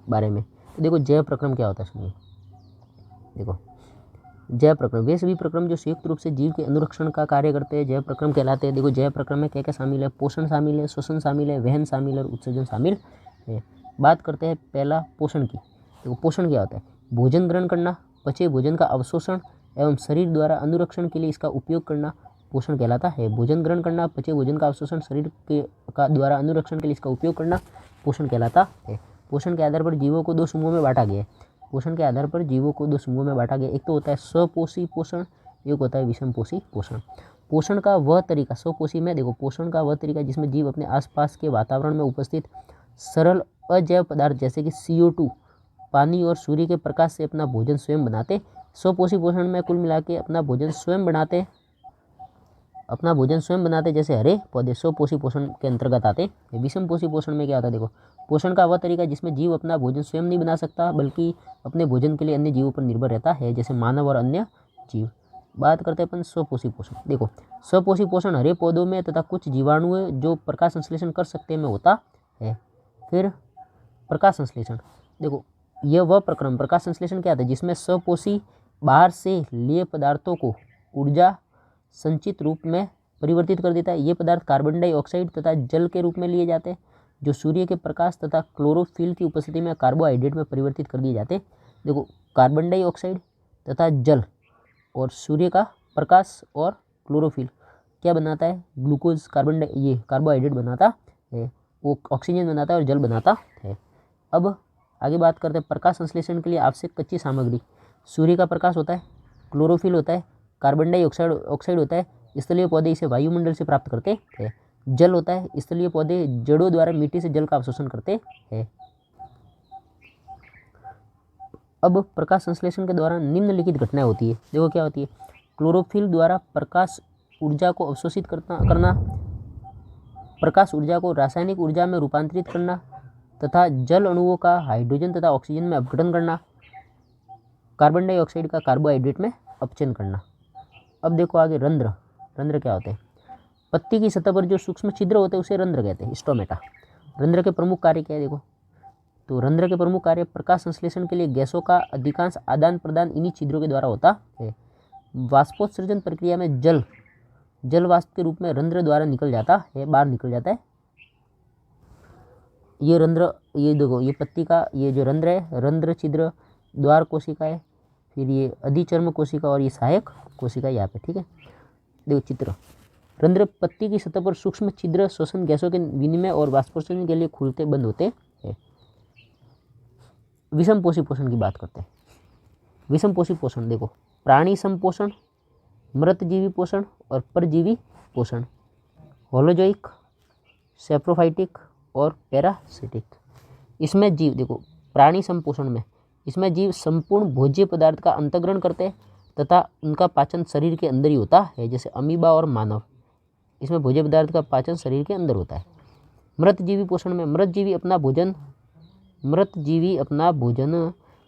बारे में। तो देखो जैव प्रक्रम क्या होता है सुनिए। देखो जैव प्रक्रम, वे सभी प्रक्रम जो संयुक्त रूप से जीव के अनुरक्षण का कार्य करते हैं जैव प्रक्रम कहलाते हैं। देखो जैव प्रक्रम में क्या क्या शामिल है, पोषण शामिल है, श्वसन शामिल है, वहन शामिल है और उत्सर्जन शामिल है। बात करते हैं पहला पोषण की। देखो पोषण क्या होता है, भोजन ग्रहण करना, पचे भोजन का अवशोषण एवं शरीर द्वारा अनुरक्षण के लिए इसका उपयोग करना पोषण कहलाता है। भोजन ग्रहण करना, पचे भोजन का अवशोषण, शरीर के द्वारा अनुरक्षण के लिए इसका उपयोग करना पोषण कहलाता है। पोषण के आधार पर जीवों को दो समूहों में बांटा गया है। पोषण के आधार पर जीवों को दो समूहों में बांटा गया, एक तो होता है स्वपोषी पोषण, एक होता है विषमपोषी पोषण। पोषण का वह तरीका, स्वपोषी में देखो पोषण का वह तरीका जिसमें जीव अपने आसपास के वातावरण में उपस्थित सरल अजैव पदार्थ जैसे कि CO2, पानी और सूर्य के प्रकाश से अपना भोजन स्वयं बनाते। स्वपोषी पोषण में कुल मिला के अपना भोजन स्वयं बनाते जैसे हरे पौधे स्वपोषी पोषण के अंतर्गत आते। विषमपोषी पोषण में क्या होता है, देखो पोषण का वह तरीका जिसमें जीव अपना भोजन स्वयं नहीं बना सकता बल्कि अपने भोजन के लिए अन्य जीवों पर निर्भर रहता है जैसे मानव और अन्य जीव। बात करते हैं अपन स्वपोषी पोषण। देखो स्वपोषी पोषण हरे पौधों में तथा कुछ जीवाणु जो प्रकाश संश्लेषण कर सकते में होता है। फिर प्रकाश संश्लेषण, देखो यह वह प्रक्रम प्रकाश संश्लेषण क्या होता है जिसमें स्वपोषी बाहर से लिए पदार्थों को ऊर्जा संचित रूप में परिवर्तित कर देता है। ये पदार्थ कार्बन डाइऑक्साइड तथा जल के रूप में लिए जाते हैं जो सूर्य के प्रकाश तथा क्लोरोफिल की उपस्थिति में कार्बोहाइड्रेट में परिवर्तित कर दिए जाते हैं। देखो कार्बन डाइऑक्साइड तथा जल और सूर्य का प्रकाश और क्लोरोफिल क्या बनाता है, ग्लूकोज ये कार्बोहाइड्रेट बनाता है, वो ऑक्सीजन बनाता है और जल बनाता है। अब आगे बात करते हैं प्रकाश संश्लेषण के लिए आवश्यक कच्ची सामग्री। सूर्य का प्रकाश होता है, क्लोरोफिल होता है, कार्बन डाइऑक्साइड होता है, स्थलीय पौधे इसे वायुमंडल से प्राप्त करते हैं, जल होता है, स्थलीय पौधे जड़ों द्वारा मिट्टी से जल का अवशोषण करते हैं। अब प्रकाश संश्लेषण के दौरान निम्नलिखित घटनाएं होती है। देखो क्या होती है, क्लोरोफिल द्वारा प्रकाश ऊर्जा को अवशोषित करना, प्रकाश ऊर्जा को रासायनिक ऊर्जा में रूपांतरित करना तथा जल अणुओं का हाइड्रोजन तथा ऑक्सीजन में अपघटन करना, कार्बन डाइऑक्साइड का कार्बोहाइड्रेट में अपचयन करना। अब देखो आगे रंध्र। रंध्र क्या होते हैं, पत्ती की सतह पर जो सूक्ष्म छिद्र होते हैं उसे रंध्र कहते हैं, स्टोमेटा। रंध्र के प्रमुख कार्य क्या है, देखो तो रंध्र के प्रमुख कार्य प्रकाश संश्लेषण के लिए गैसों का अधिकांश आदान प्रदान इन्हीं छिद्रों के द्वारा होता है। वाष्पोत्सर्जन प्रक्रिया में जल वाष्प के रूप में रंध्र द्वारा निकल जाता है, बाहर निकल जाता है। ये रंध्र, ये देखो ये पत्ती का ये जो रंध्र है, रंध्र छिद्र द्वार कोशिका है, फिर ये अधिचर्म कोशिका और ये सहायक कोशिका यहाँ पे, ठीक है। देखो चित्र, रंध्र पत्ती की सतह पर सूक्ष्म छिद्र श्वसन गैसों के विनिमय और वाष्पोत्सर्जन के लिए खुलते बंद होते हैं। विषमपोषी पोषण की बात करते हैं। विषमपोषी पोषण देखो प्राणी संपोषण, मृतजीवी पोषण और परजीवी पोषण, होलोजोइक, सेप्रोफाइटिक और पैरासिटिक। इसमें जीव देखो प्राणी संपोषण में इसमें जीव संपूर्ण भोज्य पदार्थ का अंतर्ग्रहण करते हैं तथा उनका पाचन शरीर के अंदर ही होता है जैसे अमीबा और मानव। इसमें भोज्य पदार्थ का पाचन शरीर के अंदर होता है। मृतजीवी पोषण में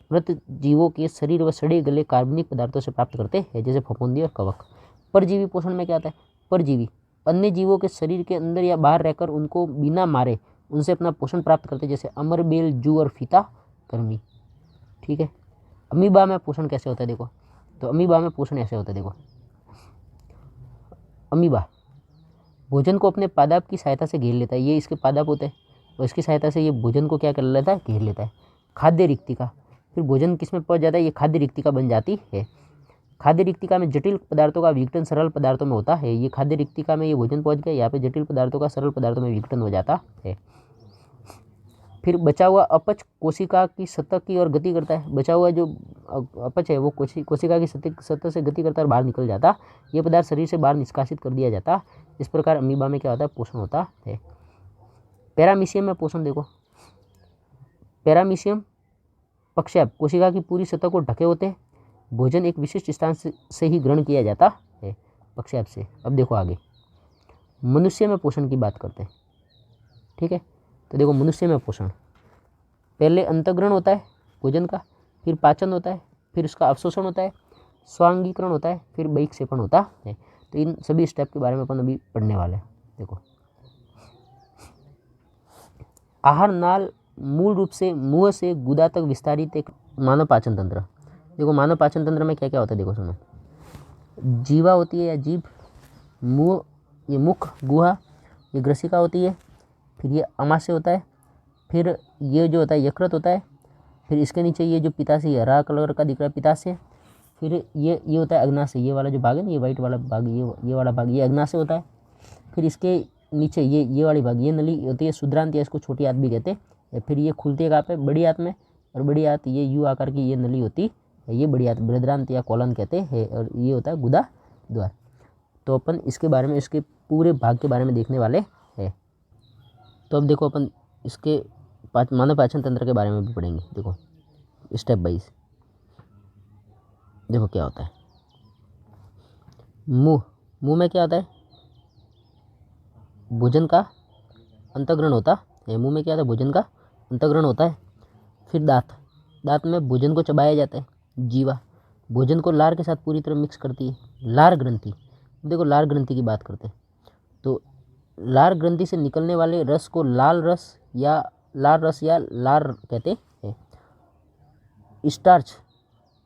मृत जीवों के शरीर व सड़े गले कार्बनिक पदार्थों से प्राप्त करते हैं जैसे फफूंदी और कवक। परजीवी पोषण में क्या होता है, परजीवी अन्य जीवों के शरीर के अंदर या बाहर रहकर उनको बिना मारे उनसे अपना पोषण प्राप्त करते हैं जैसे अमरबेल, जू और फीता कर्मी, ठीक है। अमीबा में पोषण कैसे होता है, देखो तो अमीबा में पोषण ऐसे होता है। देखो अमीबा भोजन को अपने पादप की सहायता से घेर लेता है, ये इसके पादप होते हैं और इसकी सहायता से ये भोजन को क्या कर लेता है, घेर लेता है। खाद्य रिक्तिका, फिर भोजन किसमें पहुंच जाता है, ये खाद्य रिक्तिका बन जाती है। खाद्य रिक्तिका में जटिल पदार्थों का विघटन सरल पदार्थों में होता है। ये खाद्य रिक्तिका में ये भोजन पहुंच गया, यहाँ पे जटिल पदार्थों का सरल पदार्थों में विघटन हो जाता है। फिर बचा हुआ अपच कोशिका की सतह की ओर गति करता है। बचा हुआ जो अपच है वो कोशिका की सतह से गति करता है और बाहर निकल जाता। ये पदार्थ शरीर से बाहर निष्कासित कर दिया जाता। इस प्रकार अमीबा में क्या होता है, पोषण होता है। पैरामीशियम में पोषण देखो, पैरामीशियम पक्षाभ कोशिका की पूरी सतह को ढके होते हैं। भोजन एक विशिष्ट स्थान से ही ग्रहण किया जाता है पक्षाभ से। अब देखो आगे मनुष्य में पोषण की बात करते हैं, ठीक है। तो देखो मनुष्य में पोषण पहले अंतःग्रहण होता है भोजन का, फिर पाचन होता है, फिर उसका अवशोषण होता है, स्वांगीकरण होता है, फिर बहिक्षेपण होता है। तो इन सभी स्टेप के बारे में अपन अभी पढ़ने वाले हैं। देखो आहार नाल मूल रूप से मुंह से गुदा तक विस्तारित एक मानव पाचन तंत्र। देखो मानव पाचन तंत्र में क्या क्या होता है, देखो सुनो। जीवा होती है या जीभ, मुंह, ये मुख, गुहा, ये ग्रसिका होती है, फिर ये अमाशय होता है, फिर ये जो होता है यकृत होता है, फिर इसके नीचे ये जो पित्ताशय हरा कलर का दिख रहा है पित्ताशय, फिर ये होता है अग्नाशय, ये वाला जो भाग है ना, ये वाइट वाला भाग, ये वाला भाग, ये अग्नाशय होता है। फिर इसके नीचे ये वाली भाग, ये नली होती है शुद्रांत, या इसको छोटी आंत भी कहते हैं। फिर ये खुलती है कहाँ पे, बड़ी आंत में, और बड़ी आंत ये यू आकार की ये नली होती है, ये बड़ी आंत बृहदांत या कोलन कहते हैं, और ये होता है गुदा द्वार। तो अपन इसके बारे में, इसके पूरे भाग के बारे में देखने वाले हैं। तो अब देखो अपन इसके मानव पाचन तंत्र के बारे में भी पढ़ेंगे। देखो स्टेप वाइज देखो क्या होता है। मुंह में क्या होता है, भोजन का अंतःग्रहण होता है। मुंह में क्या होता है, भोजन का अंतःग्रहण होता है। फिर दांत में भोजन को चबाया जाता है। जीवा भोजन को लार के साथ पूरी तरह मिक्स करती है। लार ग्रंथि, देखो लार ग्रंथि की बात करते हैं तो लार ग्रंथि से निकलने वाले रस को लाल रस या लार कहते हैं। स्टार्च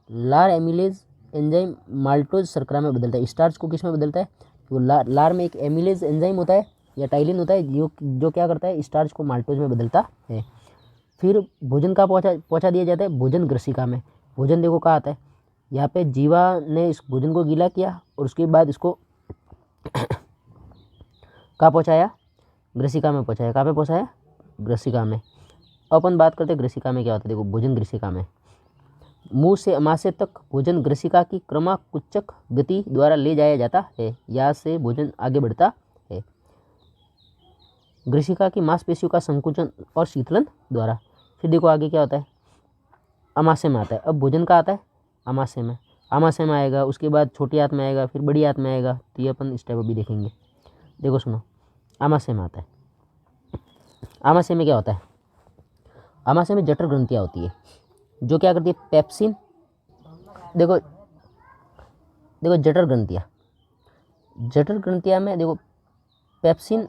लार एमिलेज एंजाइम माल्टोज शर्करा में बदलता है। स्टार्च को किस में बदलता है, वो लार में एक एमिलेज एंजाइम होता है या टाइलिन होता है, जो क्या करता है, स्टार्च को माल्टोज में बदलता है। फिर भोजन का पहुंचा दिया जाता है भोजन ग्रसिका में। भोजन देखो कहाँ आता है, यहाँ पे जीवा ने इस भोजन को गीला किया और उसके बाद इसको कहाँ पहुँचाया, ग्रसिका में पहुँचाया। कहाँ पे पहुँचाया, ग्रसिका में। अपन बात करते हैं ग्रसिका में क्या होता है। देखो भोजन ग्रसिका में मुंह से अमाशय तक भोजन ग्रसिका की क्रमाकुचक गति द्वारा ले जाया जाता है। यहाँ से भोजन आगे बढ़ता है ग्रसिका की मांसपेशियों का संकुचन और शीतलन द्वारा। फिर देखो आगे क्या होता है, अमाशय में आता है। अब भोजन का आता है अमाशय में आएगा, उसके बाद छोटी आंत में आएगा, फिर बड़ी आंत में आएगा। तो ये अपन स्टेप अभी देखेंगे। देखो सुनो, अमाशय में आता है। अमाशय में क्या होता है, अमाशय में जठर ग्रंथियाँ होती है जो क्या करती है, पेप्सिन। देखो जठर ग्रंथियाँ में देखो पेप्सिन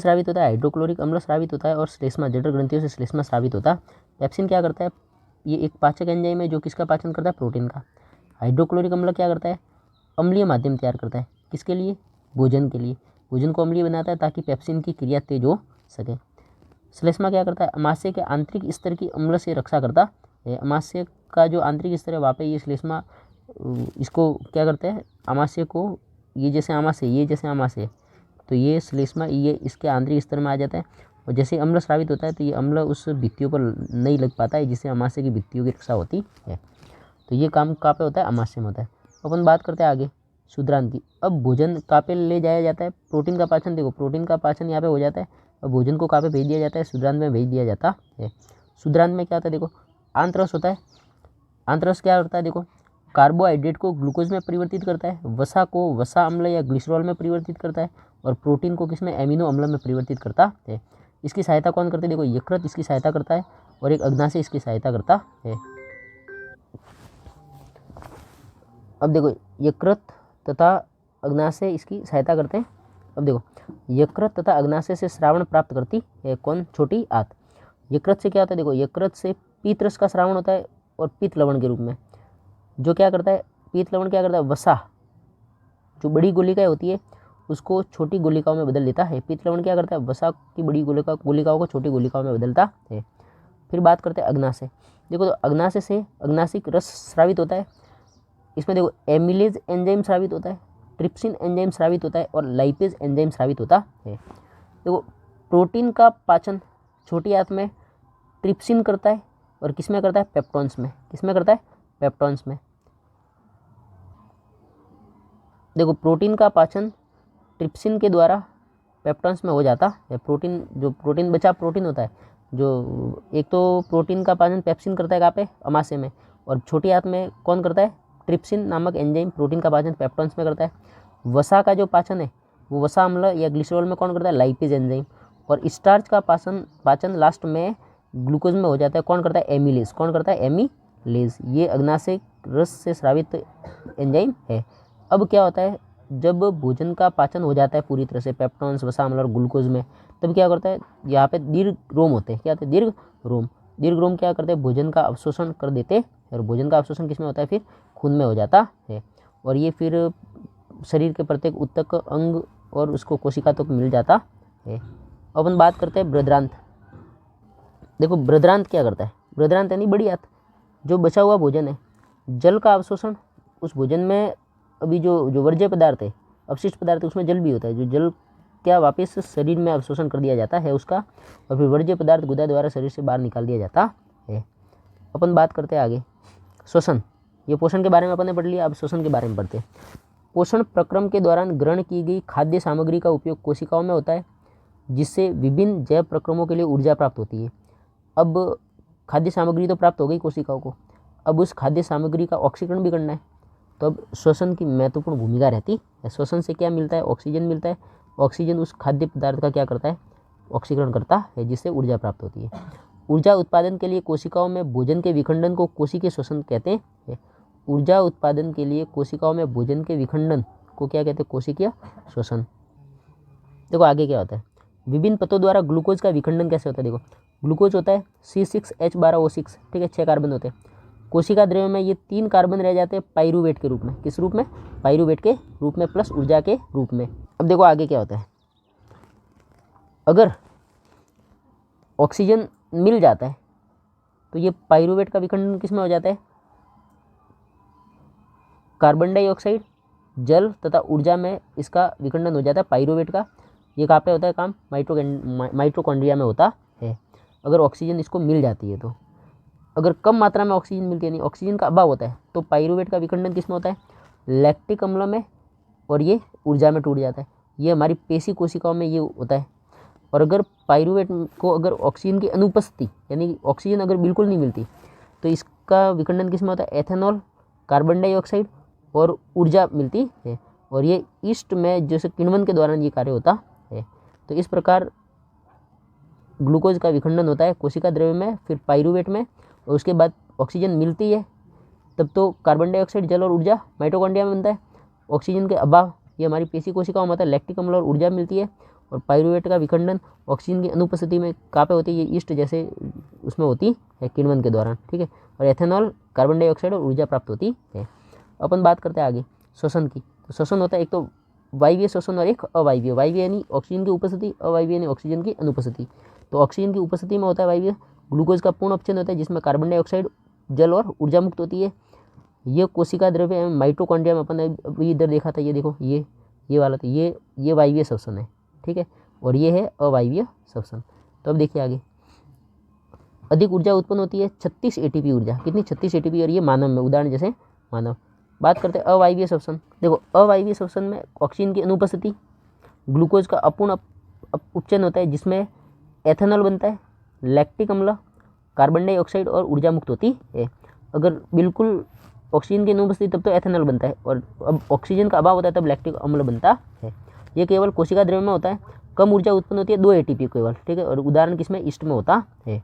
स्रावित होता है, हाइड्रोक्लोरिक अम्ल स्रावित होता है और श्लेष्मा, जठर ग्रंथियों से श्लेष्मा स्रावित होता है। पेप्सिन क्या करता है, ये एक पाचक एंजाइम है जो किसका पाचन करता है, प्रोटीन का। हाइड्रोक्लोरिक अम्ल क्या करता है, अम्लीय माध्यम तैयार करता है, किसके लिए, भोजन के लिए। भोजन को अम्लीय बनाता है ताकि पेप्सिन की क्रिया तेज हो सके। श्लेष्मा क्या करता है, अमाशय के आंतरिक स्तर की अम्ल से रक्षा करता है। अमाशय का जो आंतरिक स्तर है वहाँ पे ये श्लेष्मा इसको क्या करते हैं, अमाशय को, ये जैसे अमाशय तो ये श्लेष्मा ये इसके आंतरिक स्तर में आ जाता है और जैसे अम्ल स्रावित होता है तो ये अम्ल उस भित्तियों पर नहीं लग पाता है, जिससे अमाशय की भित्तियों की रक्षा होती है। तो ये काम कहाँ पे होता है, अमाशय में होता है। अपन बात करते हैं आगे शुद्रांत की। अब भोजन कहाँ पे ले जाया जाता है, प्रोटीन का पाचन। देखो प्रोटीन का पाचन यहाँ पे हो जाता है और भोजन को कहाँ पे भेज दिया जाता है, शुद्रांत में भेज दिया जाता है। शुद्रांत में क्या होता है, देखो आंत्रस होता है। आंत्रस क्या होता है, देखो कार्बोहाइड्रेट को ग्लूकोज में परिवर्तित करता है, वसा को वसा अम्ल या ग्लिसरॉल में परिवर्तित करता है और प्रोटीन को किसमें, एमिनो अम्ल में परिवर्तित करता है। इसकी सहायता कौन करते हैं, देखो यकृत इसकी सहायता करता है और एक अग्नाशय इसकी सहायता करता है। अब देखो यकृत तथा अग्नाशय इसकी सहायता करते हैं। अब देखो यकृत तथा अग्नाशय से श्रावण प्राप्त करती है कौन, छोटी आंत। यकृत से क्या होता है, देखो यकृत से पीत रस का श्रावण होता है और पीत लवण के रूप में, जो क्या करता है, पीत लवण क्या करता है, वसा जो बड़ी गोलिकाएं होती है उसको छोटी गोलिकाओं में बदल देता है। पीत लवण क्या करता है, वसा की बड़ी गोलिकाओं को छोटी गोलिकाओं में बदलता है। फिर बात करते हैं अग्नाशय। देखो तो अग्नाशय से अग्नाशिक रस स्रावित होता है। इसमें देखो एमिलेज एंजाइम स्रावित होता है, ट्रिप्सिन एंजाइम स्रावित होता है और लाइपेज एंजाइम स्रावित होता है। देखो प्रोटीन का पाचन छोटी आंत में ट्रिप्सिन करता है और किसमें करता है, पेप्टॉन्स में। किसमें करता है, पेप्टॉन्स में। देखो प्रोटीन का पाचन ट्रिप्सिन के द्वारा पेप्टॉन्स में हो जाता है। प्रोटीन बचा प्रोटीन होता है, जो एक तो प्रोटीन का पाचन पेप्सिन करता है कहाँ पे, अमाशय में, और छोटी आंत में कौन करता है, ट्रिप्सिन नामक एंजाइम प्रोटीन का पाचन पेप्टॉन्स में करता है। वसा का जो पाचन है वो वसा अम्ल या ग्लिसरॉल में कौन करता है, लाइपेज एंजाइम। और स्टार्च का पाचन लास्ट में ग्लूकोज में हो जाता है, कौन करता है, एमिलेज। कौन करता है, एमिलेज। ये अग्नाशय रस से स्रावित एंजाइम है। अब क्या होता है, जब भोजन का पाचन हो जाता है पूरी तरह से पेप्टॉन्स, वसा, अम्ल और ग्लूकोज में, तब क्या करता है, यहाँ पे दीर्घ रोम होते हैं। क्या होते हैं? दीर्घ रोम। दीर्घ रोम क्या करते हैं? भोजन का अवशोषण कर देते हैं, और भोजन का अवशोषण किस में होता है? फिर खून में हो जाता है, और ये फिर शरीर के प्रत्येक ऊतक, अंग और उसको कोशिका तक मिल जाता है। अपन बात करते हैं बृहदान्त्र। देखो बृहदान्त्र क्या करता है? बृहदान्त्र यानी बड़ी आंत। जो बचा हुआ भोजन है, जल का अवशोषण, उस भोजन में अभी जो वर्ज्य पदार्थ है, अपशिष्ट पदार्थ है, उसमें जल भी होता है, जो जल क्या वापस शरीर में अवशोषण कर दिया जाता है उसका, और फिर वर्ज्य पदार्थ गुदा द्वारा शरीर से बाहर निकाल दिया जाता है। अपन बात करते हैं आगे श्वसन। ये पोषण के बारे में अपन ने पढ़ लिया, अब श्वसन के बारे में पढ़ते हैं। पोषण प्रक्रम के दौरान ग्रहण की गई खाद्य सामग्री का उपयोग कोशिकाओं में होता है, जिससे विभिन्न जैव प्रक्रमों के लिए ऊर्जा प्राप्त होती है। अब खाद्य सामग्री तो प्राप्त हो गई कोशिकाओं को, अब उस खाद्य सामग्री का ऑक्सीकरण भी करना है, तो अब श्वसन की महत्वपूर्ण भूमिका रहती है। श्वसन से क्या मिलता है? ऑक्सीजन मिलता है। ऑक्सीजन उस खाद्य पदार्थ का क्या करता है? ऑक्सीकरण करता है, जिससे ऊर्जा प्राप्त होती है। ऊर्जा उत्पादन के लिए कोशिकाओं में भोजन के विखंडन को कोशिकीय श्वसन कहते हैं। ऊर्जा उत्पादन के लिए कोशिकाओं में भोजन के विखंडन को क्या कहते हैं? कोशिकीय श्वसन। देखो आगे क्या होता है, विभिन्न पथों द्वारा ग्लूकोज का विखंडन कैसे होता है। देखो ग्लूकोज होता है C6H12O6, ठीक है, 6 कार्बन होते हैं। कोशिका द्रव्य में ये 3 कार्बन रह जाते हैं पाइरूवेट के रूप में। किस रूप में? पाइरूवेट के रूप में, प्लस ऊर्जा के रूप में। अब देखो आगे क्या होता है, अगर ऑक्सीजन मिल जाता है तो ये पाइरूवेट का विखंडन किस में हो जाता है? कार्बन डाइऑक्साइड, जल तथा ऊर्जा में इसका विखंडन हो जाता है पाइरूवेट का। ये कहाँ पे होता है काम? माइटोकॉन्ड्रिया में होता है, अगर ऑक्सीजन इसको मिल जाती है तो। अगर कम मात्रा में ऑक्सीजन मिलती है, नहीं ऑक्सीजन का अभाव होता है, तो पाइरूवेट का विखंडन किस में होता है? लैक्टिक अम्ल में, और ये ऊर्जा में टूट जाता है। ये हमारी पेशी कोशिकाओं में ये होता है। और अगर पाइरूवेट को अगर ऑक्सीजन की अनुपस्थिति, यानी ऑक्सीजन अगर बिल्कुल नहीं मिलती, तो इसका विखंडन किस में होता है? एथेनॉल, कार्बन डाइऑक्साइड और ऊर्जा मिलती है, और ये ईस्ट में जैसे किण्वन के दौरान ये कार्य होता है। तो इस प्रकार ग्लूकोज का विखंडन होता है कोशिका द्रव्य में, फिर पाइरूवेट में, और उसके बाद ऑक्सीजन मिलती है तब तो कार्बन डाइऑक्साइड, जल और ऊर्जा माइटोकॉन्ड्रिया में बनता है। ऑक्सीजन के अभाव ये हमारी पेशी कोशिकाओं में होता है, लैक्टिक अम्ल और ऊर्जा मिलती है। और पाइरूवेट का विखंडन ऑक्सीजन की अनुपस्थिति में कहाँ पे होती है? ये ईस्ट जैसे उसमें होती है किण्वन के दौरान, ठीक है। और एथेनॉल, कार्बन डाइऑक्साइड और ऊर्जा प्राप्त होती है। अपन बात करते हैं आगे श्वसन की। तो श्वसन होता है एक तो वायवीय श्वसन और एक अवायवीय। वायवीय यानी ऑक्सीजन की उपस्थिति, अवायवीय यानी ऑक्सीजन की अनुपस्थिति। तो ऑक्सीजन की उपस्थिति में होता है वायवीय। ग्लूकोज का पूर्ण अपचयन होता है, जिसमें कार्बन डाइऑक्साइड, जल और ऊर्जा मुक्त होती है। ये कोशिका द्रव्य माइटोकॉन्ड्रिया में अपन अभी इधर देखा था, ये देखो ये वाला, तो ये वायवीय श्वसन है, ठीक है, और ये है अवायवीय श्वसन। तो अब देखिए आगे, अधिक ऊर्जा उत्पन्न होती है 36 ATP ऊर्जा। कितनी? 36 ATP, और ये मानव में, उदाहरण जैसे मानव। बात करते हैं अवायवीय श्वसन। देखो अवायवीय श्वसन में ऑक्सीजन की अनुपस्थिति, ग्लूकोज का अपूर्ण उपचयन होता है, जिसमें एथेनॉल बनता है, लैक्टिक अम्ल, कार्बन डाइऑक्साइड और ऊर्जा मुक्त होती है। अगर बिल्कुल ऑक्सीजन की अनुपस्थिति तब तो एथेनॉल बनता है, और अब ऑक्सीजन का अभाव होता है तब लैक्टिक अम्ल बनता है। ये केवल कोशिका द्रव्य में होता है। कम ऊर्जा उत्पन्न होती है 2 ATP केवल, ठीक है, और उदाहरण किसमें? ईस्ट में होता है।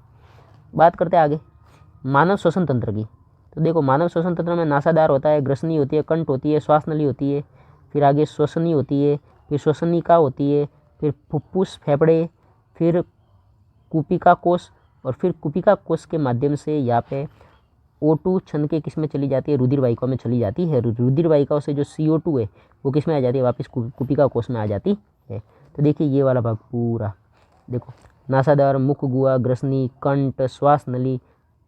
बात करते हैं आगे मानव श्वसन तंत्र की। तो देखो मानव श्वसन तंत्र में नासादार होता है, ग्रसनी होती है, कंठ होती है, श्वास नली होती है, फिर आगे श्वसनी होती है, फिर श्वसनिका होती है, फिर फुफ्फुस, फेफड़े, फिर कुपिका कोष, और फिर कुपिका कोष के माध्यम से यहाँ पे O2 छन के किस में चली जाती है? रुधिर वाहिकाओं में चली जाती है। रुधिर वाहिकाओं से जो CO2 है वो किस में आ जाती है? वापस कुपिका कोष में आ जाती है। तो देखिए ये वाला भाग पूरा देखो, नासादार, मुख गुहा, ग्रसनी, कंठ, श्वास नली,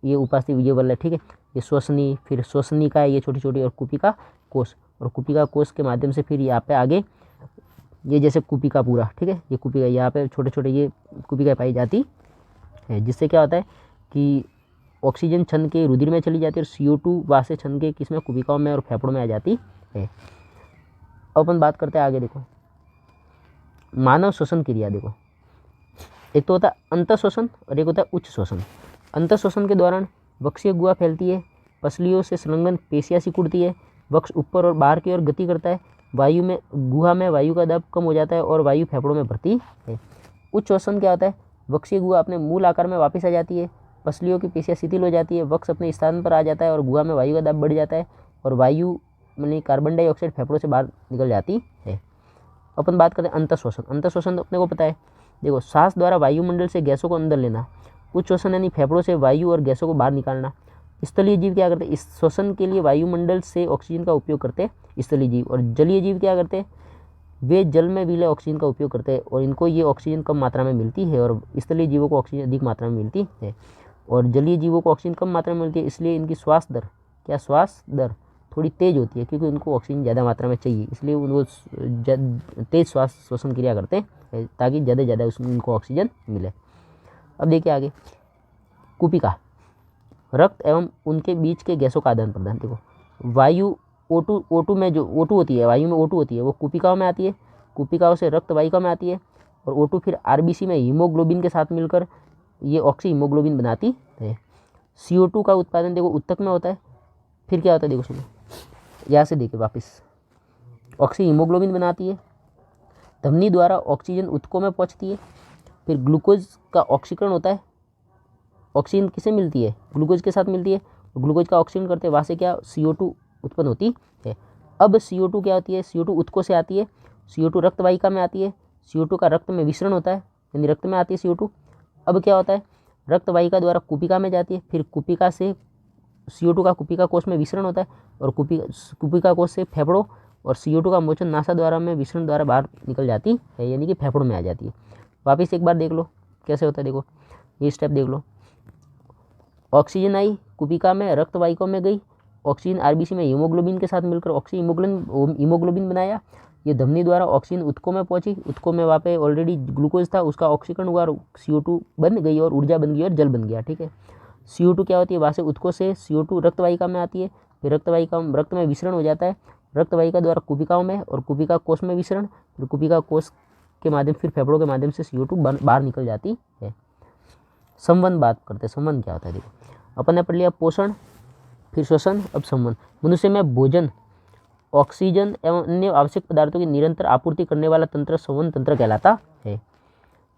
ये उपास्थि ये वाला, ठीक है, ये श्वसनी, फिर श्वसनिका है ये छोटी छोटी, और कुपिका कोष, और कुपिका कोष के माध्यम से फिर यहाँ पे आगे ये जैसे कुपिका पूरा, ठीक है, ये कुपिका, यहाँ पे छोटे छोटे ये कुपिका पाई जाती है, जिससे क्या होता है कि ऑक्सीजन छन के रुधिर में चली जाती है, और CO2 वहाँ से छन के किसमें? कुपिकाओं में और फेफड़ों में आ जाती है। अपन बात करते हैं आगे, देखो मानव श्वसन क्रिया। देखो एक तो होता है अंतःश्वसन और एक होता है उच्च श्वसन। अंतःश्वसन के दौरान वक्षीय गुहा फैलती है, पसलियों से संलग्न पेशियाँ सिकुड़ती है, वक्ष ऊपर और बाहर की ओर गति करता है, वायु में गुहा में वायु का दबाव कम हो जाता है और वायु फेफड़ों में भरती है। उच्च श्वसन क्या होता है? वक्षीय गुहा अपने मूल आकार में वापस आ जाती है, पसलियों की पेशियाँ शिथिल हो जाती है, वक्ष अपने स्थान पर आ जाता है और गुहा में वायु का दाब बढ़ जाता है और वायु यानी कार्बन डाइऑक्साइड फेफड़ों से बाहर निकल जाती है। अपन बात करते हैं अंतःश्वसन। अंतःश्वसन तो अपने को पता है, देखो सांस द्वारा वायुमंडल से गैसों को अंदर लेना। उच्छ्वसन यानी फेफड़ों से वायु और गैसों को बाहर निकालना। स्थलीय जीव क्या करते हैं, इस श्वसन के लिए वायुमंडल से ऑक्सीजन का उपयोग करते हैं स्थलीय जीव। और जलीय जीव क्या करते हैं, वे जल में विलय ऑक्सीजन का उपयोग करते हैं और इनको ये ऑक्सीजन कम मात्रा में मिलती है, और स्थलीय जीवों को ऑक्सीजन अधिक मात्रा में मिलती है। और जलीय जीवों को ऑक्सीजन कम मात्रा में मिलती है, इसलिए इनकी श्वास दर श्वास दर थोड़ी तेज होती है, क्योंकि उनको ऑक्सीजन ज़्यादा मात्रा में चाहिए, इसलिए उनको तेज श्वास श्वसन क्रिया करते हैं ताकि ज़्यादा से ज़्यादा उसमें उनको ऑक्सीजन मिले। अब देखिए आगे, कुपिका, रक्त एवं उनके बीच के गैसों का आदान प्रदान। देखो वायु O2 में जो O2 होती है, वायु में O2 होती है, वो कुपिकाओं में आती है, कुपिकाओं से रक्त वाहिका में आती है, और O2 फिर RBC में हीमोग्लोबिन के साथ मिलकर ये ऑक्सी हीमोग्लोबिन बनाती है। CO2 का उत्पादन देखो उत्तक में होता है, फिर क्या होता है देखो सुनो, यहाँ से देखिए वापस, ऑक्सी हीमोग्लोबिन बनाती है, धमनी द्वारा ऑक्सीजन उत्तकों में पहुँचती है, फिर ग्लूकोज का ऑक्सीकरण होता है। ऑक्सीजन किसे मिलती है, ग्लूकोज के साथ मिलती है, ग्लूकोज का ऑक्सीकरण करते हैं, वहाँ से क्या CO2 उत्पन्न होती है। अब CO2 क्या होती है, CO2 उत्तकों से आती है, CO2 रक्त वाहिका में आती है, CO2 का रक्त में विसरण होता है, यानी रक्त में आती है CO2। अब क्या होता है, रक्त वाहिका द्वारा कुपिका में जाती है, फिर कुपिका से CO2 का कुपिका कोष में विसरण होता है, और कुपिका कोष से फेफड़ों, और CO2 का मोचन नासा द्वारा में विसरण द्वारा बाहर निकल जाती है, यानी कि फेफड़ों में आ जाती है। वापिस एक बार देख लो कैसे होता है, देखो ये स्टेप देख लो, ऑक्सीजन आई कुपिका में, रक्त वाहिकाओं में गई, ऑक्सीजन RBC में हीमोग्लोबिन के साथ मिलकर ऑक्सी हीमोग्लोबिन बनाया, ये धमनी द्वारा ऑक्सीजन उत्तकों में पहुंची, उत्तकों में वहाँ पे ऑलरेडी ग्लूकोज था, उसका ऑक्सीकरण हुआ, CO2 बन गई और ऊर्जा बन गई और जल बन गया, ठीक है। CO2 क्या होती है, वहाँ से उत्तकों से CO2 रक्त वाहिका में आती है, फिर रक्त में विसरण हो जाता है, रक्त वाहिका द्वारा कुपिकाओं में, और कुपिका कोष में विसरण, फिर कुपिका कोष के माध्यम, फिर फेफड़ों के माध्यम से CO2 बाहर निकल जाती है। संबंध बात करते हैं, संबंध क्या होता है, देखो अपन ने पढ़ लिया पोषण, फिर श्वसन, अब संबंध। मनुष्य में भोजन, ऑक्सीजन एवं अन्य आवश्यक पदार्थों की निरंतर आपूर्ति करने वाला तंत्र संवहन तंत्र कहलाता है।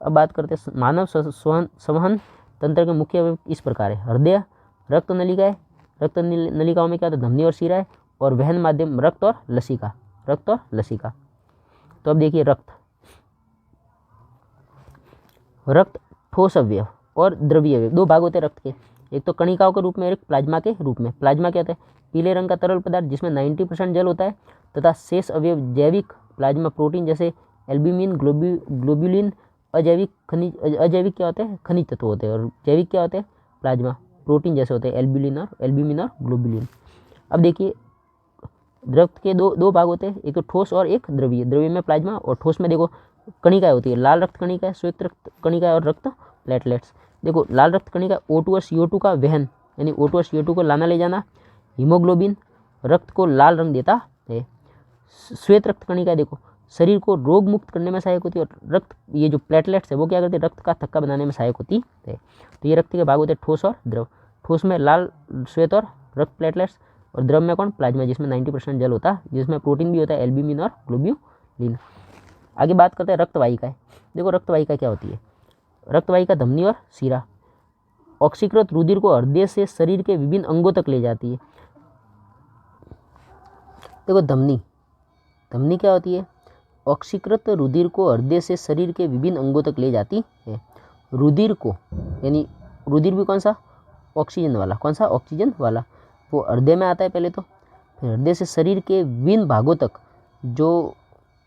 अब बात करते हैं मानव संवहन तंत्र के मुख्य अवयव इस प्रकार है, हृदय, रक्त नलिकाएं, रक्त नलिकाओं में क्या होता है, धमनी और शिरा है, और वहन माध्यम रक्त और लसिका। तो अब देखिए रक्त ठोस अवयव और द्रवीय अवयव, दो भाग होते हैं रक्त के, एक तो कणिकाओं के रूप में और एक प्लाज्मा के रूप में। प्लाज्मा क्या होता है, पीले रंग का तरल पदार्थ जिसमें 90% जल होता है, तथा शेष अवयव जैविक प्लाज्मा प्रोटीन जैसे एल्ब्यूमिन, ग्लोब्यूलिन, अजैविक क्या होते हैं, खनिज तत्व होते हैं, और जैविक क्या होते हैं, प्लाज्मा प्रोटीन जैसे होते हैं, एल्ब्यूमिन और ग्लोब्यूलिन। अब देखिए रक्त के दो भाग होते हैं, एक तो ठोस और एक द्रवीय। द्रवीय में प्लाज्मा, और ठोस में देखो कणिकाएं होती है, लाल रक्त कणिका, श्वेत रक्त कणिका और रक्त प्लेटलेट्स। देखो लाल रक्त कणिका O2 और CO2 का वहन, यानी O2 और CO2 को लाना ले जाना, हीमोग्लोबिन रक्त को लाल रंग देता है। श्वेत रक्त कणिका देखो शरीर को रोग मुक्त करने में सहायक होती है, और रक्त ये जो प्लेटलेट्स है वो क्या करते हैं, रक्त का थक्का बनाने में सहायक होती है। तो ये रक्त के भाग होते हैं ठोस और द्रव। ठोस में लाल श्वेत और रक्त प्लेटलेट्स, और द्रव में कौन, प्लाज्मा जिसमें 90% जल होता है, जिसमें प्रोटीन भी होता है, एल्ब्यूमिन और ग्लोब्यूलिन। आगे बात करते हैं रक्त वाहिका। देखो रक्त वाहिका क्या होती है, रक्त वाहिका धमनी और शिरा, ऑक्सीकृत रुधिर को हृदय से शरीर के विभिन्न अंगों तक ले जाती है। देखो धमनी क्या होती है, ऑक्सीकृत रुधिर को हृदय से शरीर के विभिन्न अंगों तक ले जाती है। रुधिर को, यानी रुधिर भी कौन सा, ऑक्सीजन वाला, कौन सा, ऑक्सीजन वाला, वो हृदय में आता है पहले तो, फिर हृदय से शरीर के विभिन्न भागों तक जो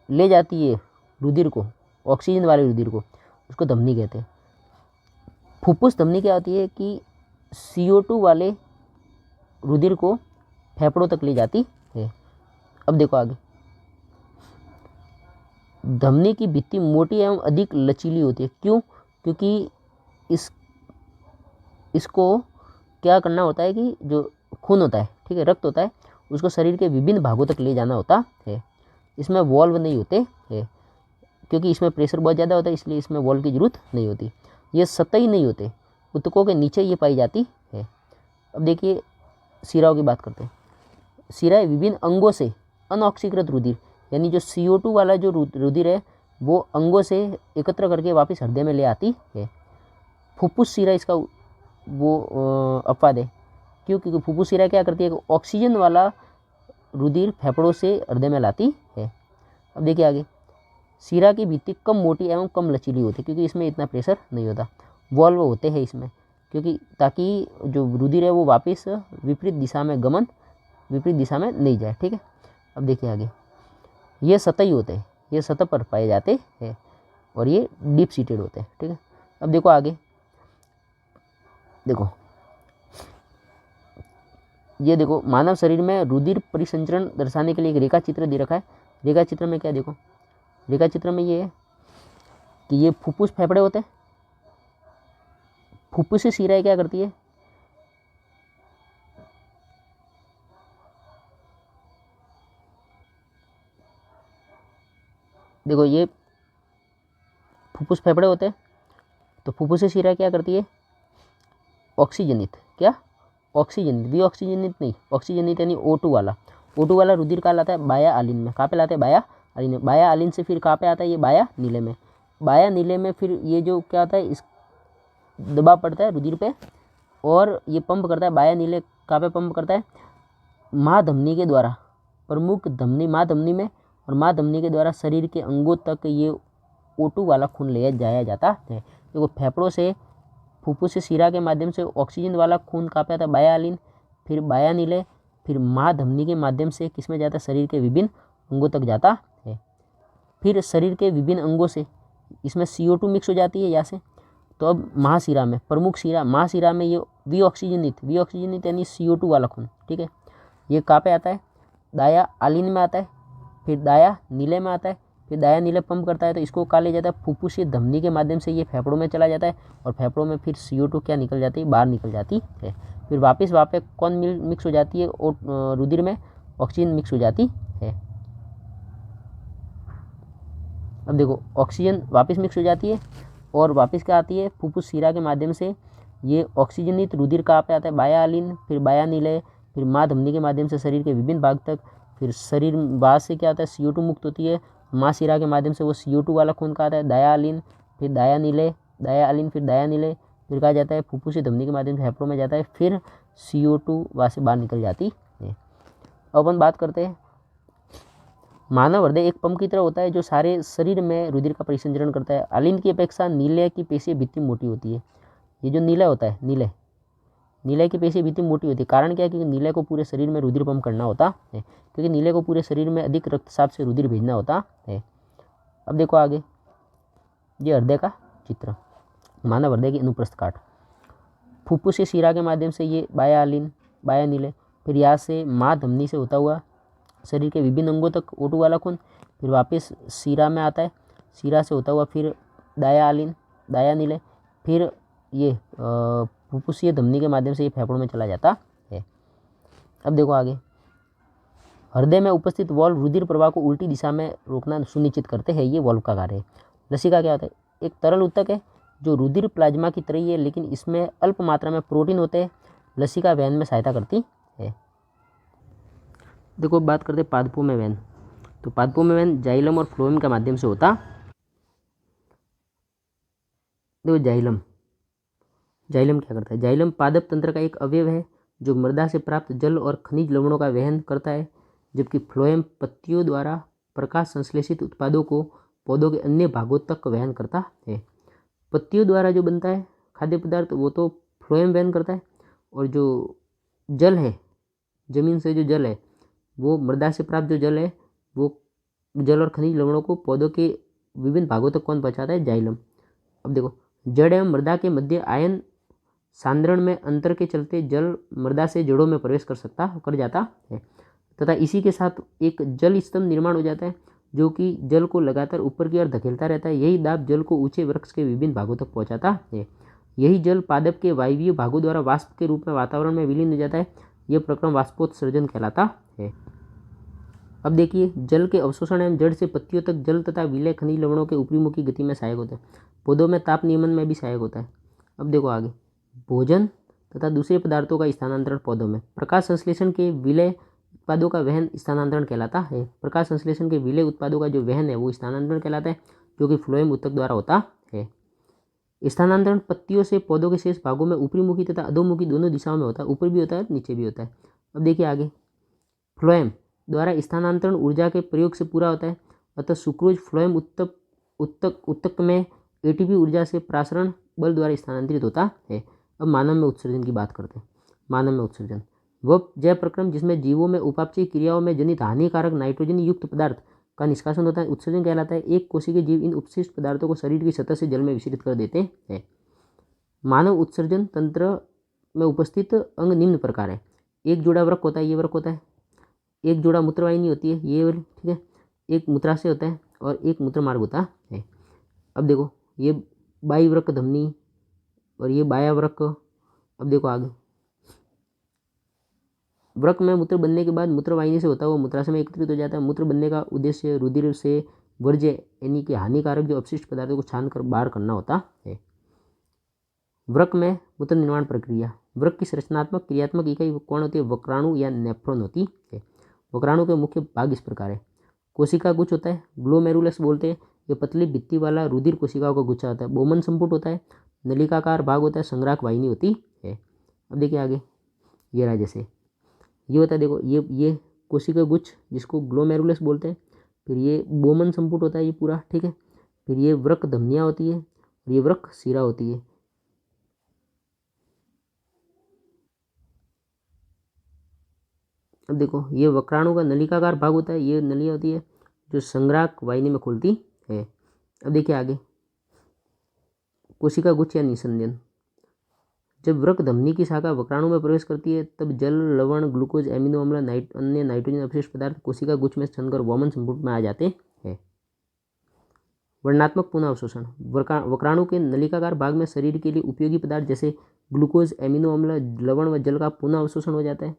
ले जाती है रुधिर को, ऑक्सीजन वाले रुधिर को, उसको धमनी कहते हैं। फुफ्फुस धमनी क्या होती है कि CO2 वाले रुधिर को फेफड़ों तक ले जाती है। अब देखो आगे, धमनी की भित्ति मोटी एवं अधिक लचीली होती है, क्यों, क्योंकि इसको क्या करना होता है कि जो खून होता है, ठीक है, रक्त होता है, उसको शरीर के विभिन्न भागों तक ले जाना होता है। इसमें वॉल्व नहीं होते हैं, क्योंकि इसमें प्रेशर बहुत ज़्यादा होता है, इसलिए इसमें वॉल्व की जरूरत नहीं होती। ये सतही नहीं होते, ऊतकों के नीचे ये पाई जाती है। अब देखिए शिराओं की बात करते हैं। शिराएं विभिन्न अंगों से अनऑक्सीकृत रुधिर, यानी जो CO2 वाला जो रुधिर है वो अंगों से एकत्र करके वापस हृदय में ले आती है। फुफ्फुस शिरा इसका वो अपवाद है, क्योंकि फुफ्फुस शिरा क्या करती है, ऑक्सीजन वाला रुधिर फेफड़ों से हृदय में लाती है। अब देखिए आगे, शिरा की भित्ति कम मोटी एवं कम लचीली होती है क्योंकि इसमें इतना प्रेशर नहीं होता। वॉल्व होते हैं इसमें क्योंकि ताकि जो रुधिर है वो वापस विपरीत दिशा में नहीं जाए। ठीक है, अब देखिए आगे, ये सतही होते हैं, ये सतह पर पाए जाते हैं और ये डीप सीटेड होते हैं। ठीक है, अब देखो आगे, देखो ये देखो, मानव शरीर में रुधिर परिसंचरण दर्शाने के लिए एक रेखा चित्र दे रखा है। रेखा चित्र में क्या, देखो रेखा चित्र में ये है कि ये फुफ्फुस फेफड़े होते हैं। फुफ्फुस से शिरा क्या करती है, देखो ये फुफ्फुस फेफड़े होते हैं, तो फुफ्फुस से शिरा क्या करती है, ऑक्सीजनित, क्या ऑक्सीजनित, भी ऑक्सीजनित नहीं, ऑक्सीजनित यानी O2 वाला, O2 वाला रुधिर कहाँ लाता है, बाया आलिन में। कहाँ पे लाते हैं, बाया आलिन में। बाया आलिन से फिर कहाँ पे आता है, ये बाया नीले में। बाया नीले में फिर ये जो क्या होता है, इस दबाव पड़ता है रुधिर पे और ये पंप करता है। बाया नीले कहाँ पे पंप करता है, महाधमनी के द्वारा, प्रमुख धमनी महाधमनी में, और महाधमनी के द्वारा शरीर के अंगों तक ये O2 वाला खून ले जाया जाता है। देखो फेफड़ों से, फुफ्फुस से शिरा के माध्यम से ऑक्सीजन वाला खून कहाँ पे आता है, बाया आलिन, फिर बाया नीले, फिर महाधमनी के माध्यम से किस में जाता है, शरीर के विभिन्न अंगों तक जाता है। फिर शरीर के विभिन्न अंगों से इसमें CO2 मिक्स हो जाती है यहाँ से। तो अब महाशिरा में, प्रमुख शिरा महाशिरा में ये विऑक्सीजनित यानी CO2 वाला खून, ठीक है, ये कहाँ पे आता है, दाया आलिन में आता है, फिर दाया नीले में आता है, फिर दाया नीले पंप करता है तो इसको कहा ले जाता है फुफ्फुसीय धमनी के माध्यम से ये फेफड़ों में चला जाता है और फेफड़ों में फिर CO2 क्या निकल जाती है, बाहर निकल जाती है। फिर वापस वहाँ पे कौन मिक्स हो जाती है, रुधिर में ऑक्सीजन मिक्स हो जाती है। अब देखो ऑक्सीजन वापस मिक्स हो जाती है और वापस क्या आती है, फुफ्फुस शिरा के माध्यम से ये ऑक्सीजनित रुधिर कहाँ पे आता है, बाया आलिन, फिर बाया नीले, फिर माँ धमनी के माध्यम से शरीर के विभिन्न भाग तक, फिर शरीर बाद से क्या आता है, CO2 मुक्त होती है। माँ शिरा के माध्यम से वो CO2 वाला खून कहाँ आता है, दाया आलिन, फिर दाया नीले, दाया आलिन, फिर दाया नीले, फिर कहा जाता है फुफ्फुस धमनी के माध्यम से फेफड़ों में जाता है, फिर CO2 वहाँ से बाहर निकल जाती है। अब अपन बात करते हैं, मानव हृदय एक पंप की तरह होता है जो सारे शरीर में रुधिर का परिसंचरण करता है। आलिन की अपेक्षा नीले की पेशीय भित्ति मोटी होती है। ये जो नीला होता है, नीले की पेशीय भित्ति मोटी होती है। कारण क्या है, क्योंकि नीले को पूरे शरीर में रुधिर पंप करना होता है, क्योंकि नीले को पूरे शरीर में अधिक रक्तचाप से रुधिर भेजना होता है। अब देखो आगे, ये हृदय का चित्र, मानव हृदय की अनुप्रस्थ काट, फुफ्फुस से शिरा के माध्यम से ये बाया आलिन, बाया नीले, फिर यहाँ से माँ धमनी से होता हुआ शरीर के विभिन्न अंगों तक O2 वाला खून, फिर वापस शिरा में आता है, शिरा से होता हुआ फिर दाया आलिन, दाया नीले, फिर ये फुफ्फुसीय धमनी के माध्यम से ये फेफड़ों में चला जाता है। अब देखो आगे, हृदय में उपस्थित वॉल्व रुधिर प्रवाह को उल्टी दिशा में रोकना सुनिश्चित करते हैं। ये वॉल्व का कार्य है। लसिका क्या होता है, एक तरल ऊतक है जो रुधिर प्लाज्मा की तरह ही है, लेकिन इसमें अल्प मात्रा में प्रोटीन होते हैं। लसिका वहन में सहायता करती है। देखो बात करते हैं पादपों में वहन, तो पादपों में वहन जाइलम और फ्लोएम के माध्यम से होता। देखो जाइलम क्या करता है, जाइलम पादप तंत्र का एक अवयव है जो मृदा से प्राप्त जल और खनिज लवणों का वहन करता है, जबकि फ्लोएम पत्तियों द्वारा प्रकाश संश्लेषित उत्पादों को पौधों के अन्य भागों तक वहन करता है। पत्तियों द्वारा जो बनता है खाद्य पदार्थ वो तो फ्लोएम वहन करता है, और जो जल है, जमीन से जो जल है, वो मृदा से प्राप्त जो जल है वो जल और खनिज लवणों को पौधों के विभिन्न भागों तक कौन पहुँचाता है, जाइलम। अब देखो, जड़ एवं मृदा के मध्य आयन सांद्रण में अंतर के चलते जल मृदा से जड़ों में प्रवेश कर जाता है तथा इसी के साथ एक जल स्तंभ निर्माण हो जाता है जो कि जल को लगातार ऊपर की ओर धकेलता रहता है। यही दाब जल को ऊंचे वृक्ष के विभिन्न भागों तक पहुंचाता है। यही जल पादप के वायवीय भागों द्वारा वाष्प के रूप में वातावरण में विलीन हो जाता है। यह प्रक्रम वाष्पोत्सर्जन कहलाता है। अब देखिए, जल के अवशोषण एवं जड़ से पत्तियों तक जल तथा विलय खनिज लवणों के ऊपरीमुखी गति में सहायक होता है। पौधों में ताप नियमन में भी सहायक होता है। अब देखो आगे, भोजन तथा दूसरे पदार्थों का स्थानांतरण पौधों में, प्रकाश संश्लेषण के विलय उत्पादों का वहन स्थानांतरण कहलाता है। प्रकाश संश्लेषण के विलय उत्पादों का जो वहन है वो स्थानांतरण कहलाता है, जो कि फ्लोएम ऊतक द्वारा होता है। स्थानांतरण पत्तियों से पौधों के शेष भागों में ऊपरीमुखी तथा अधोमुखी दोनों दिशाओं में होता है, ऊपर भी होता है नीचे भी होता है। अब देखिए आगे, फ्लोएम द्वारा स्थानांतरण ऊर्जा के प्रयोग से पूरा होता है, अतः सुक्रोज फ्लोएम उत्तक में एटीपी ऊर्जा से प्रासरण बल द्वारा स्थानांतरित होता है। अब मानव में उत्सर्जन की बात करते हैं। मानव में उत्सर्जन वह जय प्रक्रम जिसमें जीवों में उपापचयी क्रियाओं में जनित हानिकारक नाइट्रोजन युक्त पदार्थ का निष्कासन होता है, उत्सर्जन कहलाता है। एक कोशिकीय जीव इन उपशिष्ट पदार्थों को शरीर की सतह से जल में विसर्जित कर देते हैं। मानव उत्सर्जन तंत्र में उपस्थित अंग निम्न प्रकार है। एक जोड़ा वृक्क होता है, ये वृक्क होता है। एक जोड़ा मूत्रवाहिनी होती है, ये वाली, ठीक है। एक मूत्राशय होता है और एक मूत्रमार्ग होता है। अब देखो ये बाह्य वृक्क धमनी और ये बाह्य वृक्क। अब देखो आगे, वृक्क में मूत्र बनने के बाद मूत्रवाहिनी से होता हुआ मूत्राशय में एकत्रित हो जाता है। मूत्र बनने का उद्देश्य रुधिर से वर्ज्य यानी कि हानिकारक जो अपशिष्ट पदार्थों को छान कर बाहर करना होता है। वृक्क में मूत्र निर्माण प्रक्रिया। वृक्क की संरचनात्मक क्रियात्मक इकाई कौन होती है? वक्राणु या नेफ्रॉन होती है। वक्राणु के मुख्य भाग इस प्रकार है। कोशिका गुच्छ होता है, ग्लोमेरुलस बोलते हैं। ये पतली भित्ति वाला रुधिर कोशिकाओं का गुच्छा होता है। बोमन संपुट होता है। नलिकाकार भाग होता है। संग्राहक वाहिनी होती है। अब देखिए आगे, ये रहा जैसे ये होता है, देखो ये कोशिका गुच्छ जिसको ग्लोमेरुलस बोलते हैं। फिर ये बोमन संपुट होता है ये पूरा, ठीक है। फिर ये वृक्क धमनियाँ होती है और ये वृक्क शिरा होती है। अब देखो ये वक्राणु का नलिकाकार भाग होता है, ये नलिया होती है जो संग्राहक वाहिनी में खुलती है। अब देखिए आगे, कोशिका गुच्छ या निस्संदन। जब वृक्क धमनी की शाखा वक्राणु में प्रवेश करती है तब जल, लवण, ग्लूकोज, एमिनो अम्ल, अन्य नाइट्रोजन अपशिष्ट पदार्थ कोशिका गुच्छ में छनकर वोमन संपुट में आ जाते हैं। वर्णनात्मक पुनः अवशोषण। वक्राणु के नलिकाकार भाग में शरीर के लिए उपयोगी पदार्थ जैसे ग्लूकोज, एमिनो अम्ल, लवण व जल का पुनः अवशोषण हो जाता है।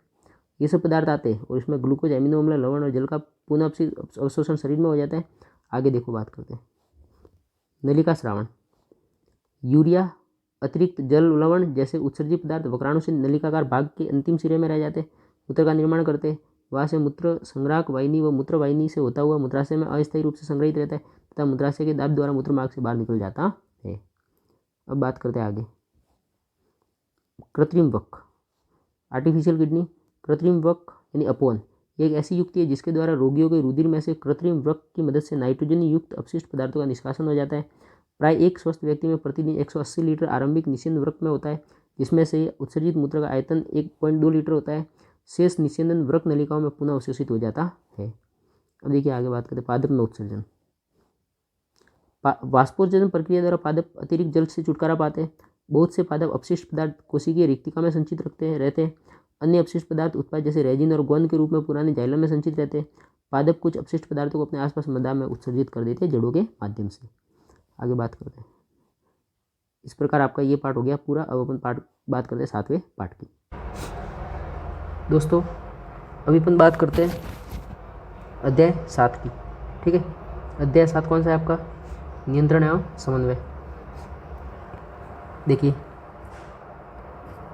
ये सब पदार्थ आते हैं और इसमें ग्लूकोज, एमिनो अम्ल, लवण और जल का पुनः अवशोषण शरीर में हो जाता है। आगे देखो बात करते हैं नलिका स्रावण। यूरिया, अतिरिक्त जल, लवण जैसे उत्सर्जित पदार्थ वक्राणु से नलिकाकार भाग के अंतिम सिरे में रह जाते हैं, मूत्र का निर्माण करते हैं। वहाँ से मूत्र संग्राहक वाहिनी व मूत्र वाहिनी से होता हुआ मूत्राशय में अस्थायी रूप से संग्रहित रहता है तथा मूत्राशय के दाब द्वारा मूत्र मार्ग से बाहर निकल जाता है। अब बात करते हैं आगे, कृत्रिम वृक्क, आर्टिफिशियल किडनी। कृत्रिम वृक्क यानी अपोन एक ऐसी युक्ति है जिसके द्वारा रोगियों के रुधिर में से कृत्रिम वृक्क की मदद से नाइट्रोजन युक्त अपशिष्ट पदार्थों का निष्कासन हो जाता है। प्राय एक स्वस्थ व्यक्ति में प्रतिदिन 180 लीटर आरंभिक निस्यंदन वृक्क में होता है, जिसमें से उत्सर्जित मूत्र का आयतन 1.2 लीटर होता है। शेष निस्यंदन वृक्क नलिकाओं में पुनः अवशोषित हो जाता है। अब देखिए आगे बात करते हैं पादप में उत्सर्जन। वाष्पोत्सर्जन प्रक्रिया द्वारा पादप अतिरिक्त जल से छुटकारा पाते हैं। बहुत से पादप अपशिष्ट पदार्थ कोशिकीय रिक्तिका में संचित रहते हैं। अन्य अपशिष्ट पदार्थ उत्पाद जैसे रेजिन और गोंद के रूप में पुराने जाइलम में संचित रहते हैं। पादप कुछ अपशिष्ट पदार्थों को अपने आसपास मृदा में उत्सर्जित कर देते हैं जड़ों के माध्यम से। आगे बात करते हैं। इस प्रकार आपका ये पार्ट हो गया पूरा। अब अपन बात करते हैं 7वें पार्ट की। दोस्तों अभी अपन बात करते हैं अध्याय 7 की, ठीक है। अध्याय 7 कौन सा है आपका? नियंत्रण एवं समन्वय। देखिए,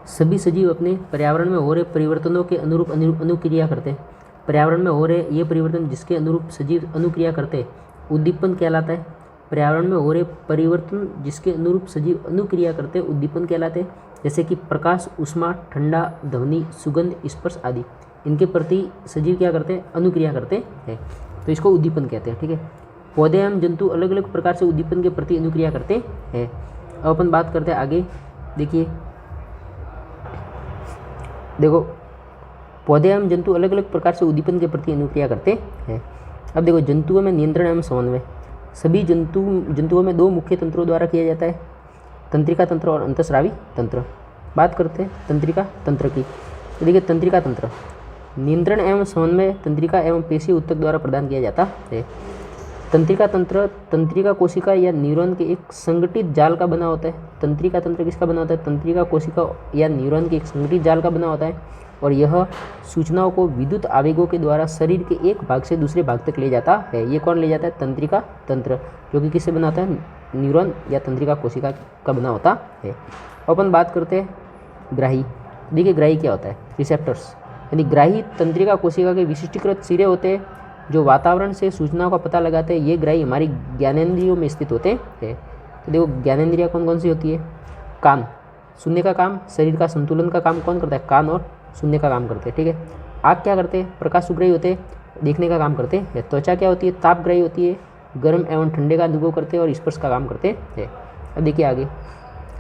सभी सजीव अपने पर्यावरण में हो रहे परिवर्तनों के अनुरूप अनुक्रिया करते हैं। पर्यावरण में हो रहे ये परिवर्तन जिसके अनुरूप सजीव अनुक्रिया करते हैं उद्दीपन कहलाता है। पर्यावरण में हो रहे परिवर्तन जिसके अनुरूप सजीव अनुक्रिया करते हैं उद्दीपन कहलाते हैं। जैसे कि प्रकाश, उष्मा, ठंडा, ध्वनि, सुगंध, स्पर्श आदि, इनके प्रति सजीव क्या करते हैं? अनुक्रिया करते हैं, तो इसको उद्दीपन कहते हैं, ठीक है। पौधे एवं जंतु अलग अलग प्रकार से उद्दीपन के प्रति अनुक्रिया करते हैं। अब अपन बात करते हैं आगे। देखिए, देखो पौधे एवं जंतु अलग अलग प्रकार से उद्दीपन के प्रति अनुक्रिया करते हैं। अब देखो, जंतुओं में नियंत्रण एवं समन्वय। सभी जंतुओं में 2 मुख्य तंत्रों द्वारा किया जाता है, तंत्रिका तंत्र और अंतःस्रावी तंत्र। बात करते हैं तंत्रिका तंत्र की। तो देखिए, तंत्रिका तंत्र नियंत्रण एवं समन्वय तंत्रिका एवं पेशीय ऊतक द्वारा प्रदान किया जाता है। तंत्रिका तंत्र तंत्रिका कोशिका या न्यूरॉन के एक संगठित जाल का बना होता है। तंत्रिका तंत्र किसका बना होता है? तंत्रिका कोशिका या न्यूरॉन के एक संगठित जाल का बना होता है और यह सूचनाओं को विद्युत आवेगों के द्वारा शरीर के एक भाग से दूसरे भाग तक ले जाता है। ये कौन ले जाता है? तंत्रिका तंत्र, जो कि किससे बना होता है? न्यूरॉन या तंत्रिका कोशिका का बना होता है। अपन बात करते हैं ग्राही। देखिए, ग्राही क्या होता है? रिसेप्टर्स, यानी ग्राही तंत्रिका कोशिका के विशिष्टीकृत सिरे होते हैं जो वातावरण से सूचनाओं का पता लगाते हैं। ये ग्राही हमारी ज्ञानेंद्रियों में स्थित होते हैं। तो देखो, ज्ञानेंद्रियाँ कौन कौन सी होती है? कान, सुनने का काम, शरीर का संतुलन का काम कौन करता है? कान और सुनने का काम करते हैं, ठीक है। आँख क्या करते हैं? प्रकाश सुग्राही होते हैं। देखने का काम करते हैं। त्वचा क्या होती है, तापग्राही होती है, गर्म एवं ठंडे का अनुभव करते हैं और स्पर्श का काम करते हैं। अब देखिए आगे,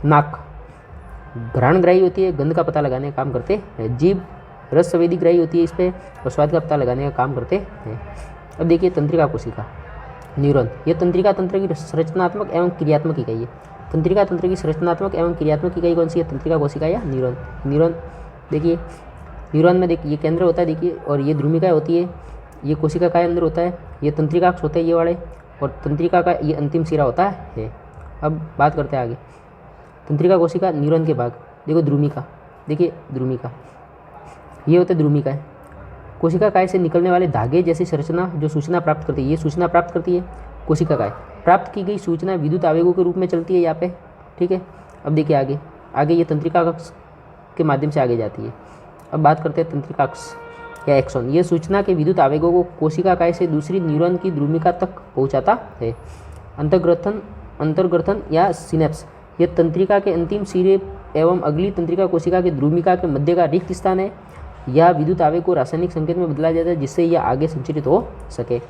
नाक घ्राणग्राही होती है, गंध का पता लगाने का काम करते हैं। जीभ रस संवेदी ग्राही होती है, इस पर और स्वाद का पता लगाने का काम करते हैं। अब देखिए तंत्रिका कोशिका, न्यूरॉन, ये तंत्रिका तंत्र की संरचनात्मक एवं क्रियात्मक इकाई है। तंत्रिका तंत्र की संरचनात्मक एवं क्रियात्मक इकाई कौन सी है, तंत्रिका कोशिका या न्यूरॉन। न्यूरॉन देखिए, न्यूरॉन में देखिए ये केंद्र होता है देखिए, और ये ध्रुमिका होती है, ये कोशिका का अंदर होता है, ये तंत्रिकाक्ष होते हैं ये वाले, और तंत्रिका का ये अंतिम सिरा होता है। अब बात करते हैं आगे, तंत्रिका कोशिका न्यूरॉन के भाग, देखो ध्रुमिका, देखिए ध्रुमिका, ये होते ध्रुमिका है। कोशिका काय से निकलने वाले धागे जैसी संरचना जो सूचना प्राप्त करती है, ये सूचना प्राप्त करती है कोशिका काय। प्राप्त की गई सूचना विद्युत आवेगों के रूप में चलती है यहाँ पे, ठीक है। अब देखिए आगे, आगे ये तंत्रिकाक्ष के माध्यम से आगे जाती है। अब बात करते हैं तंत्रिकाक्ष या एक्सॉन, ये सूचना के विद्युत आवेगों को कोशिका काय से दूसरी न्यूरॉन की ध्रुमिका तक पहुँचाता है। अंतर्ग्रथन या सिनेप्स, ये तंत्रिका के अंतिम सिरे एवं अगली तंत्रिका कोशिका के ध्रुमिका के मध्य का रिक्त स्थान है। यह विद्युत आवेग को रासायनिक संकेत में बदला जाता है जिससे यह आगे संचरित हो सके।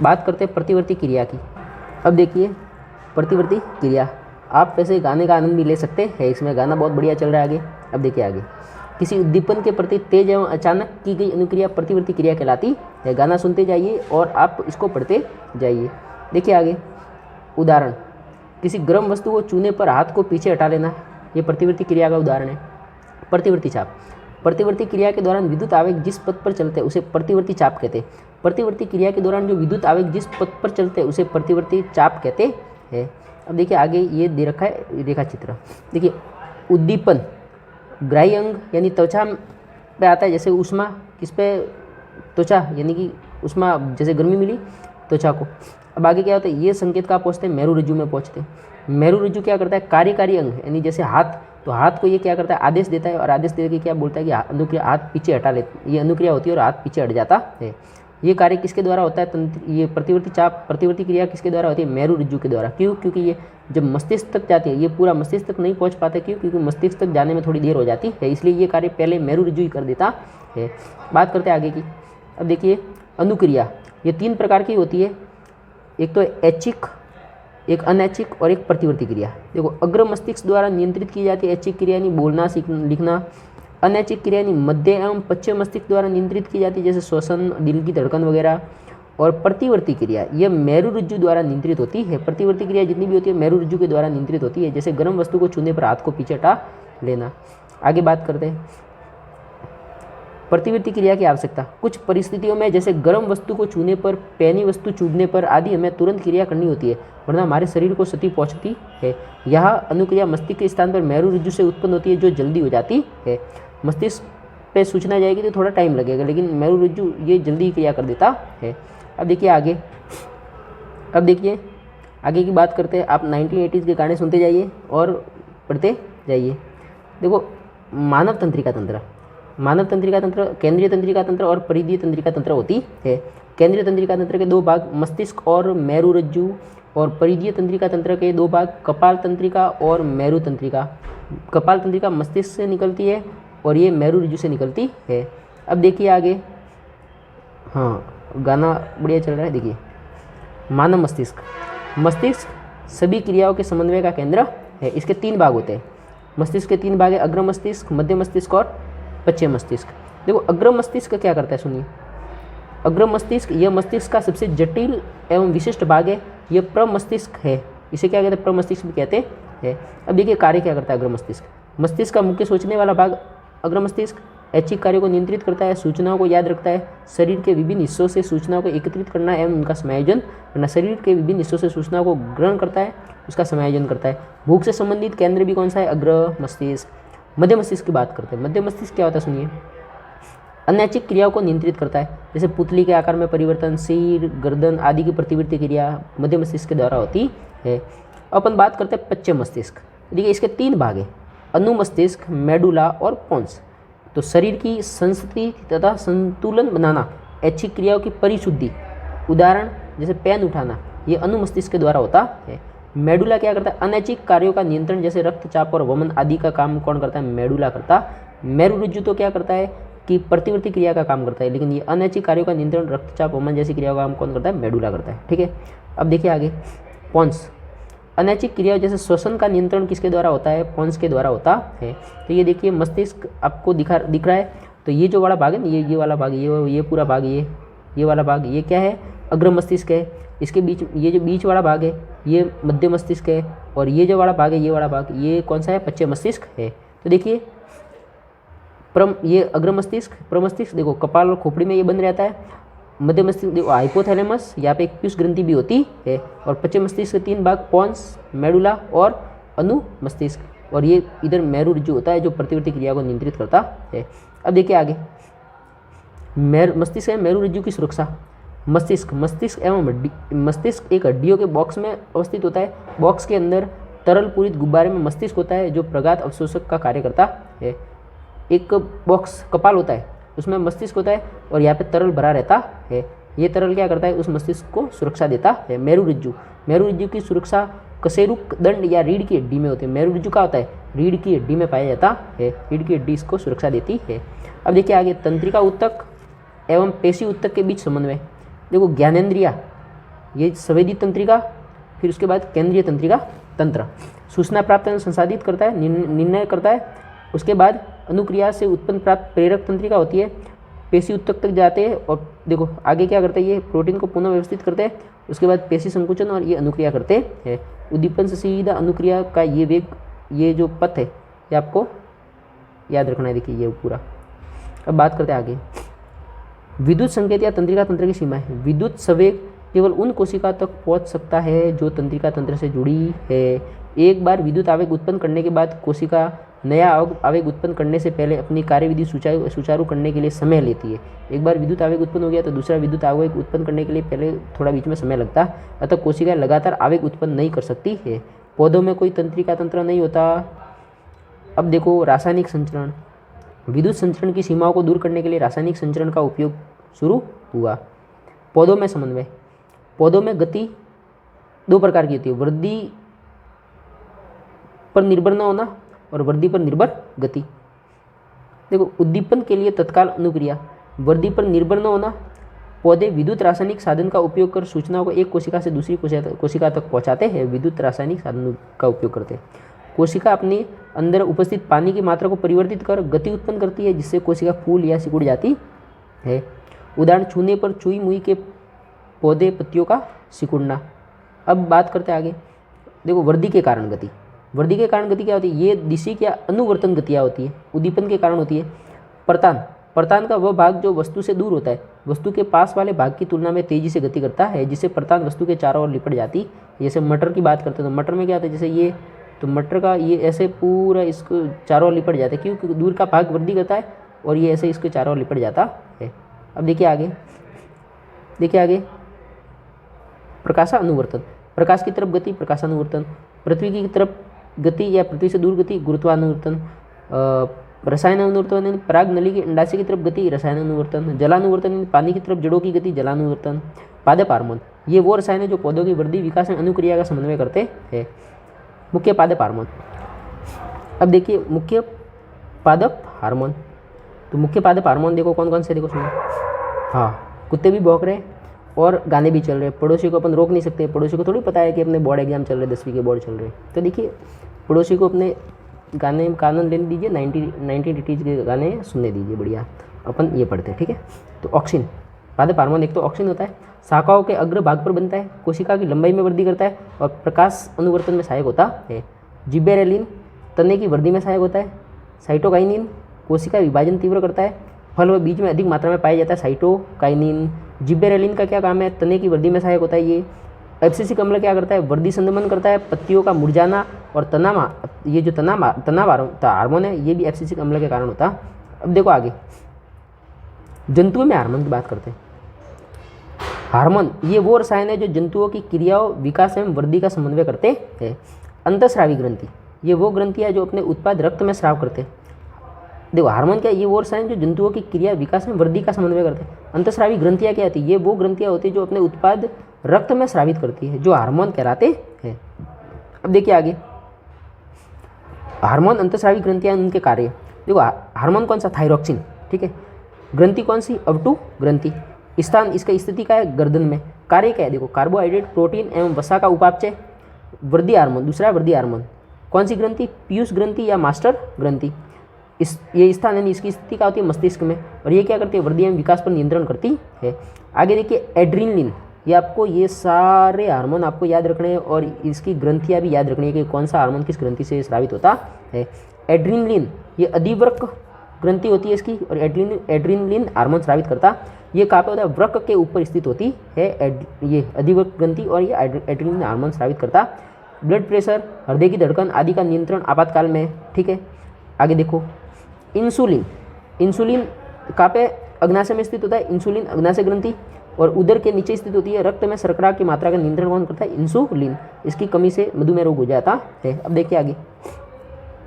बात करते हैं प्रतिवर्ती क्रिया की। अब देखिए प्रतिवर्ती क्रिया, आप वैसे गाने का आनंद भी ले सकते हैं, इसमें गाना बहुत बढ़िया चल रहा है आगे। अब देखिए आगे, किसी उद्दीपन के प्रति तेज एवं अचानक की गई अनुक्रिया प्रतिवर्ती क्रिया कहलाती है। गाना सुनते जाइए और आप इसको पढ़ते जाइए। देखिए आगे, उदाहरण, किसी गर्म वस्तु को छूने पर हाथ को पीछे हटा लेना, ये प्रतिवर्ती क्रिया का उदाहरण है। प्रतिवर्ती चाप, प्रतिवर्ती क्रिया के दौरान विद्युत आवेग जिस पथ पर चलते हैं उसे प्रतिवर्ती चाप कहते हैं। प्रतिवर्ती क्रिया के दौरान जो विद्युत आवेग जिस पथ पर चलते हैं उसे प्रतिवर्ती चाप कहते हैं। अब देखिए आगे ये दे रखा है रेखा चित्र, देखिए उद्दीपन ग्राही अंग यानी त्वचा पे आता है, जैसे ऊष्मा किस पे, त्वचा, यानी कि ऊष्मा जैसे गर्मी मिली त्वचा को। अब आगे क्या होता है, ये संकेत कहाँ पहुँचते हैं, मेरुरज्जु में पहुँचते हैं। मेरुरज्जु क्या करता है, कार्यकारी अंग, यानी जैसे हाथ, तो हाथ को ये क्या करता है, आदेश देता है, और आदेश दे के क्या बोलता है कि अनुक्रिया हाथ पीछे हटा ले, ये अनुक्रिया होती है और हाथ पीछे हट जाता है। ये कार्य किसके द्वारा होता है, ये प्रतिवर्ती चाप, प्रतिवर्ती क्रिया किसके द्वारा होती है, मेरुरज्जु के द्वारा। क्यों, क्योंकि ये जब मस्तिष्क तक जाती है, ये पूरा मस्तिष्क तक नहीं पहुंच पाते, क्यों, क्योंकि मस्तिष्क तक जाने में थोड़ी देर हो जाती है, इसलिए ये कार्य पहले मेरुरज्जु ही कर देता है। बात करते हैं आगे की। अब देखिए अनुक्रिया, ये 3 प्रकार की होती है, एक तो ऐच्छिक, एक अनैच्छिक और एक प्रतिवर्ती क्रिया। देखो अग्र मस्तिष्क द्वारा नियंत्रित की जाती है ऐच्छिक क्रिया, यानी बोलना लिखना। अनैच्छिक क्रिया यानी मध्य एवं पश्चिम मस्तिष्क द्वारा नियंत्रित की जाती है, जैसे श्वसन, दिल की धड़कन वगैरह। और प्रतिवर्ती क्रिया यह मेरुरज्जु द्वारा नियंत्रित होती है। प्रतिवर्ती क्रिया जितनी भी होती है मेरुरज्जु के द्वारा नियंत्रित होती है, जैसे गर्म वस्तु को छूने पर हाथ को पीछे हटा लेना। आगे बात करते हैं प्रतिवर्ती क्रिया की आवश्यकता। कुछ परिस्थितियों में जैसे गर्म वस्तु को छूने पर, पैनी वस्तु चुभने पर आदि हमें तुरंत क्रिया करनी होती है, वरना हमारे शरीर को क्षति पहुंचती है। यह अनुक्रिया मस्तिष्क के स्थान पर मेरुरज्जु से उत्पन्न होती है, जो जल्दी हो जाती है। मस्तिष्क पे सूचना जाएगी तो थोड़ा टाइम लगेगा, लेकिन मेरुरज्जु ये जल्दी क्रिया कर देता है। अब देखिए आगे, अब देखिए आगे की बात करते हैं। आप 1980s के गाने सुनते जाइए और पढ़ते जाइए। देखो मानव तंत्रिका तंत्र, मानव तंत्रिका तंत्र केंद्रीय तंत्रिका तंत्र और परिधीय तंत्रिका तंत्र होती है। केंद्रीय तंत्रिका तंत्र के 2 भाग मस्तिष्क और मेरुरज्जु, और परिधीय तंत्रिका तंत्र के 2 भाग कपाल तंत्रिका और मेरु तंत्रिका। कपाल तंत्रिका मस्तिष्क से निकलती है और ये मेरुरज्जु से निकलती है। अब देखिए आगे, हाँ गाना बढ़िया चल रहा है। देखिए मानव मस्तिष्क, मस्तिष्क सभी क्रियाओं के समन्वय का केंद्र है। इसके 3 भाग होते हैं। मस्तिष्क के 3 भाग है, अग्र मस्तिष्क, मध्य मस्तिष्क और पश्चिम मस्तिष्क। देखो अग्र मस्तिष्क क्या करता है, सुनिए। अग्र मस्तिष्क यह मस्तिष्क का सबसे जटिल एवं विशिष्ट भाग है। यह प्रमस्तिष्क है, इसे क्या कहते हैं, प्रमस्तिष्क भी कहते हैं। अब देखिए कार्य क्या करता है अग्र मस्तिष्क। मस्तिष्क का मुख्य सोचने वाला भाग अग्र मस्तिष्क ऐच्छिक कार्यों को नियंत्रित करता है, सूचनाओं को याद रखता है, शरीर के विभिन्न हिस्सों से सूचनाओं को एकत्रित करना एवं उनका समायोजन करना, शरीर के विभिन्न हिस्सों से सूचनाओं को ग्रहण करता है, उसका समायोजन करता है। भूख से संबंधित केंद्र भी कौन सा है, अग्र मस्तिष्क। मध्य मस्तिष्क की बात करते हैं। मध्य मस्तिष्क क्या होता है, सुनिए। अनैच्छिक क्रियाओं को नियंत्रित करता है, जैसे पुतली के आकार में परिवर्तन, सिर, गर्दन आदि की प्रतिवर्ती क्रिया मध्य मस्तिष्क के द्वारा होती है। अपन बात करते हैं पश्चिम मस्तिष्क। देखिए इसके 3 भाग हैं, अनुमस्तिष्क, मेडुला और पोन्स। तो शरीर की संस्कृति तथा संतुलन बनाना, ऐच्छिक क्रियाओं की परिशुद्धि, उदाहरण जैसे पेन उठाना, ये अनुमस्तिष्क के द्वारा होता है। मेडुला क्या करता है, अनैच्छिक कार्यों का नियंत्रण, जैसे रक्तचाप और वमन आदि का काम कौन करता है, मेडुला करता। मेरुरज्जु तो क्या करता है, की प्रतिवर्ती क्रिया का काम करता है, लेकिन ये अनैच्छिक कार्यों का नियंत्रण रक्तचाप वमन जैसी क्रियाओं का काम कौन करता है? मेडुला करता है। ठीक है, अब देखिए आगे पोन्स। अनैच्छिक क्रियाओं जैसे श्वसन का नियंत्रण किसके द्वारा होता है? पोन्स के द्वारा होता है। तो ये देखिए मस्तिष्क आपको दिख रहा है, तो ये जो बड़ा भाग है ना, ये वाला भाग, ये पूरा भाग, ये वाला भाग, ये क्या है? अग्र मस्तिष्क है। इसके बीच ये जो बीच वाला भाग है ये मध्य मस्तिष्क है, और ये जो वाला भाग है, ये वाला भाग, ये कौन सा है? पश्च मस्तिष्क है। तो देखिए ये अग्र मस्तिष्क, प्रमस्तिष्क देखो कपाल और खोपड़ी में ये बंद रहता है। मध्य मस्तिष्क देखो हाइपोथैलेमस, यहाँ पे एक पीयूष ग्रंथि भी होती है, और पश्चिम मस्तिष्क के 3 भाग पोन्स, मेडुला और अनु मस्तिष्क, और ये इधर मेरु रज्जु होता है जो प्रतिवर्ती क्रिया को नियंत्रित करता है। अब देखिए आगे मस्तिष्क है मेरु रज्जु की सुरक्षा। मस्तिष्क एवं मस्तिष्क एक हड्डियों के बॉक्स में अवस्थित होता है। बॉक्स के अंदर तरल पूरित गुब्बारे में मस्तिष्क होता है जो प्रगात अवशोषक का कार्य करता है। एक बॉक्स कपाल होता है, उसमें मस्तिष्क होता है, और यहाँ पे तरल भरा रहता है। ये तरल क्या करता है? उस मस्तिष्क को सुरक्षा देता है। मेरु रज्जु की सुरक्षा कशेरुक दंड या रीढ़ की हड्डी में होती है। मेरु रज्जु का होता है? रीढ़ की हड्डी में पाया जाता है। रीढ़ की हड्डी इसको सुरक्षा देती है। अब देखिए आगे तंत्रिका ऊतक एवं पेशी ऊतक के बीच समन्वय। देखो ज्ञानेंद्रिया, ये संवेदी तंत्रिका, फिर उसके बाद केंद्रीय तंत्रिका तंत्र सूचना प्राप्त संसाधित करता है, निर्णय करता है। उसके बाद अनुक्रिया से उत्पन्न प्राप्त प्रेरक तंत्रिका होती है, पेशी ऊतक तक जाते हैं, और देखो आगे क्या करते हैं? ये प्रोटीन को पुनः व्यवस्थित करते हैं। उसके बाद पेशी संकुचन और ये अनुक्रिया करते हैं। उद्दीपन से सीधा अनुक्रिया का ये वेग, ये जो पथ है ये आपको याद रखना है। देखिए ये पूरा। अब बात करते हैं आगे विद्युत संकेत या तंत्रिका तंत्र की सीमा है। विद्युत संवेग केवल उन कोशिका तक पहुंच सकता है जो तंत्रिका तंत्र से जुड़ी है। एक बार विद्युत आवेग उत्पन्न करने के बाद कोशिका नया आवेग उत्पन्न करने से पहले अपनी कार्यविधि सुचारू करने के लिए समय लेती है। एक बार विद्युत आवेग उत्पन्न हो गया तो दूसरा विद्युत आवेग उत्पन्न करने के लिए पहले थोड़ा बीच में समय लगता है, अतः कोशिका लगातार आवेग उत्पन्न नहीं कर सकती है। पौधों में कोई तंत्रिका तंत्र नहीं होता। अब देखो रासायनिक संचरण। विद्युत संचरण की सीमाओं को दूर करने के लिए रासायनिक संचरण का उपयोग शुरू हुआ। पौधों में समन्वय। पौधों में गति 2 प्रकार की होती है, वृद्धि पर निर्भर न होना और वृद्धि पर निर्भर गति। देखो उद्दीपन के लिए तत्काल अनुक्रिया, वृद्धि पर निर्भर न होना। पौधे विद्युत रासायनिक साधन का उपयोग कर सूचनाओं को एक कोशिका से दूसरी कोशिका तक पहुंचाते हैं। विद्युत रासायनिक साधन का उपयोग करते हैं। कोशिका अपने अंदर उपस्थित पानी की मात्रा को परिवर्तित कर गति उत्पन्न करती है, जिससे कोशिका फूल या सिकुड़ जाती है। उदाहरण छूने पर चुई मुई के पौधे पत्तियों का सिकुड़ना। अब बात करते हैं आगे। देखो वृद्धि के कारण गति। वृद्धि के कारण गति क्या होती है? ये दिशिक या अनुवर्तन गतियाँ होती है, उद्दीपन के कारण होती है। परतान का वह भाग जो वस्तु से दूर होता है, वस्तु के पास वाले भाग की तुलना में तेजी से गति करता है, जिससे परतान वस्तु के चारों ओर लिपट जाती। जैसे मटर की बात करते हैं तो मटर में क्या होता है? जैसे ये तो मटर का ये ऐसे पूरा इसको चारों ओर लिपट जाता है, क्योंकि दूर का भाग वृद्धि करता है और ये ऐसे इसके चारों ओर लिपट जाता है। अब देखिए आगे प्रकाशानुवर्तन। प्रकाश की तरफ गति प्रकाशानुवर्तन। पृथ्वी की तरफ गति या पृथ्वी से दूर गति गुरुत्वानुवर्तन। रसायन अनुवर्तन पराग नली की अंडाशय की तरफ गति रसायन अनुवर्तन। जलानुवर्तन पानी की तरफ जड़ों की गति जलानुवर्तन। पादप हार्मोन, ये वो रसायन है जो पौधों की वृद्धि विकास में अनुक्रिया का समन्वय करते हैं। मुख्य पादप हार्मोन। अब देखिए मुख्य पादप हार्मोन, तो मुख्य पादप हार्मोन देखो कौन कौन से, देखो सुनो। हाँ, कुत्ते भी भौंक रहे और गाने भी चल रहे। पड़ोसी को अपन रोक नहीं सकते, पड़ोसी को थोड़ी पता है कि अपने बोर्ड एग्जाम चल रहे, 10वीं के बोर्ड चल रहे। तो देखिए पड़ोसी को अपने गाने का आनंद लेने दीजिए, 1980s के गाने सुनने दीजिए, बढ़िया। अपन ये पढ़ते हैं, ठीक है। तो ऑक्सिन, पादप हार्मोन एक तो ऑक्सिन होता है, शाखाओं के अग्र भाग पर बनता है, कोशिका की लंबाई में वृद्धि करता है और प्रकाश अनुवर्तन में सहायक होता है। जिबेरेलिन तने की वृद्धि में सहायक होता है। साइटोकाइनिन कोशिका विभाजन तीव्र करता है, फल व बीज में अधिक मात्रा में पाया जाता है साइटोकाइनिन। जिबेरेलिन का क्या काम है? तने की वृद्धि में सहायक होता है। ये एब्सिसिक अम्ल क्या करता है? वृद्धि संदमन करता है, पत्तियों का मुरझाना और ये जो तनाव हार्मोन है ये भी एब्सिसिक अम्ल के कारण होता है। अब देखो आगे जंतुओं में हार्मोन की बात करते हैं। हार्मोन ये वो रसायन है जो जंतुओं की क्रियाओं विकास एवं वृद्धि का समन्वय करते हैं। अंतःस्रावी ग्रंथि ये वो ग्रंथि है जो अपने उत्पाद रक्त में स्राव करते हैं। देखो हार्मोन क्या है? ये वो रसायन जो जंतुओं की क्रिया विकास में वृद्धि का समन्वय करते हैं। अंतःस्रावी ग्रंथियाँ क्या होती है? ये वो ग्रंथियाँ होती है जो अपने उत्पाद रक्त में स्रावित करती है, जो हार्मोन कहलाते हैं। अब देखिए आगे हार्मोन अंतःस्रावी ग्रंथियाँ उनके कार्य। देखो हार्मोन कौन सा? थायरोक्सिन, ठीक है। ग्रंथि कौन सी, अवटु ग्रंथि। स्थान इसका स्थिति का है गर्दन में। कार्य क्या है, देखो कार्बोहाइड्रेट, प्रोटीन एवं वसा का उपापचय। वृद्धि हार्मोन, दूसरा है वृद्धि हार्मोन। कौन सी ग्रंथि, पीयूष ग्रंथि या मास्टर ग्रंथि। ये स्थान यानी इसकी स्थिति क्या होती है, मस्तिष्क में, और ये क्या करती है, वृद्धि एवं विकास पर नियंत्रण करती है। आगे देखिए एड्रीनलिन, ये आपको ये सारे हार्मोन आपको याद रखने हैं और इसकी ग्रंथियाँ भी याद रखनी है कि कौन सा हार्मोन किस ग्रंथि से स्रावित होता है। एड्रीनलिन ये अधिवृक्क ग्रंथि होती है इसकी, और एड्रीनलिन हार्मोन स्रावित करता, ये कहाँ पे होता है, वृक्क के ऊपर स्थित होती है ये अधिवृक्क ग्रंथि, और ये एड्रीनलिन हार्मोन स्रावित करता। ब्लड प्रेशर, हृदय की धड़कन आदि का नियंत्रण आपातकाल में, ठीक है। आगे देखो इंसुलिन, इंसुलिन कहाँ पे, अग्नाशय में स्थित होता है इंसुलिन, अग्नाशय ग्रंथि, और उदर के नीचे स्थित होती है। रक्त में शर्करा की मात्रा का नियंत्रण कौन करता है, इंसुलिन, इसकी कमी से मधुमेह रोग हो जाता है। अब देखिए आगे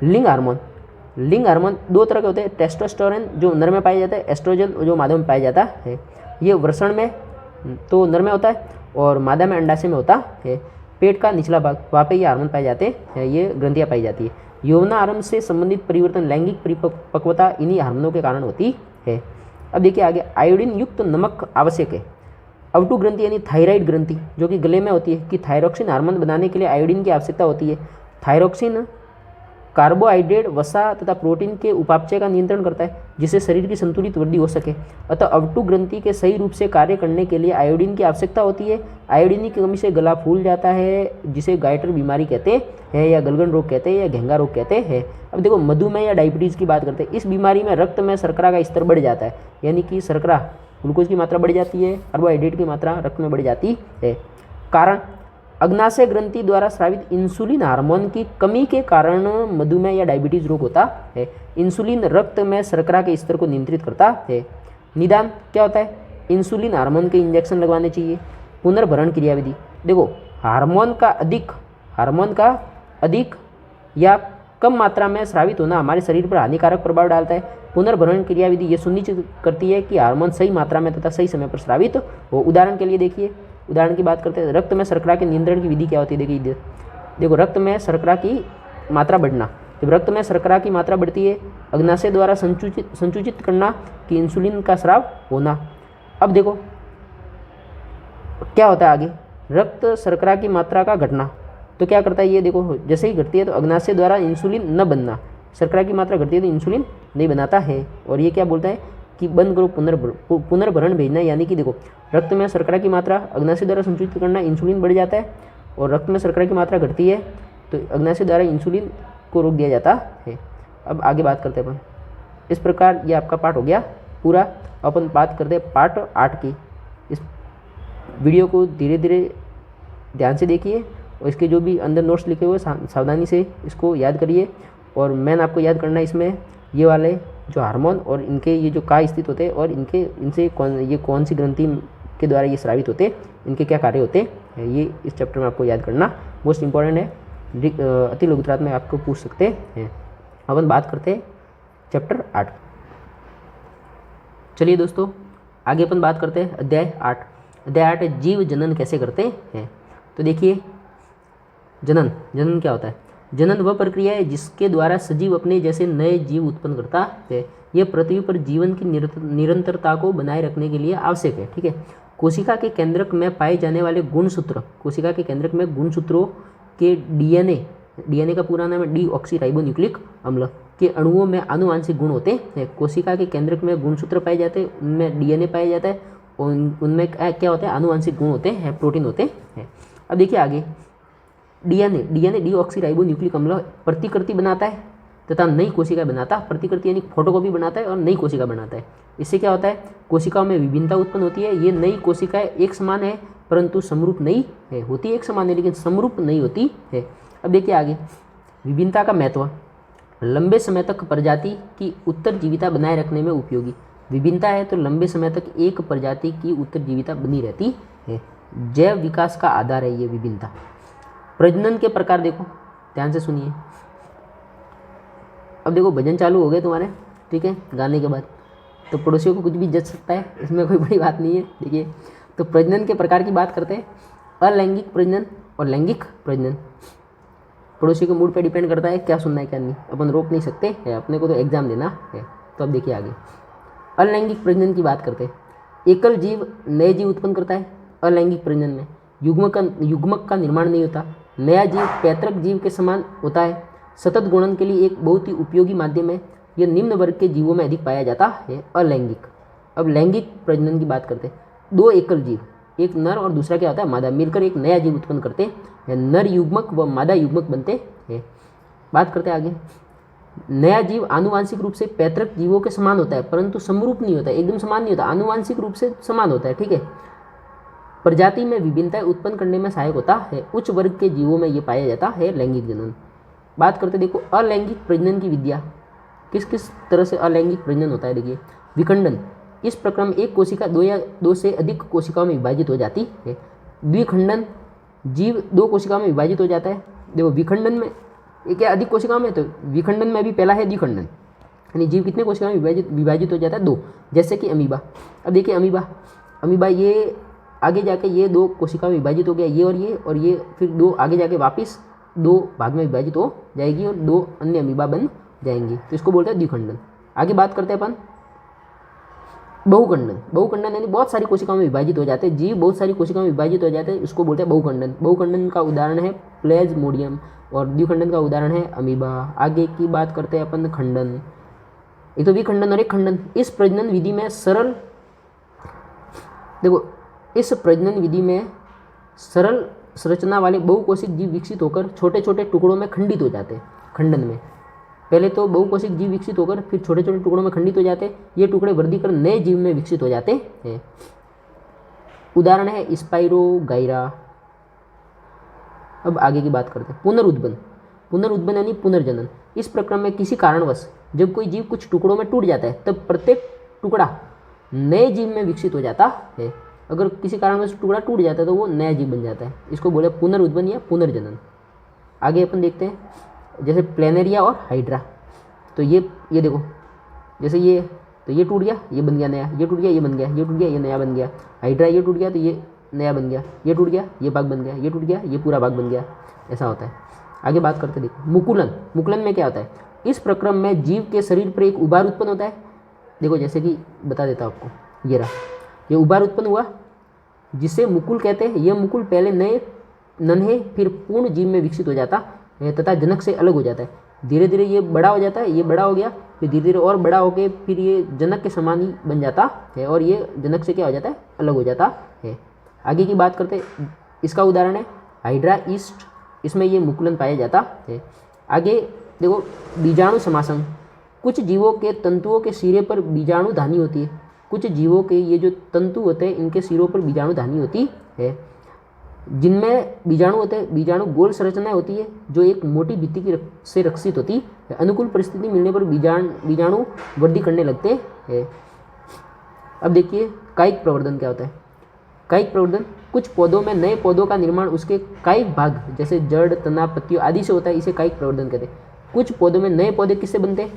लिंग हार्मोन, लिंग हार्मोन दो तरह के होते हैं, टेस्टोस्टेरोन जो नर में पाया जाता है, एस्ट्रोजन जो मादा में पाया जाता है। ये वृषण में तो नर में होता है और मादा में अंडाशय में होता है। पेट का निचला भाग, वहाँ पे ये हार्मोन पाए जाते हैं, ये ग्रंथियाँ पाई जाती है। यौनारंभ से संबंधित परिवर्तन, लैंगिक परिपक्वता इन्हीं हार्मोनों के कारण होती है। अब देखिए आगे आयोडीन युक्त नमक आवश्यक है। अवटु ग्रंथि यानी थायराइड ग्रंथि जो कि गले में होती है, कि थायरोक्सिन हार्मोन बनाने के लिए आयोडीन की आवश्यकता होती है। थायरोक्सिन कार्बोहाइड्रेट, वसा तथा प्रोटीन के उपापचय का नियंत्रण करता है, जिससे शरीर की संतुलित वृद्धि हो सके। अतः अवटु ग्रंथि के सही रूप से कार्य करने के लिए आयोडीन की आवश्यकता होती है। आयोडीन की कमी से गला फूल जाता है, जिसे गाइटर बीमारी कहते हैं, या गलगन रोग कहते हैं, या घेंगा रोग कहते हैं। अब देखो मधुमेह या डायबिटीज़ की बात करते हैं। इस बीमारी में रक्त में शर्करा का स्तर बढ़ जाता है, यानी कि शर्करा, ग्लूकोज की मात्रा बढ़ जाती है, कार्बोहाइड्रेट की मात्रा रक्त में बढ़ जाती है। कारण अग्नाशय ग्रंथि द्वारा स्रावित इंसुलिन हार्मोन की कमी के कारण मधुमेह या डायबिटीज रोग होता है। इंसुलिन रक्त में शर्करा के स्तर को नियंत्रित करता है। निदान क्या होता है, इंसुलिन हार्मोन के इंजेक्शन लगवाने चाहिए। पुनर्भरण क्रियाविधि, देखो हार्मोन का अधिक या कम मात्रा में स्रावित होना हमारे शरीर पर हानिकारक प्रभाव डालता है। पुनर्भरण क्रियाविधि ये सुनिश्चित करती है कि हार्मोन सही मात्रा में तथा सही समय पर स्रावित हो। उदाहरण के लिए देखिए, उदाहरण की बात करते हैं, रक्त में शर्करा के नियंत्रण की विधि क्या होती है। देखिए देखो रक्त में शर्करा की मात्रा बढ़ना, जब रक्त में शर्करा की मात्रा बढ़ती है, अग्नाशय द्वारा संकुचित करना कि इंसुलिन का स्राव होना। अब देखो क्या होता है आगे, रक्त शर्करा की मात्रा का घटना, तो क्या करता है ये देखो, जैसे ही घटती है तो अग्नाशय द्वारा इंसुलिन न बनना, शर्करा की मात्रा घटती है तो इंसुलिन नहीं बनाता है। और ये क्या बोलता है कि बंद करो पुनर्भरण भेजना, यानी कि देखो रक्त में शर्करा की मात्रा अग्नाशय द्वारा संकुचित करना, इंसुलिन बढ़ जाता है, और रक्त में शर्करा की मात्रा घटती है तो अग्नाशय द्वारा इंसुलिन को रोक दिया जाता है। अब आगे बात करते हैं अपन, इस प्रकार ये आपका पाठ हो गया पूरा। अपन बात करते हैं पार्ट 8 की। इस वीडियो को धीरे धीरे ध्यान से देखिए और इसके जो भी अंदर नोट्स लिखे हुए सावधानी से इसको याद करिए। और मैंने आपको याद करना है इसमें ये वाले जो हार्मोन और इनके ये जो काय स्थित होते हैं और इनसे कौन सी ग्रंथि के द्वारा ये स्रावित होते हैं, इनके क्या कार्य होते हैं, ये इस चैप्टर में आपको याद करना मोस्ट इंपॉर्टेंट है। अति लघुत्रात में आपको पूछ सकते हैं। अपन बात करते हैं चैप्टर 8। चलिए दोस्तों आगे अपन बात करते हैं अध्याय 8। अध्याय 8 है जीव जनन कैसे करते हैं। तो देखिए जनन क्या होता है। जनन वह प्रक्रिया है जिसके द्वारा सजीव अपने जैसे नए जीव उत्पन्न करता है। यह पृथ्वी पर जीवन की निरंतरता को बनाए रखने के लिए आवश्यक है। ठीक है। कोशिका के केंद्रक में पाए जाने वाले गुणसूत्र, कोशिका के केंद्रक में गुणसूत्रों के डीएनए का पूरा नाम है डीऑक्सीराइबोन्यूक्लिक अम्ल के अणुओं में आनुवांशिक गुण होते हैं। कोशिका के केंद्रक में गुणसूत्र पाए जाते हैं, उनमें डीएनए पाया जाता है और उनमें क्या होता है, आनुवांशिक गुण होते हैं, प्रोटीन होते हैं। अब देखिए आगे डीएनए डीऑक्सीराइबोन्यूक्लिक अम्ल प्रतिकृति बनाता है तथा नई कोशिका बनाता है। प्रतिकृति यानी फोटोकॉपी बनाता है और नई कोशिका बनाता है। इससे क्या होता है, कोशिकाओं में विभिन्नता उत्पन्न होती है। ये नई कोशिकाएं एक समान है परंतु समरूप नहीं है, होती है एक समान है लेकिन समरूप नहीं होती है। अब देखिए आगे विभिन्नता का महत्व, लंबे समय तक प्रजाति की उत्तरजीविता बनाए रखने में उपयोगी। विभिन्नता है तो लंबे समय तक एक प्रजाति की उत्तरजीविता बनी रहती है। जैव विकास का आधार है ये विभिन्नता। प्रजनन के प्रकार देखो, ध्यान से सुनिए। अब देखो भजन चालू हो गए तुम्हारे, ठीक है, गाने के बाद, तो पड़ोसियों को कुछ भी जच सकता है, इसमें कोई बड़ी बात नहीं है। देखिए तो प्रजनन के प्रकार की बात करते हैं। अलैंगिक प्रजनन और लैंगिक प्रजनन। पड़ोसी के मूड पे डिपेंड करता है क्या सुनना है क्या नहीं, अपन रोक नहीं सकते है, अपने को तो एग्जाम देना है। तो अब देखिए आगे अलैंगिक प्रजनन की बात करते हैं। एकल जीव नए जीव उत्पन्न करता है। अलैंगिक प्रजनन में युग्मक का निर्माण नहीं होता। नया जीव पैतृक जीव के समान होता है। सतत गुणन के लिए एक बहुत ही उपयोगी माध्यम है। यह निम्न वर्ग के जीवों में अधिक पाया जाता है, अलैंगिक। अब लैंगिक प्रजनन की बात करते हैं। दो एकल जीव, एक नर और दूसरा क्या होता है, मादा, मिलकर एक नया जीव उत्पन्न करते हैं। नर युग्मक व मादा युग्मक बनते हैं। बात करते हैं आगे। नया जीव आनुवांशिक रूप से पैतृक जीवों के समान होता है, परंतु समरूप नहीं होता है, एकदम समान नहीं होता, आनुवांशिक रूप से समान होता है, ठीक है। प्रजाति में विभिन्नताएं उत्पन्न करने में सहायक होता है। उच्च वर्ग के जीवों में यह पाया जाता है लैंगिक जनन। बात करते देखो अलैंगिक प्रजनन की विद्या। किस किस तरह से अलैंगिक प्रजनन होता है, देखिए। विखंडन, इस प्रक्रम में एक कोशिका दो या दो से अधिक कोशिकाओं में विभाजित हो जाती है। द्विखंडन, जीव दो कोशिकाओं में विभाजित हो जाता है। देखो विखंडन में एक या अधिक कोशिकाओं में, तो विखंडन में भी पहला है द्विखंडन, यानी जीव कितने कोशिकाओं में विभाजित हो जाता है, दो। जैसे कि अमीबा। अब देखिए अमीबा ये आगे जाके ये दो कोशिकाओं में विभाजित हो गया, ये और ये फिर दो आगे जाके वापस दो भाग में विभाजित हो जाएगी और दो अन्य अमीबा बन जाएंगी, तो इसको बोलते हैं द्विखंडन। आगे बात करते हैं अपन बहुखंडन यानी बहुत सारी कोशिकाओं में विभाजित हो जाते हैं, जीव बहुत सारी कोशिकाओं में विभाजित हो जाते हैं, इसको बोलते हैं बहुखंडन। बहुखंडन का उदाहरण है प्लेज्मोडियम और द्विखंडन का उदाहरण है अमीबा। आगे की बात करते हैं अपन खंडन। एक तो विखंडन और एक खंडन। इस प्रजनन विधि में सरल संरचना वाले बहुकोशिक जीव विकसित होकर छोटे छोटे टुकड़ों में खंडित हो जाते हैं। खंडन में पहले तो बहुकोशिक जीव विकसित होकर फिर छोटे छोटे टुकड़ों में खंडित हो जाते हैं। ये टुकड़े वर्गीकरण नए जीव में विकसित हो जाते हैं। उदाहरण है स्पाइरोगाइरा। अब आगे की बात करते हैं पुनरुत्पन्न यानी पुनर्जनन। इस प्रक्रम में किसी कारणवश जब कोई जीव कुछ टुकड़ों में टूट जाता है, तब प्रत्येक टुकड़ा नए जीव में विकसित हो जाता है। अगर किसी कारणवश टुकड़ा टूट जाता है तो वो नया जीव बन जाता है, इसको बोले पुनरुत्पन्न या पुनर्जनन। आगे अपन देखते हैं जैसे प्लेनेरिया और हाइड्रा। तो ये देखो, जैसे ये तो ये टूट गया, ये बन गया नया, ये टूट गया, ये बन गया, ये टूट गया, ये नया बन गया। हाइड्रा ये टूट गया तो ये नया बन गया, ये टूट गया, ये भाग बन गया, ये टूट गया, ये पूरा भाग बन गया, ऐसा होता है। आगे बात करते देखो मुकुलन में क्या होता है। इस प्रक्रम में जीव के शरीर पर एक उबार उत्पन्न होता है। देखो जैसे कि बता देता हूँ आपको, ये रहा, ये उबार उत्पन्न हुआ जिसे मुकुल कहते हैं। यह मुकुल पहले नन्हे फिर पूर्ण जीव में विकसित हो जाता है तथा जनक से अलग हो जाता है। धीरे धीरे ये बड़ा हो जाता है, ये बड़ा हो गया, फिर धीरे धीरे और बड़ा हो के फिर ये जनक के समान ही बन जाता है और ये जनक से क्या हो जाता है, अलग हो जाता है। आगे की बात करते हैं, इसका उदाहरण है हाइड्रा ईस्ट, इसमें ये मुकुलन पाया जाता है। आगे देखो बीजाणु समासन। कुछ जीवों के तंतुओं के सिरे पर बीजाणु धानी होती है। कुछ जीवों के ये जो तंतु होते हैं इनके सिरों पर बीजाणु धानी होती है। जिनमें बीजाणु होते हैं, बीजाणु गोल संरचना होती है जो एक मोटी भित्ति से रक्षित होती है। अनुकूल परिस्थिति मिलने पर बीजाणु वृद्धि करने लगते हैं। अब देखिए कायिक प्रवर्धन क्या होता है। कायिक प्रवर्धन, कुछ पौधों में नए पौधों का निर्माण उसके कायिक भाग जैसे जड़, तना, पत्तियों आदि से होता है, इसे कायिक प्रवर्धन कहते हैं। कुछ पौधों में नए पौधे किससे बनते हैं,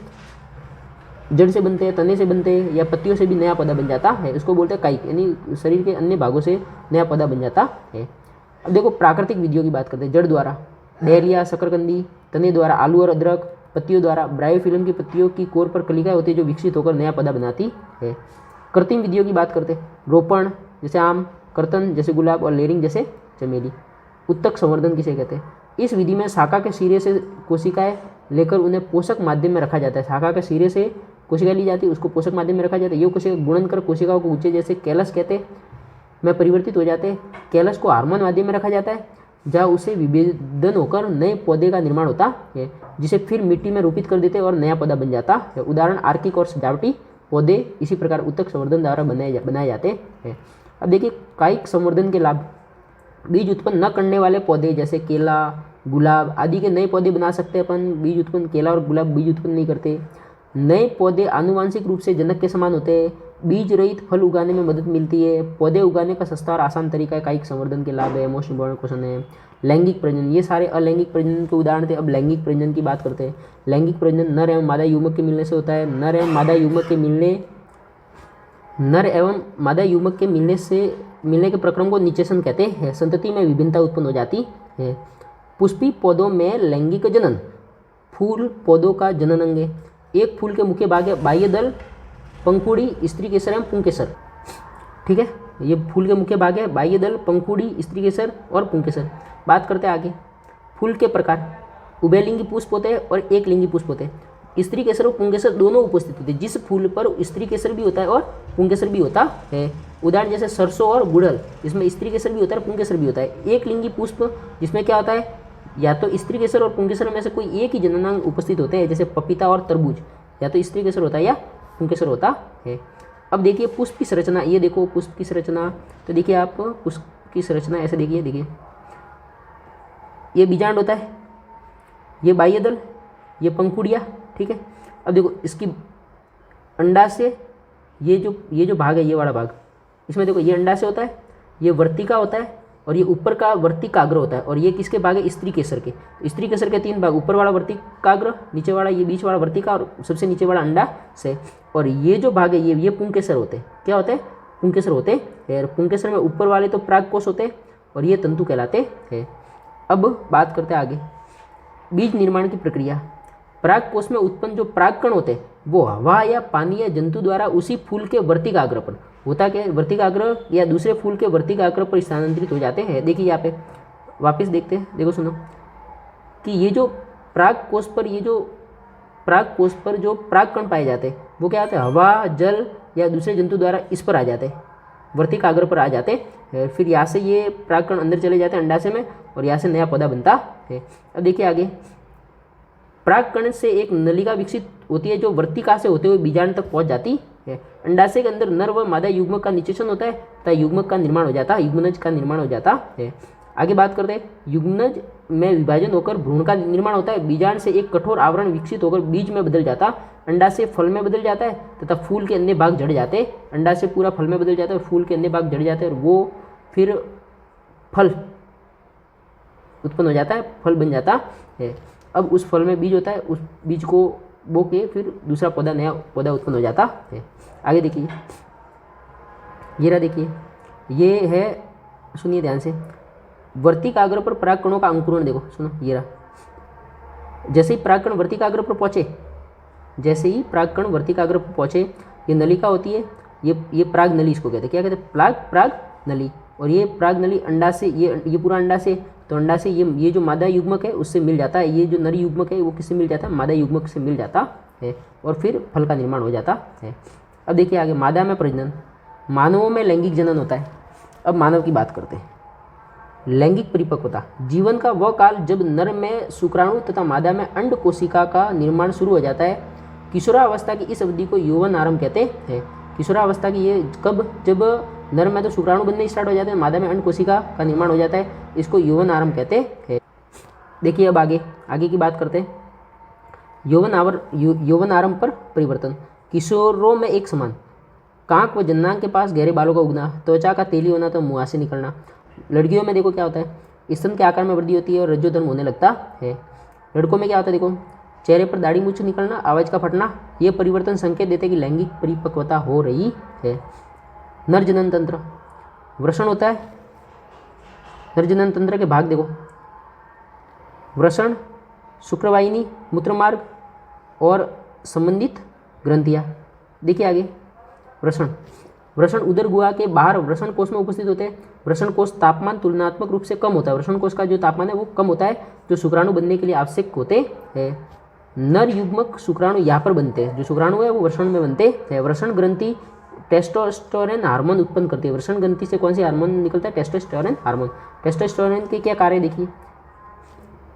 जड़ से बनते हैं, तने से बनते हैं या पत्तियों से भी नया पौधा बन जाता है, इसको बोलते हैं कायिक, यानी शरीर के अन्य भागों से नया पौधा बन जाता है। अब देखो प्राकृतिक विधियों की बात करते हैं। जड़ द्वारा डहेलिया, शकरकंदी, तने द्वारा आलू और अदरक, पत्तियों द्वारा ब्रायोफिल्म की पत्तियों की कोर पर कलिकाएं होती है जो विकसित होकर नया पौधा बनाती है। कृत्रिम विधियों की बात करते हैं। रोपण जैसे आम, कर्तन जैसे गुलाब और लेयरिंग जैसे चमेली। उत्तक संवर्धन किसे कहते हैं। इस विधि में शाखा के सिरे से कोशिकाएं लेकर उन्हें पोषक माध्यम में रखा जाता है। शाखा के सिरे से कोशिकाएं ली जाती है, उसको पोषक माध्यम में रखा जाता है। ये कोशिका गुणन कर कोशिकाओं को ऊंचे जैसे कैलस कहते हैं में परिवर्तित हो जाते हैं। कैलस को हार्मोन माध्यम में रखा जाता है जहाँ उसे विभेदन होकर नए पौधे का निर्माण होता है, जिसे फिर मिट्टी में रोपित कर देते हैं और नया पौधा बन जाता है। उदाहरण आर्किक और सजावटी पौधे इसी प्रकार उत्तक संवर्धन द्वारा बनाए जाते हैं। अब देखिए कायिक संवर्धन के लाभ। बीज उत्पन्न न करने वाले पौधे जैसे केला, गुलाब आदि के नए पौधे बना सकते हैं अपन। बीज उत्पन्न, केला और गुलाब बीज उत्पन्न नहीं करते। नए पौधे आनुवांशिक रूप से जनक के समान होते हैं। बीज रहित फल उगाने में मदद मिलती है। पौधे उगाने का सस्ता और आसान तरीका है। कायिक संवर्धन के लाभ है। मोस्ट इंपॉर्टेंट क्वेश्चन है। लैंगिक प्रजनन, ये सारे अलैंगिक प्रजनन के उदाहरण थे। अब लैंगिक प्रजनन की बात करते हैं। लैंगिक प्रजनन नर एवं मादा युग्मक के मिलने से होता है। नर एवं मादा युग्मक के मिलने के प्रक्रम को निषेचन कहते हैं। संतति में विभिन्नता उत्पन्न हो जाती है। पुष्पी पौधों में लैंगिक जनन। फूल पौधों का जनन अंग है। एक फूल के मुख्य बाह्य दल पंखुड़ी, स्त्री केसर एवं पुंकेसर। ठीक है, ये फूल के मुख्य भाग है, बाह्य दल, पंखुड़ी, स्त्री केसर और पुंकेसर। बात करते हैं आगे फूल के प्रकार। उभयलिंगी पुष्प होते हैं और एक लिंगी पुष्प होते हैं। स्त्री केसर और पुंकेसर दोनों उपस्थित होते हैं। जिस फूल पर स्त्री केसर भी होता है और पुंकेसर भी होता है, उदाहरण जैसे सरसों और गुड़हल, इसमें स्त्री केसर भी होता है और पुंकेसर भी होता है। एक लिंगी पुष्प जिसमें क्या होता है, या तो स्त्री केसर और पुंकेसर में से कोई एक ही जननांग उपस्थित होते हैं, जैसे पपीता और तरबूज, या तो स्त्री केसर होता है या पुंकेसर होता है। अब देखिए पुष्प की संरचना, ये देखो पुष्प की संरचना, तो देखिए आप पुष्प की संरचना ऐसे देखिए, ये बीजांड होता है, ये बाह्य दल, ये पंखुड़िया। ठीक है, अब देखो इसकी अंडा से ये जो भाग है, ये वाला भाग, इसमें देखो ये अंडा से होता है, ये वर्तिका होता है और ये ऊपर का वर्तिकाग्र होता है। और ये किसके भाग है, स्त्री केसर के। तो स्त्री केसर के 3 भाग, ऊपर वाला वर्तिकाग्र, नीचे वाला ये बीच वाला वर्तिका और सबसे नीचे वाला अंडा से। और ये जो भाग है ये पुंकेसर होते हैं। क्या होते हैं, पुंकेसर होते हैं। पुंकेसर में ऊपर वाले तो परागकोश होते हैं और ये तंतु कहलाते हैं। अब बात करते हैं आगे बीज निर्माण की प्रक्रिया। परागकोश में उत्पन्न जो परागकण होते हैं वो हवा या पानी या जंतु द्वारा उसी फूल के वर्तिकाग्र पर होता है, वर्तिकाग्र या दूसरे फूल के वर्तिकाग्र पर स्थानांतरित हो जाते हैं। देखिए यहाँ पे वापस देखते हैं, देखो सुनो कि ये जो परागकोश पर जो परागकण पाए जाते हैं वो क्या होते हैं, हवा, जल या दूसरे जंतु द्वारा इस पर आ जाते हैं, वर्तिकाग्र पर आ जाते हैं। फिर यहाँ से ये परागकण अंदर चले जाते हैं अंडाशय में और यहाँ से नया पौधा बनता है। अब देखिए आगे, परागकण से एक नलिका विकसित होती है जो वर्तिका से होते हुए बीजांड तक पहुंच जाती है। अंडाशय के अंदर नर व मादा युग्मक का निषेचन होता है तथा युग्मक का निर्माण हो जाता है, युग्मनज का निर्माण हो जाता है। आगे बात करते हैं, युग्मनज में विभाजन होकर भ्रूण का निर्माण होता है। बीजांड से एक कठोर आवरण विकसित होकर बीज में बदल जाता, अंडा से फल में बदल जाता है तथा फूल के अन्य भाग झड़ जाते हैं। अंडा से पूरा फल में बदल जाता है और फूल के अन्य भाग झड़ जाते हैं और वो फिर फल उत्पन्न हो जाता है, फल बन जाता है। अब उस फल में बीज होता है, उस बीज को बो के फिर दूसरा पौधा, नया पौधा उत्पन्न हो जाता है। आगे देखिए, ये रहा, देखिए ये है, सुनिए ध्यान से, वर्तिकाग्र पर परागकणों का अंकुरण। देखो सुनो, ये रहा, जैसे ही परागकण वर्तिकाग्र पर पहुँचे, ये नलिका होती है, ये प्राग नली इसको कहते हैं। क्या कहते हैं, प्राग नली। और ये प्राग नली अंडा से, ये पूरा अंडा से, तो अंडा से ये जो मादा युग्मक है उससे मिल जाता है, ये जो नर युग्मक है वो किससे मिल जाता है, मादा युग्मक से मिल जाता है और फिर फल का निर्माण हो जाता है। अब देखिए आगे, मादा में प्रजनन। मानवों में लैंगिक जनन होता है। अब मानव की बात करते हैं। लैंगिक परिपक्वता, जीवन का वह काल जब नर में शुक्राणु तथा मादा में अंड कोशिका का निर्माण शुरू हो जाता है। किशोरावस्था की इस अवधि को यौवन आरंभ कहते हैं। किशोरावस्था की ये कब, जब नर में तो शुक्राणु बनने स्टार्ट हो जाते हैं, मादा में अंड कोशिका का निर्माण हो जाता है, इसको यौवन आरंभ कहते हैं। देखिए अब आगे की बात करते हैं। यौवन आरंभ पर परिवर्तन। किशोरों में एक समान कांक व जन्नांग के पास गहरे बालों का उगना, त्वचा का तेली होना तो मुंह से निकलना। लड़कियों में देखो क्या होता है, स्तन के आकार में वृद्धि होती है और रज्जोधर्म होने लगता है। लड़कों में क्या होता है, देखो चेहरे पर दाढ़ी मूंछ निकलना, आवाज़ का फटना। ये परिवर्तन संकेत देते हैं कि लैंगिक परिपक्वता हो रही है। नर जनन तंत्र, वृषण होता है। नर जनन तंत्र के भाग देखो, वृषण, शुक्रवाहिनी, मूत्रमार्ग और संबंधित ग्रंथियाँ। देखिए आगे, वृषण उदर गुहा के बाहर वृषण कोष में उपस्थित होते हैं। वृषण कोष तापमान तुलनात्मक रूप से कम होता है। वृषण कोष का जो तापमान है वो कम होता है, जो शुक्राणु बनने के लिए आवश्यक होते हैं। नर युग्मक शुक्राणु यहाँ पर बनते हैं, जो शुक्राणु है वो वृषण में बनते हैं। वृषण ग्रंथि टेस्टोस्टेरोन हार्मोन उत्पन्न करती है। वृषण ग्रंथि से कौन सी हार्मोन निकलता है, टेस्टोस्टेरोन हार्मोन। टेस्टोस्टेरोन के क्या कार्य देखिए,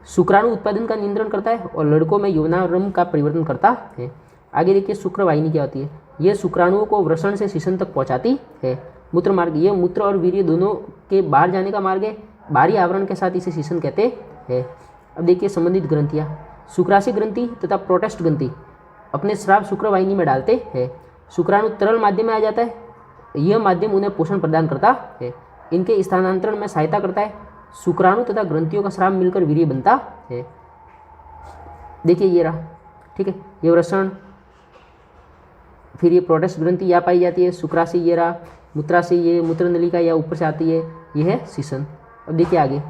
शुक्राणु उत्पादन का नियंत्रण करता है और लड़कों में यौनारंभ का परिवर्तन करता है। आगे देखिए, शुक्रवाहिनी क्या होती है, ये शुक्राणुओं को वृषण से शिशन तक पहुंचाती है। मूत्र मार्ग, ये मूत्र और वीर्य दोनों के बाहर जाने का मार्ग है, बाहरी आवरण के साथ इसे शिशन कहते हैं। अब देखिए संबंधित ग्रंथियाँ, शुक्राशय ग्रंथि तथा प्रोटेस्ट ग्रंथि अपने स्राव शुक्रवाहिनी में डालते हैं। शुक्राणु तरल माध्यम में आ जाता है, यह माध्यम उन्हें पोषण प्रदान करता है, इनके स्थानांतरण में सहायता करता है। शुक्राणु तथा ग्रंथियों का स्राव मिलकर वीर्य बनता है। देखिए ये रहा, ठीक है, ये वृषण, फिर ये प्रोटेस्ट ग्रंथि यहाँ पाई जाती है। शुक्राशय ये रहा, मूत्राशय ये मूत्र नलिका या ऊपर से आती है, ये है शिशन। अब देखिए आगे,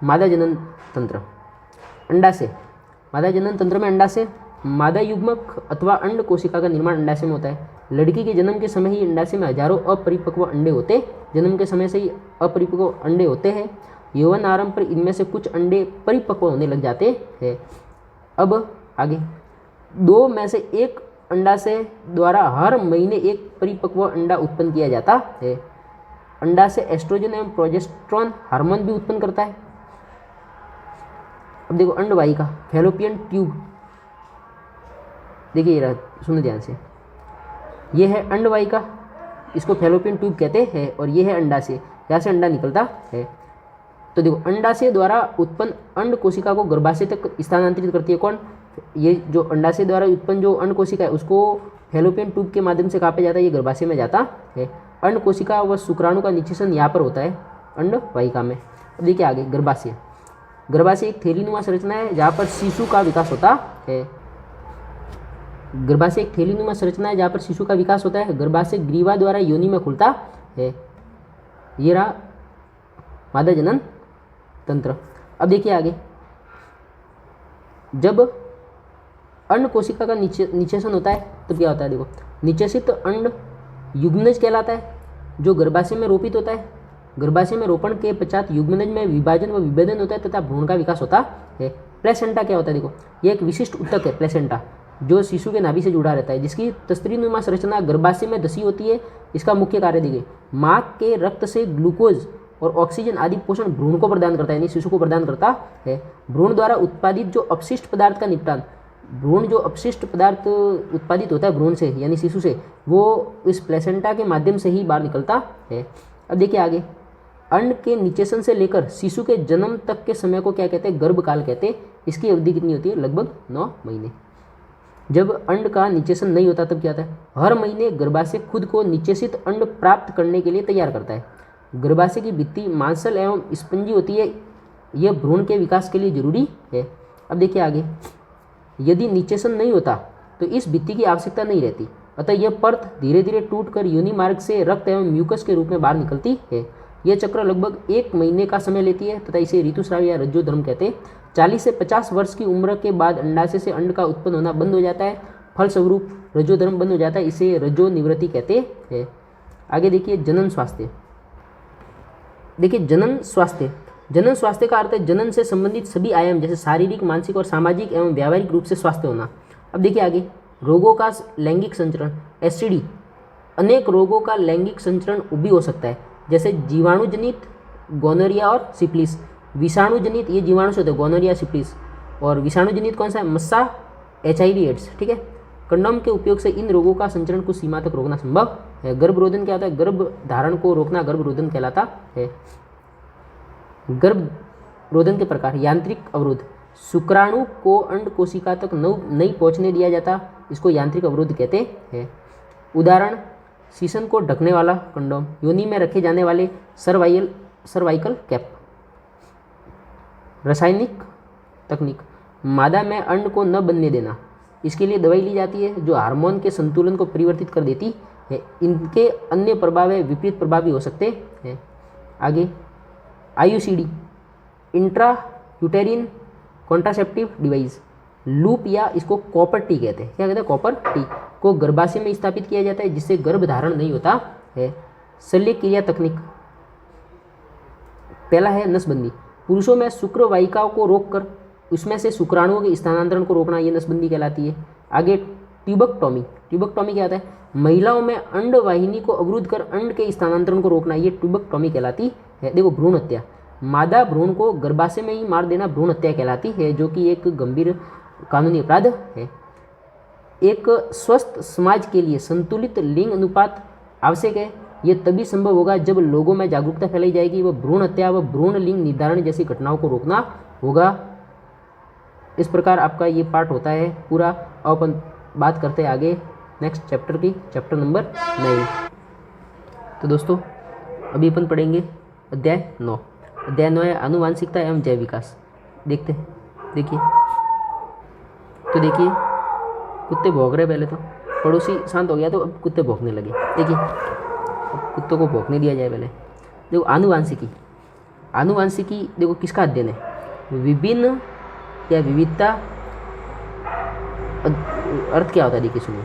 मादा जनन तंत्र, अंडाशय। मादा जनन तंत्र में अंडाशय, मादा युग्मक अथवा अंड कोशिका का निर्माण अंडाशय में होता है। लड़की के जन्म के समय ही अंडाशय में हजारों अपरिपक्व अंडे होते, जन्म के समय से ही अपरिपक्व अंडे होते हैं। यौवन आरंभ पर इनमें से कुछ अंडे परिपक्व होने लग जाते हैं। अब आगे, 2 में से 1 अंडाशय द्वारा हर महीने एक परिपक्व अंडा उत्पन्न किया जाता है। अंडाशय एस्ट्रोजन एवं प्रोजेस्टेरोन हार्मोन भी उत्पन्न करता है। अब देखो अंडवाहिका, फैलोपियन ट्यूब, देखिए ये सुनो ध्यान से, ये है अंडवाहिका, इसको फैलोपियन ट्यूब कहते हैं, और ये है अंडाशय, यहाँ से अंडा निकलता है। तो देखो अंडाशय द्वारा उत्पन्न अंड कोशिका को गर्भाशय तक स्थानांतरित करती है कौन? ये जो अंडाशय द्वारा उत्पन्न जो अंड कोशिका है उसको फैलोपियन ट्यूब के माध्यम से कहाँ पे जाता है? ये गर्भाशय में जाता है। अंड कोशिका व शुक्राणु का निषेचन यहाँ पर होता है अंडवाहिका में। अब देखिए आगे, गर्भाशय। गर्भाशय एक थैलीनुमा संरचना है जहाँ पर शिशु का विकास होता है। गर्भाशय एक थैलीनुमा संरचना है जहाँ पर शिशु का विकास होता है। गर्भाशय ग्रीवा द्वारा योनि में खुलता है। ये रहा मादा जनन तंत्र। अब देखिए आगे, जब अंड कोशिका का निषेचन होता है तो क्या होता है? देखो, निषेचित अंड युग्मनज कहलाता है जो गर्भाशय में रोपित होता है। गर्भाशय में रोपण के पश्चात युग्मनज में विभाजन व विभेदन होता है तथा भ्रूण का विकास होता है। प्लेसेंटा क्या होता है? देखो, ये एक विशिष्ट ऊतक है प्लेसेंटा, जो शिशु के नाभि से जुड़ा रहता है, जिसकी तस्त्रीनुमा संरचना गर्भाशय में धसी होती है। इसका मुख्य कार्य देखिए, माँ के रक्त से ग्लूकोज और ऑक्सीजन आदि पोषण भ्रूण को प्रदान करता है, यानी शिशु को प्रदान करता है। भ्रूण द्वारा उत्पादित जो अपशिष्ट पदार्थ का निपटान, भ्रूण जो अपशिष्ट पदार्थ उत्पादित होता है भ्रूण से यानी शिशु से, वो इस प्लेसेंटा के माध्यम से ही बाहर निकलता है। अब देखिए आगे, अंड के निषेचन से लेकर शिशु के जन्म तक के समय को क्या कहते हैं? गर्भकाल कहते हैं। इसकी अवधि कितनी होती है? लगभग 9 महीने। जब अंड का निषेचन नहीं होता तब क्या होता है? हर महीने गर्भाशय खुद को निषेचित अंड प्राप्त करने के लिए तैयार करता है। गर्भाशय की भित्ति मांसल एवं स्पंजी होती है, यह भ्रूण के विकास के लिए जरूरी है। अब देखिए आगे, यदि निषेचन नहीं होता तो इस भित्ति की आवश्यकता नहीं रहती, अतः यह परत धीरे धीरे टूटकर योनि मार्ग से रक्त एवं म्यूकस के रूप में बाहर निकलती है। यह चक्र लगभग 1 महीने का समय लेती है तथा इसे ऋतुस्राव या रज्जोधर्म कहते हैं। 40 से 50 वर्ष की उम्र के बाद अंडाशय से अंड का उत्पन्न होना बंद हो जाता है, फलस्वरूप रज्जोधर्म बंद हो जाता है, इसे रज्जो निवृत्ति कहते हैं। आगे देखिए, जनन स्वास्थ्य। देखिए जनन स्वास्थ्य, जनन स्वास्थ्य का अर्थ है जनन से संबंधित सभी आयाम जैसे शारीरिक, मानसिक और सामाजिक एवं व्यावहारिक रूप से स्वस्थ होना। अब देखिए आगे, रोगों का लैंगिक संचरण, एसटीडी। अनेक रोगों का लैंगिक संचरण भी हो सकता है, जैसे जीवाणुजनित गोनोरिया और सिफिलिस। विषाणुजनित, ये जीवाणु से होते हैं गोनोरिया, सिफिलिस, और विषाणुजनित कौन सा है? मस्सा, HIV एड्स। ठीक है, कंडोम के उपयोग से इन रोगों का संचरण कुछ सीमा तक रोकना संभव है। गर्भरोधन क्या होता है? गर्भ धारण को रोकना गर्भरोधन कहलाता है। गर्भरोधन के प्रकार, यांत्रिक अवरोध, शुक्राणु को अंड कोशिका तक नहीं पहुंचने दिया जाता, इसको यांत्रिक अवरोध कहते हैं। उदाहरण, शीशन को ढकने वाला कंडोम, योनि में रखे जाने वाले सर्वाइकल कैप। रासायनिक तकनीक, मादा में अंड को न बनने देना, इसके लिए दवाई ली जाती है जो हार्मोन के संतुलन को परिवर्तित कर देती है। इनके अन्य प्रभाव विपरीत प्रभाव भी हो सकते हैं। आगे, IUCD, intra यूटेरिन contraceptive device. Loop या इसको कॉपर टी कहते हैं। क्या कहते हैं? कॉपर टी को गर्भाशय में स्थापित किया जाता है जिससे गर्भ धारण नहीं होता है। शल्य क्रिया तकनीक, पहला है नसबंदी। पुरुषों में शुक्र वाहिकाओं को रोककर उसमें से शुक्राणुओं के स्थानांतरण को रोकना, ये नसबंदी कहलाती है। आगे, ट्यूबक्टॉमी। ट्यूबक्टॉमी क्या होता है? महिलाओं में अंड वाहिनी को अवरुद्ध कर अंड के स्थानांतरण को रोकना, ये ट्यूबक्टॉमी कहलाती है। देखो, भ्रूण हत्या, मादा भ्रूण को गर्भाशय में ही मार देना भ्रूण हत्या कहलाती है, जो कि एक गंभीर कानूनी अपराध है। एक स्वस्थ समाज के लिए संतुलित लिंग अनुपात आवश्यक है। यह तभी संभव होगा जब लोगों में जागरूकता फैलाई जाएगी। वह भ्रूण हत्या व भ्रूण लिंग निर्धारण जैसी घटनाओं को रोकना होगा। इस प्रकार आपका ये पार्ट होता है पूरा। अब अपन बात करते हैं आगे नेक्स्ट चैप्टर की, चैप्टर नंबर 9। तो दोस्तों अभी अपन पढ़ेंगे अध्याय 9। अध्याय 9 है आनुवांशिकता एवं जैव विकास। देखते हैं, देखिए तो देखिए कुत्ते भौंक रहे, पहले तो पड़ोसी शांत हो गया तो अब कुत्ते भौंकने लगे। देखिए अब कुत्तों को भौंकने दिया जाए पहले। देखो आनुवांशिकी, आनुवांशिकी देखो किसका अध्ययन है? विभिन्न या विविधता अर्थ क्या होता है देखिए सुनिए।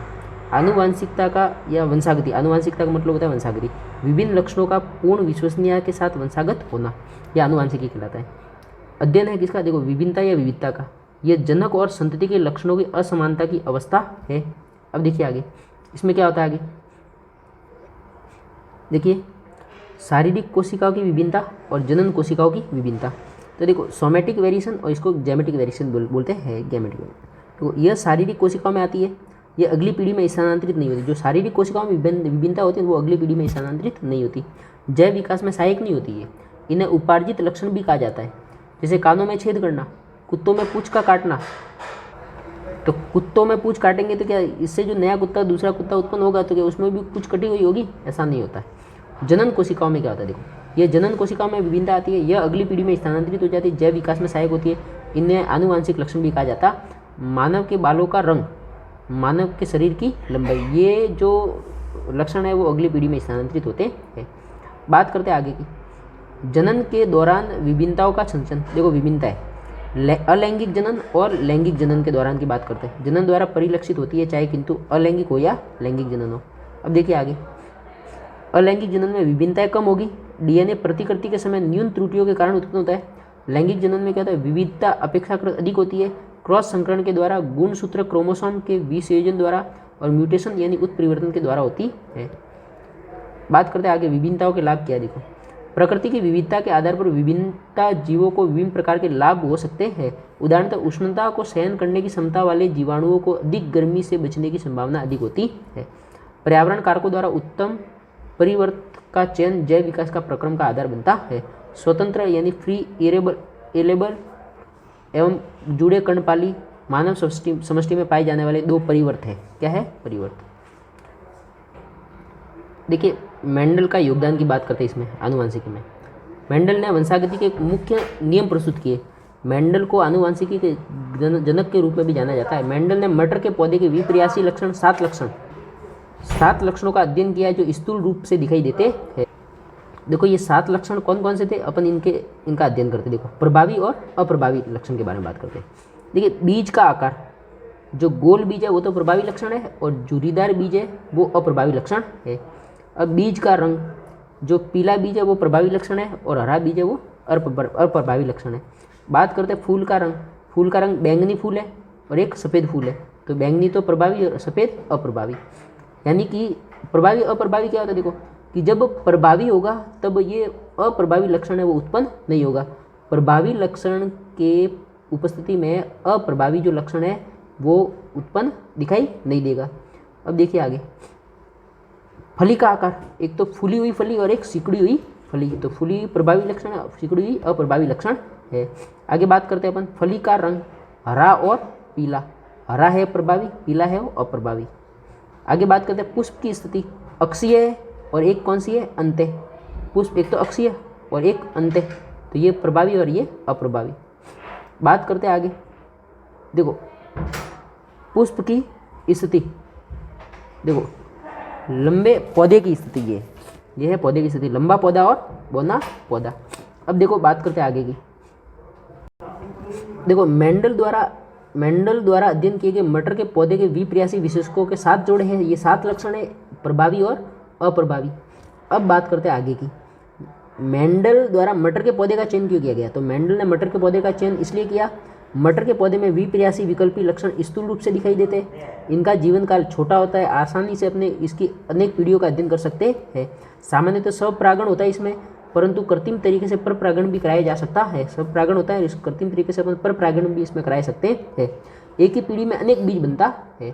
आनुवांशिकता का या वंशागति, आनुवांशिकता का मतलब होता है वंशागति, विभिन्न लक्षणों का पूर्ण विश्वसनीयता के साथ वंशागत होना, यह आनुवांशिकी कहलाता है। अध्ययन है किसका, देखो विभिन्नता या विविधता का, यह जनक और संतति के लक्षणों की असमानता की अवस्था है। अब देखिए आगे इसमें क्या होता है, आगे देखिए शारीरिक कोशिकाओं की विभिन्नता और जनन कोशिकाओं की विभिन्नता। तो देखो सोमेटिक वेरिएशन और इसको जेमेटिक वेरिएशन बोलते हैं, गैमेटिक। तो यह शारीरिक कोशिकाओं में आती है, ये अगली पीढ़ी में स्थानांतरित नहीं होती। जो शारीरिक कोशिकाओं में विभिन्नता होती है वो अगली पीढ़ी में स्थानांतरित नहीं होती, जैव विकास में सहायक नहीं होती है। इन्हें उपार्जित लक्षण भी कहा जाता है, जैसे कानों में छेद करना, कुत्तों में पूंछ का काटना। तो कुत्तों में पूंछ काटेंगे तो क्या इससे जो नया कुत्ता दूसरा कुत्ता उत्पन्न होगा तो क्या उसमें भी पूंछ कटी हुई होगी, ऐसा नहीं होता है। जनन कोशिकाओं में क्या होता है, देखो ये जनन कोशिकाओं में विभिन्नता आती है, यह अगली पीढ़ी में स्थानांतरित हो जाती है, जैव विकास में सहायक होती है। इन्हें आनुवांशिक लक्षण भी कहा जाता। मानव के बालों का रंग, मानव के शरीर की लंबाई, ये जो लक्षण है वो अगली पीढ़ी में स्थानांतरित होते हैं। बात करते हैं आगे की, जनन के दौरान विभिन्नताओं का संचयन। देखो विभिन्नता है अलैंगिक जनन और लैंगिक जनन के दौरान की बात करते हैं। जनन द्वारा परिलक्षित होती है चाहे किंतु अलैंगिक हो या लैंगिक जनन हो। अब देखिए आगे, अलैंगिक जनन में विभिन्नताएं कम होगी, डीएनए प्रतिकृति के समय न्यून त्रुटियों के कारण उत्पन्न होता है। लैंगिक जनन में क्या होता है, विविधता अपेक्षाकृत अधिक होती है, क्रॉस संकरण के द्वारा, गुणसूत्र क्रोमोसोम के विसंयोजन द्वारा और म्यूटेशन यानी उत्परिवर्तन के द्वारा होती है। बात करते हैं आगे विभिन्नताओं के लाभ क्या है। देखो प्रकृति की विविधता के आधार पर विभिन्नता जीवों को विभिन्न प्रकार के लाभ हो सकते हैं। उदाहरणतः उष्णता को सहन करने की क्षमता वाले जीवाणुओं को अधिक गर्मी से बचने की संभावना अधिक होती है। पर्यावरण कारकों द्वारा उत्तम परिवर्तन का चयन जैव विकास का प्रक्रम का आधार बनता है। स्वतंत्र यानी फ्री एलेबल एवं जुड़े कर्णपाली मानव समष्टि में पाए जाने वाले दो परिवर्त है। क्या है परिवर्त। देखिए मेंडल का योगदान की बात करते हैं इसमें आनुवांशिकी में। मेंडल ने वंशागति के मुख्य नियम प्रस्तुत किए। मेंडल को आनुवांशिकी के जनक के रूप में भी जाना जाता है। मेंडल ने मटर के पौधे के विपर्यासी लक्षण 7 लक्षणों का अध्ययन किया जो स्थूल रूप से दिखाई देते हैं। देखो ये 7 लक्षण कौन कौन से थे, अपन इनका अध्ययन करते। देखो प्रभावी और अप्रभावी लक्षण के बारे में बात करते हैं। देखिए बीज का आकार, जो गोल बीज है वो तो प्रभावी लक्षण है और झुर्रीदार बीज है वो अप्रभावी लक्षण है। अब बीज का रंग, जो पीला बीज है वो प्रभावी लक्षण है और हरा बीज है वो अप्रभावी लक्षण है। बात करते हैं फूल का रंग। फूल का रंग बैंगनी फूल है और एक सफ़ेद फूल है, तो बैंगनी तो प्रभावी और सफ़ेद अप्रभावी। यानी कि प्रभावी अप्रभावी क्या होता है, देखो कि जब प्रभावी होगा तब ये अप्रभावी लक्षण है वो उत्पन्न नहीं होगा। प्रभावी लक्षण के उपस्थिति में अप्रभावी जो लक्षण है वो उत्पन्न दिखाई नहीं देगा। अब देखिए आगे, फली का आकार, एक तो फूली हुई फली और एक सिकुड़ी हुई फली। तो फूली प्रभावी लक्षण है, सिकुड़ी हुई अप्रभावी लक्षण है। आगे बात करते हैं अपन फली का रंग, हरा और पीला। हरा है प्रभावी, पीला है वो अप्रभावी। आगे बात करते हैं पुष्प की स्थिति, अक्षीय है और एक कौन सी है अंत्य। पुष्प एक तो अक्षीय और एक अंत्य, तो ये प्रभावी और ये अप्रभावी। बात करते हैं आगे, देखो पुष्प की स्थिति, देखो लंबे पौधे की स्थिति, ये है पौधे की स्थिति, लंबा पौधा और बौना पौधा। अब देखो बात करते हैं आगे की। देखो मेंडल द्वारा अध्ययन किए गए मटर के पौधे के विपर्यासी विशेषकों के 7 जोड़े हैं। ये 7 लक्षण है प्रभावी और अप्रभावी। अब बात करते हैं आगे की, मेंडल द्वारा मटर के पौधे का चयन क्यों किया गया। तो मेंडल ने मटर के पौधे का चयन इसलिए किया, मटर के पौधे में विपर्यासी विकल्पी लक्षण स्थूल रूप से दिखाई देते हैं। इनका जीवन काल छोटा होता है, आसानी से अपने इसकी अनेक पीढ़ियों का अध्ययन कर सकते हैं। सामान्यतः स्वपरागण होता है इसमें, परंतु कृत्रिम तरीके से परपरागण भी कराया जा सकता है। स्वपरागण होता है, कृत्रिम तरीके से अपन परपरागण भी इसमें करा सकते हैं। एक ही पीढ़ी में अनेक बीज बनता है,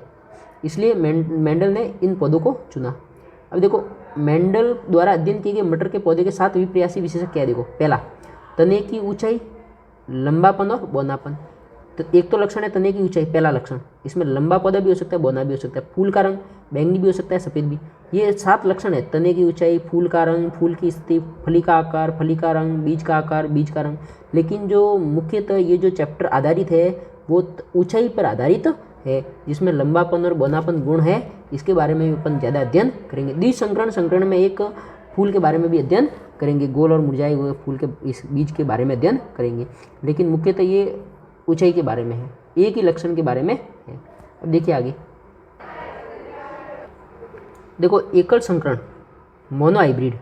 इसलिए मेंडल ने इन पौधों को चुना। अब देखो मेंडल द्वारा अध्ययन किए गए मटर के पौधे के 7 विपर्यासी विशेषक क्या है। देखो पहला, तने की ऊंचाई, लंबापन और बौनापन। तो एक तो लक्षण है तने की ऊंचाई, पहला लक्षण। इसमें लंबा पौधा भी हो सकता है, बौना भी हो सकता है। फूल का रंग बैंगनी भी हो सकता है, सफ़ेद भी। ये 7 लक्षण है, तने की ऊंचाई, फूल का रंग, फूल की स्थिति, फली का आकार, फली का रंग, बीज का आकार, बीज का रंग। लेकिन जो मुख्यतः ये जो चैप्टर आधारित है वो ऊंचाई पर आधारित है, जिसमें लंबापन और बौनापन गुण है। इसके बारे में भी अपन ज़्यादा अध्ययन करेंगे। द्विसंकरण में एक फूल के बारे में भी अध्ययन करेंगे, गोल और मुरझाए हुए फूल के इस बीज के बारे में अध्ययन करेंगे। लेकिन मुख्यतः ये ऊंचाई के बारे में है, एक ही लक्षण के बारे में है। अब देखिए आगे, देखो एकल संकरण मोनोहाइब्रिड,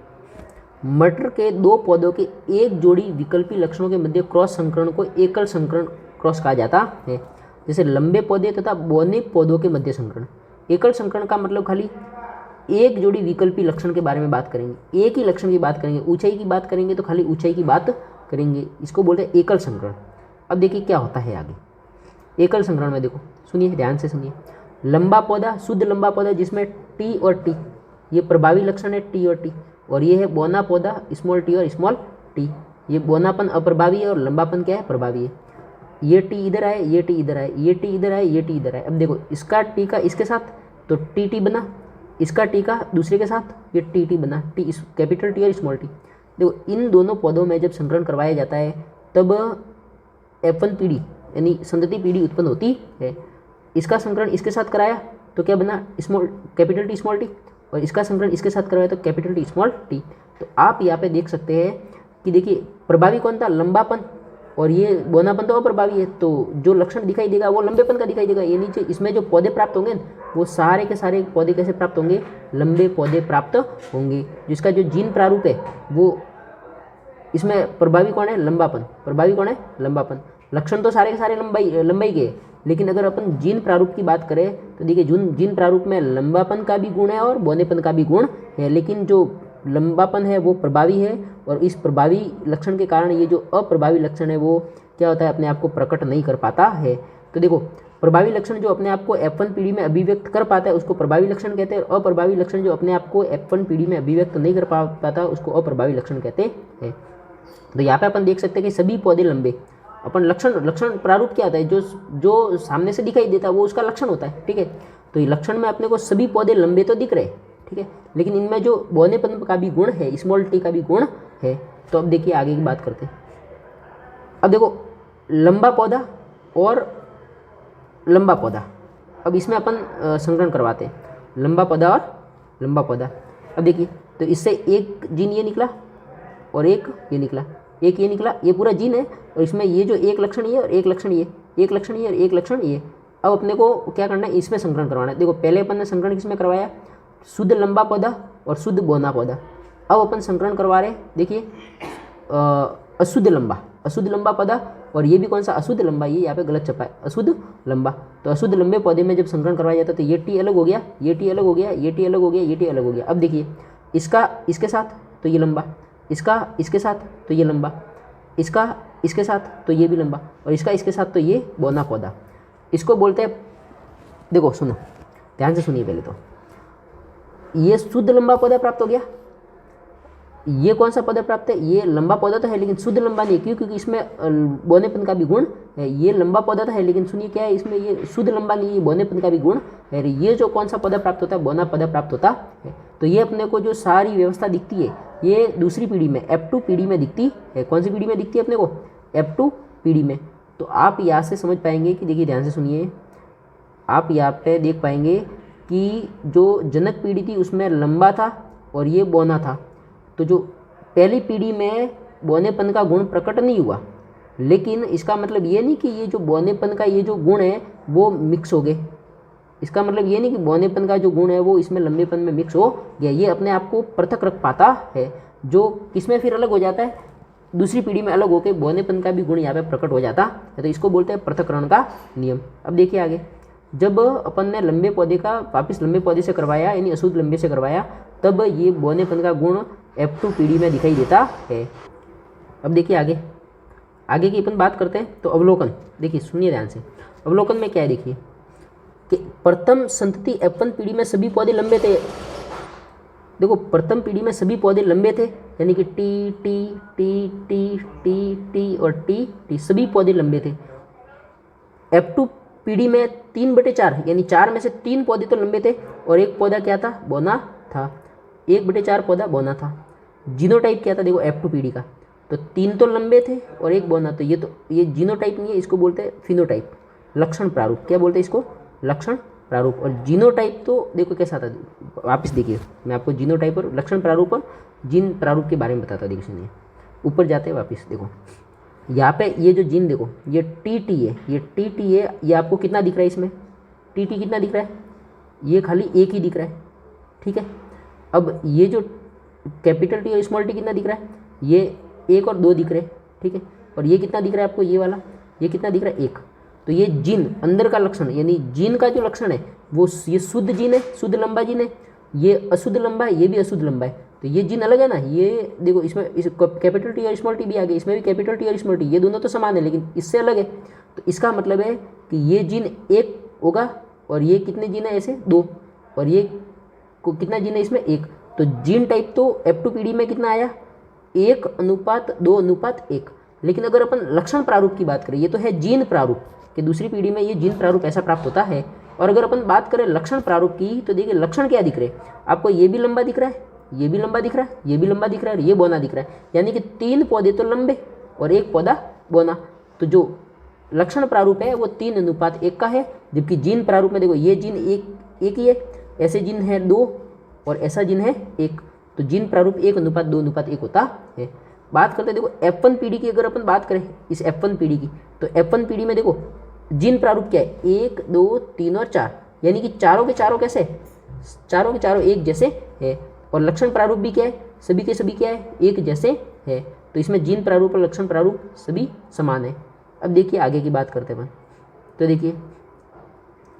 मटर के दो पौधों के एक जोड़ी विकल्पी लक्षणों के मध्य क्रॉस संकरण को एकल संकरण क्रॉस कहा जाता है। जैसे लंबे पौधे तथा बौने पौधों के मध्य संकरण। एकल संकरण का मतलब खाली एक जोड़ी विकल्पी लक्षण के बारे में बात करेंगे, एक ही लक्षण की बात करेंगे, ऊंचाई की बात करेंगे तो खाली ऊंचाई की बात करेंगे, इसको बोलते हैं एकल संकरण। अब देखिए क्या होता है आगे एकल संकरण में, देखो सुनिए ध्यान से सुनिए। लंबा पौधा, शुद्ध लंबा पौधा जिसमें टी और टी ये प्रभावी लक्षण है, टी और टी, और ये है बौना पौधा स्मॉल टी और स्मॉल टी, ये बौनापन अप्रभावी है और लंबापन क्या है, प्रभावी है। ये टी इधर आए, ये टी इधर आए, ये टी इधर आए, ये टी इधर आए। अब देखो इसका टी का इसके साथ तो टी टी बना, इसका टी का दूसरे के साथ ये टी टी बना, टी कैपिटल टी और स्मॉल टी। देखो इन दोनों पौधों में जब संकरण करवाया जाता है तब F1 पीढ़ी यानी संतति पीढ़ी उत्पन्न होती है। इसका संकरण इसके साथ कराया तो क्या बना, small capital T small T, और इसका संकरण इसके साथ करवाया तो कैपिटल टी स्मॉल टी। तो आप यहाँ पे देख सकते हैं कि देखिए प्रभावी कौन था, लंबापन, और ये बौनापन तो अप्रभावी है, तो जो लक्षण दिखाई देगा वो लंबेपन का दिखाई देगा। ये नीचे इसमें जो पौधे प्राप्त होंगे वो सारे के सारे पौधे कैसे प्राप्त होंगे, लंबे पौधे प्राप्त होंगे। जिसका जो जीन प्रारूप है वो इसमें प्रभावी कौन है, लंबापन, प्रभावी कौन है, लंबापन। लक्षण तो सारे के सारे लंबाई के, लेकिन अगर अपन जीन प्रारूप की बात करें तो देखिए जीन प्रारूप में लंबापन का भी गुण है और बौनेपन का भी गुण है, लेकिन जो लंबापन है वो प्रभावी है, और इस प्रभावी लक्षण के कारण ये जो अप्रभावी लक्षण है वो क्या होता है, अपने आप को प्रकट नहीं कर पाता है। तो देखो प्रभावी लक्षण जो अपने आप को F1 पीढ़ी में अभिव्यक्त कर पाता है उसको प्रभावी लक्षण कहते हैं, और अप्रभावी लक्षण जो अपने आप को F1 पीढ़ी में अभिव्यक्त नहीं कर पाता उसको अप्रभावी लक्षण कहते हैं। तो यहाँ पे अपन देख सकते हैं कि सभी पौधे लंबे, अपन लक्षण प्रारूप क्या होता है, जो सामने से दिखाई देता है वो उसका लक्षण होता है, ठीक है। तो ये लक्षण में अपने को सभी पौधे लंबे तो दिख रहे हैं, ठीक है, लेकिन इनमें जो बौनेपन का भी गुण है, स्मॉल टी का भी गुण है। तो अब देखिए आगे की बात करते हैं। अब देखो लंबा पौधा और लंबा पौधा, अब इसमें अपन संकरण करवाते हैं, लंबा पौधा और लंबा पौधा। अब देखिए तो इससे एक जीन ये निकला और एक ये निकला, एक ये निकला, ये पूरा जीन है, और इसमें ये जो एक लक्षण ये और एक लक्षण ये, एक लक्षण ये और एक लक्षण ये। अब अपने को क्या करना है, इसमें संकरण करवाना है। देखो पहले अपन ने संकरण किसमें करवाया, शुद्ध लंबा पौधा और शुद्ध बौना पौधा। अब अपन संकरण करवा रहे हैं, देखिए अशुद्ध लंबा पौधा, और ये भी कौन सा, अशुद्ध लंबा, ये यहाँ पे गलत छपा है, अशुद्ध लंबा। तो अशुद्ध लंबे पौधे में जब संकरण करवाया जाता है तो ये टी अलग हो गया, ये टी अलग हो गया, ये टी अलग हो गया, ये टी अलग हो गया। अब देखिए इसका इसके साथ तो ये लंबा, इसका इसके साथ तो ये लंबा, इसका इसके साथ तो ये भी लंबा, और इसका इसके साथ तो ये बौना पौधा। इसको बोलते हैं, देखो सुनो ध्यान से सुनिए पहले, तो ये शुद्ध लंबा पौधा प्राप्त हो गया। ये कौन सा पौधा प्राप्त है, ये लंबा पौधा तो है लेकिन शुद्ध लंबा नहीं, क्यों, क्योंकि इसमें बौनेपन का भी गुण है। ये लंबा पौधा तो है लेकिन सुनिए क्या है, इसमें ये शुद्ध लंबा नहीं, ये बौनेपन का भी गुण है। ये जो कौन सा पौधा प्राप्त होता है, बौना पौधा प्राप्त होता है। तो ये अपने को जो सारी व्यवस्था दिखती है ये दूसरी पीढ़ी में, F2 पीढ़ी में दिखती है। कौन सी पीढ़ी में दिखती है अपने को, F2 पीढ़ी में। तो आप यहाँ से समझ पाएंगे कि देखिए ध्यान से सुनिए, आप यहाँ पे देख पाएंगे कि जो जनक पीढ़ी थी उसमें लंबा था और ये बौना था। तो जो पहली पीढ़ी में बौनेपन का गुण प्रकट नहीं हुआ, लेकिन इसका मतलब ये नहीं कि ये जो बौनेपन का ये जो गुण है वो मिक्स हो गए। इसका मतलब ये नहीं कि बौनेपन का जो गुण है वो इसमें लंबेपन में मिक्स हो गया। ये अपने आप को पृथक रख पाता है, जो किसमें फिर अलग हो जाता है, दूसरी पीढ़ी में अलग होकर बौनेपन का भी गुण यहाँ पे प्रकट हो जाता है। तो इसको बोलते हैं पृथक्करण का नियम। अब देखिए आगे, जब अपन ने लंबे पौधे का वापस लंबे पौधे से करवाया यानी अशुद्ध लंबे से करवाया, तब ये बौनेपन का गुण F2 पीढ़ी में दिखाई देता है। अब देखिए आगे की अपन बात करते हैं। तो अवलोकन, देखिए सुनिए ध्यान से, अवलोकन में क्या है, देखिए कि प्रथम संतति F1 पीढ़ी में सभी पौधे लंबे थे। देखो प्रथम पीढ़ी में सभी पौधे लंबे थे, यानी कि T T T T T T और टी टी सभी पौधे लंबे थे। F2 पीढ़ी में 3/4 यानी 4 में से 3 पौधे तो लंबे थे और एक पौधा क्या था, बौना था। 1/4 पौधा बौना था। जीनोटाइप क्या था, देखो F2 पीढ़ी का, तो 3 तो लंबे थे और एक बौना। तो ये जीनोटाइप नहीं है, इसको बोलते हैं फिनोटाइप, लक्षण प्रारूप। क्या बोलते हैं इसको, लक्षण प्रारूप। और जीनोटाइप तो देखो कैसा था, वापस देखिए मैं आपको जीनोटाइप और लक्षण प्रारूप और जीन प्रारूप के बारे में बताता हूँ। देखिए सुनिए, ऊपर जाते हैं वापस, देखो यहाँ पे ये जो जीन देखो, ये टी टी है, ये टी टी है, ये आपको कितना दिख रहा है इसमें, टी टी कितना दिख रहा है, ये खाली एक ही दिख रहा है, ठीक है। अब ये जो कैपिटल टी और स्मॉल टी कितना दिख रहा है, ये 1 और 2 दिख रहे हैं, ठीक है। और ये कितना दिख रहा है आपको, ये वाला, ये कितना दिख रहा है 1। तो ये जीन अंदर का लक्षण, यानी जीन का जो लक्षण है वो ये शुद्ध जीन है, शुद्ध लंबा जीन है, ये अशुद्ध लंबा है, ये भी अशुद्ध लंबा है। तो ये जीन अलग है ना, ये देखो इसमें इस कैपिटल टी और स्मॉल टी भी आ गए, इसमें भी कैपिटल टी और स्मॉल टी, ये दोनों तो समान है लेकिन इससे अलग है। तो इसका मतलब है कि ये जीन 1 होगा और ये कितने जीन है ऐसे 2, और ये को कितना जीन है इसमें 1। तो जीन टाइप तो F2PD में कितना आया 1:2:1। लेकिन अगर अपन लक्षण प्रारूप की बात करें, ये तो है जीन प्रारूप कि दूसरी पीढ़ी में ये जीन प्रारूप ऐसा प्राप्त होता है। और अगर अपन बात करें लक्षण प्रारूप की, तो देखिए लक्षण क्या दिख रहे हैं आपको, ये भी लंबा दिख रहा है, ये भी लंबा दिख रहा है, ये भी लंबा दिख रहा है और ये बौना दिख रहा है, यानी कि 3 पौधे तो लंबे और 1 पौधा बौना। तो जो लक्षण प्रारूप है वो 3:1 का है, जबकि जीन प्रारूप में देखो ये जीन एक ही है, ऐसे जीन है 2 और ऐसा जीन है 1। तो जीन प्रारूप 1:2:1 होता है। बात करते हैं देखो F1 पीढ़ी की, अगर अपन बात करें इस F1 पीढ़ी की, तो F1 पीढ़ी में देखो जीन प्रारूप क्या है 1, 2, 3 और 4, यानी कि चारों के चारों कैसे, चारों के चारों एक जैसे है। और लक्षण प्रारूप भी क्या है, सभी के सभी क्या है, एक जैसे है। तो इसमें जीन प्रारूप और लक्षण प्रारूप सभी समान है। अब देखिए आगे की बात करते हैं। तो देखिए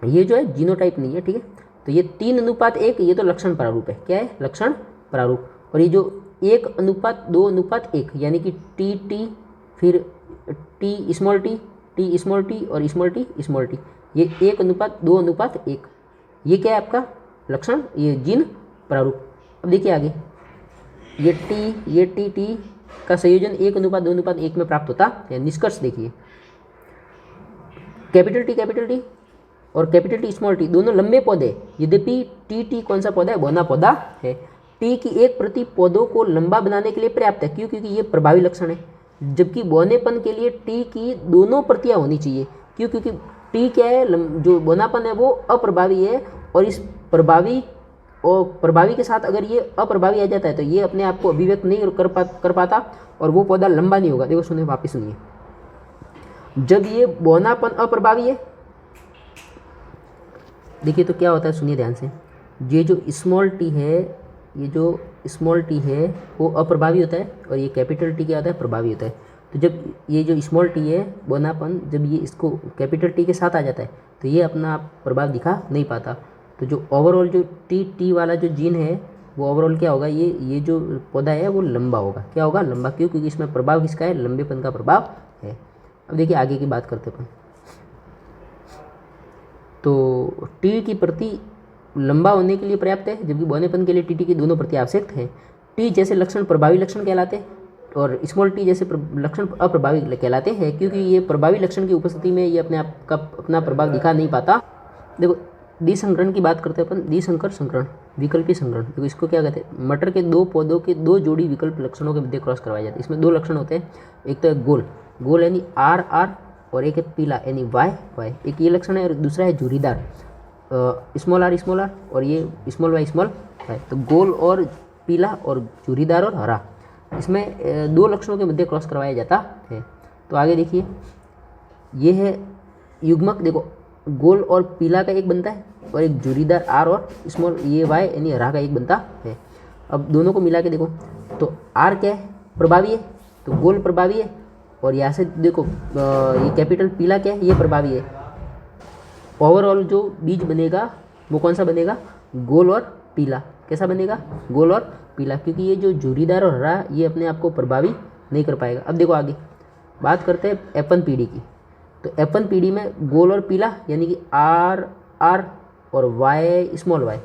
ये जो है जीनोटाइप नहीं है, ठीक है। तो ये 3:1 ये तो लक्षण प्रारूप है, क्या है लक्षण प्रारूप। और ये जो 1:2:1 यानी कि टी टी फिर टी स्मॉल टी और स्मॉल टी, ये 1:2:1, ये क्या है आपका लक्षण, ये जीन प्रारूप। अब देखिए आगे ये टी का संयोजन 1:2:1 में प्राप्त होता है। निष्कर्ष देखिए, कैपिटल टी और कैपिटल टी स्मॉल टी दोनों लंबे पौधे, यद्यपि टी कौन सा पौधा है, बौना पौधा है। टी की एक प्रति पौधों को लंबा बनाने के लिए पर्याप्त है, क्यों, क्योंकि ये प्रभावी लक्षण है। जबकि बौनेपन के लिए टी की दोनों प्रतियां होनी चाहिए, क्यों, क्योंकि टी क्या है, जो बौनापन है वो अप्रभावी है, और इस प्रभावी के साथ अगर ये अप्रभावी आ जाता है तो ये अपने आप को अभिव्यक्त नहीं कर पाता और वो पौधा लंबा नहीं होगा। देखो सुनिए, वापिस सुनिए, जब ये बौनापन अप्रभावी है, देखिए तो क्या होता है, सुनिए ध्यान से, ये जो स्मॉल टी है, ये जो स्मॉल टी है वो अप्रभावी होता है और ये कैपिटल टी क्या होता है, प्रभावी होता है। तो जब ये जो स्मॉल टी है बौनापन, जब ये इसको कैपिटल टी के साथ आ जाता है तो ये अपना प्रभाव दिखा नहीं पाता। तो जो ओवरऑल जो टी वाला जो जीन है वो ओवरऑल क्या होगा, ये जो पौधा है वो लंबा होगा। क्या होगा, लंबा। क्यों, क्योंकि इसमें प्रभाव किसका है, लंबेपन का प्रभाव है। अब देखिए आगे की बात करते हैं। तो टी की प्रति लंबा होने के लिए पर्याप्त है, जबकि बौनेपन के लिए टी की दोनों प्रति आवश्यक है। टी जैसे लक्षण प्रभावी लक्षण कहलाते हैं और स्मॉल टी जैसे लक्षण अप्रभावी कहलाते हैं, क्योंकि ये प्रभावी लक्षण की उपस्थिति में ये अपने आप का अपना प्रभाव दिखा नहीं पाता। देखो द्विसंकरण की बात करते हैं अपन, द्विसंकर संकरण, विकल्पी संकरण। देखो इसको क्या कहते हैं, मटर के 2 पौधों के 2 जोड़ी विकल्प लक्षणों के मध्य क्रॉस करवाए जाते हैं। इसमें 2 लक्षण होते हैं, एक तो है गोल यानी आर और एक है पीला यानी वाई, एक ये लक्षण है, और दूसरा है झुर्रीदार स्मॉल आर और ये स्मॉल वाई। तो गोल और पीला और झुर्रीदार और हरा, इसमें 2 लक्षणों के मध्य क्रॉस करवाया जाता है। तो आगे देखिए, ये है युग्मक, देखो गोल और पीला का एक बनता है और एक झुर्रीदार आर और स्मॉल ये वाई यानी हरा का एक बनता है। अब दोनों को मिला के देखो, तो आर क्या है, प्रभावी है, तो गोल प्रभावी है, और यहाँ से देखो ये कैपिटल पीला क्या है, ये प्रभावी है। ओवरऑल जो बीज बनेगा वो कौन सा बनेगा, गोल और पीला। कैसा बनेगा, गोल और पीला, क्योंकि ये जो झुर्रीदार और हरा ये अपने आप को प्रभावी नहीं कर पाएगा। अब देखो आगे बात करते हैं F1 पीढ़ी की। तो F1 पीढ़ी में गोल और पीला यानी कि आर और वाई स्मॉल वाई,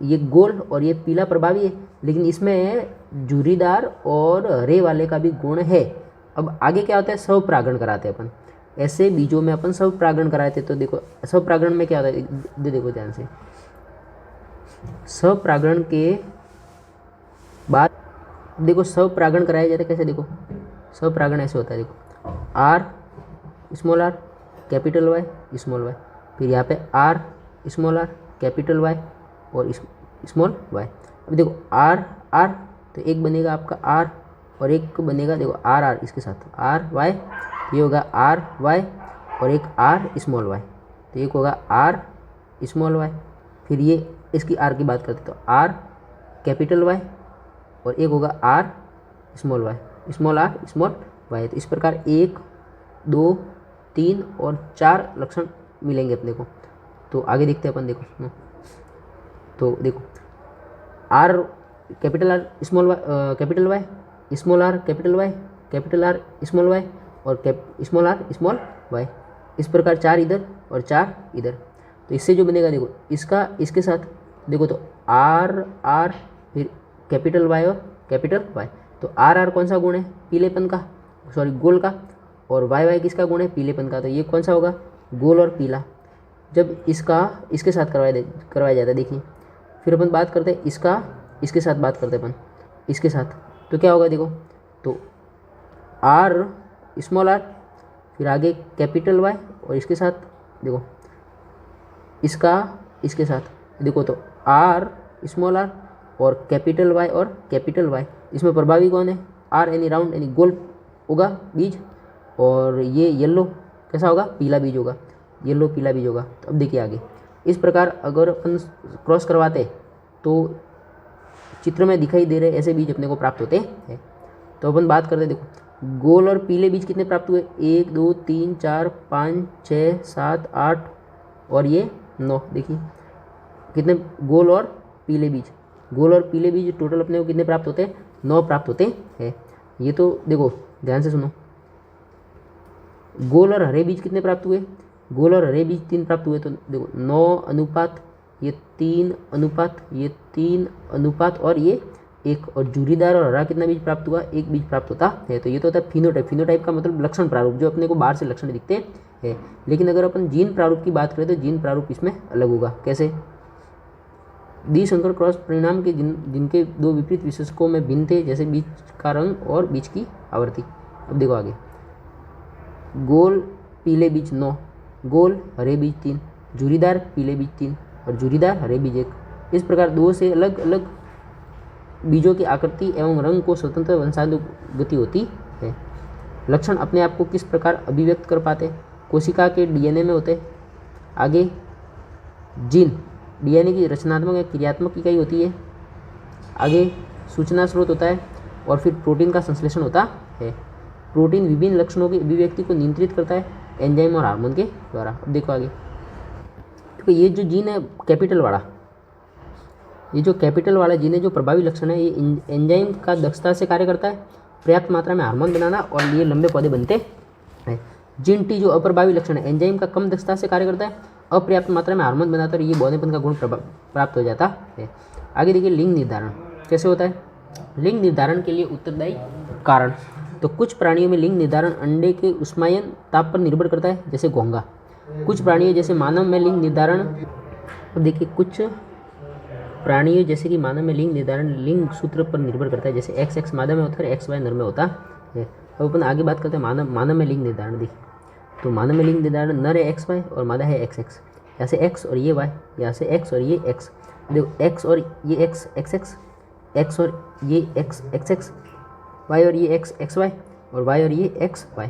ये गोल और ये पीला प्रभावी है, लेकिन इसमें झुर्रीदार और हरे वाले का भी गुण है। अब आगे क्या होता है, स्वपरागण कराते हैं अपन, ऐसे बीजों में अपन स्वपरागण कराए थे। तो देखो स्वपरागण में क्या होता है, देखो ध्यान से, स्वपरागण के बाद देखो स्वपरागण कराया जाता है कैसे, देखो स्वपरागण ऐसे होता है, देखो R small R capital Y small Y, फिर यहाँ पे R small R capital Y और स्मॉल वाई। अब देखो आर तो एक बनेगा आपका आर और एक बनेगा देखो आर इसके साथ आर वाई, ये होगा आर वाई और एक आर स्मॉल वाई, तो एक होगा आर स्मॉल वाई, फिर ये इसकी आर की बात करते तो आर कैपिटल वाई और एक होगा R small Y, small R small Y. तो इस प्रकार 1 2 3 और 4 लक्षण मिलेंगे अपने को। तो आगे देखते हैं अपन, देखो सुनो। तो देखो R capital R small Y capital Y, small R capital Y, capital R small Y और स्मॉल आर स्मॉल वाई। इस प्रकार 4 इधर और 4 इधर। तो इससे जो बनेगा देखो, इसका इसके साथ देखो तो आर आर फिर कैपिटल वाई और कैपिटल वाई। तो आर आर कौन सा गुण है? पीलेपन का, सॉरी गोल का। और वाई वाई किसका गुण है? पीलेपन का। तो ये कौन सा होगा? गोल और पीला। जब इसका इसके साथ करवाया जाता है, देखिए फिर अपन बात करते हैं इसका इसके साथ बात करते हैं अपन इसके साथ। तो क्या होगा देखो, तो आर स्मॉल आर फिर आगे कैपिटल वाई और इसके साथ देखो इसका इसके साथ देखो तो आर स्मॉल आर और कैपिटल वाई और कैपिटल वाई। इसमें प्रभावी कौन है? आर यानी राउंड यानी गोल होगा बीज, और ये येलो कैसा होगा? पीला बीज होगा, येलो पीला बीज होगा। तो अब देखिए आगे, इस प्रकार अगर अपन क्रॉस करवाते तो चित्र में दिखाई दे रहे ऐसे बीज अपने को प्राप्त होते हैं। तो अपन बात करते हैं, देखो गोल और पीले बीज कितने प्राप्त हुए? 1 2 3 4 5 6 7 8 और ये 9। देखिए कितने गोल और पीले बीज, गोल और पीले बीज टोटल अपने को कितने प्राप्त होते हैं? 9 प्राप्त होते हैं। ये तो देखो ध्यान से सुनो, गोल और हरे बीज कितने प्राप्त हुए? गोल और हरे बीज 3 प्राप्त हुए। तो देखो 9 अनुपात ये 3 अनुपात ये 3 अनुपात और ये 1। और जूरीदार और हरा कितना बीज प्राप्त हुआ? 1 बीज प्राप्त होता है। तो ये तो होता है फिनोटाइप। फिनोटाइप का मतलब लक्षण प्रारूप, जो अपने को बाहर से लक्षण दिखते हैं। लेकिन अगर अपन जीन प्रारूप की बात करें तो जीन प्रारूप इसमें अलग होगा। कैसे? द्विसंकर क्रॉस परिणाम के जिनके 2 विपरीत विशेषकों में भिन्न थे, जैसे बीज का रंग और बीज की आवृत्ति। अब देखो आगे, गोल पीले बीज 9, गोल हरे बीज 3, जूरीदार पीले बीज 3 और जूरीदार हरे बीज 1। इस प्रकार 2 से अलग अलग बीजों की आकृति एवं रंग को स्वतंत्र वंशानुगति होती है। लक्षण अपने आप को किस प्रकार अभिव्यक्त कर पाते? कोशिका के डीएनए में होते। आगे जीन डीएनए की रचनात्मक या क्रियात्मक इकाई होती है। आगे सूचना स्रोत होता है और फिर प्रोटीन का संश्लेषण होता है। प्रोटीन विभिन्न लक्षणों की अभिव्यक्ति को नियंत्रित करता है एंजाइम और हार्मोन के द्वारा। अब देखो आगे, तो ये जो जीन है कैपिटल वाला, ये जो कैपिटल वाला जीन है, जो प्रभावी लक्षण है, ये एंजाइम का दक्षता से कार्य करता है, पर्याप्त मात्रा में हार्मोन बनाना, और ये लंबे पौधे बनते हैं। जीन टी जो अप्रभावी लक्षण है, एंजाइम का कम दक्षता से कार्य करता है, अपर्याप्त मात्रा में हार्मोन बनाता है, और ये बौनेपन का गुण प्राप्त हो जाता है। आगे देखिए लिंग निर्धारण कैसे होता है। लिंग निर्धारण के लिए उत्तरदायी कारण, तो कुछ प्राणियों में लिंग निर्धारण अंडे के उष्मायन ताप पर निर्भर करता है, जैसे घोंघा। कुछ प्राणियों जैसे मानव में लिंग निर्धारण, अब देखिए कुछ प्राणियों जैसे कि मानव में लिंग निर्धारण लिंग सूत्र पर निर्भर करता है, जैसे XX मादा में होता है, XY नर में होता है। अब अपन आगे बात करते हैं मानव में लिंग निर्धारण। देखिए तो मानव में लिंग निर्धारण नर है XY और मादा है XX। यहाँ से X और ये Y, यहाँ से X और ये X, देखो X और ये X XX, X और ये X XX, Y और ये X XY और Y और ये XY।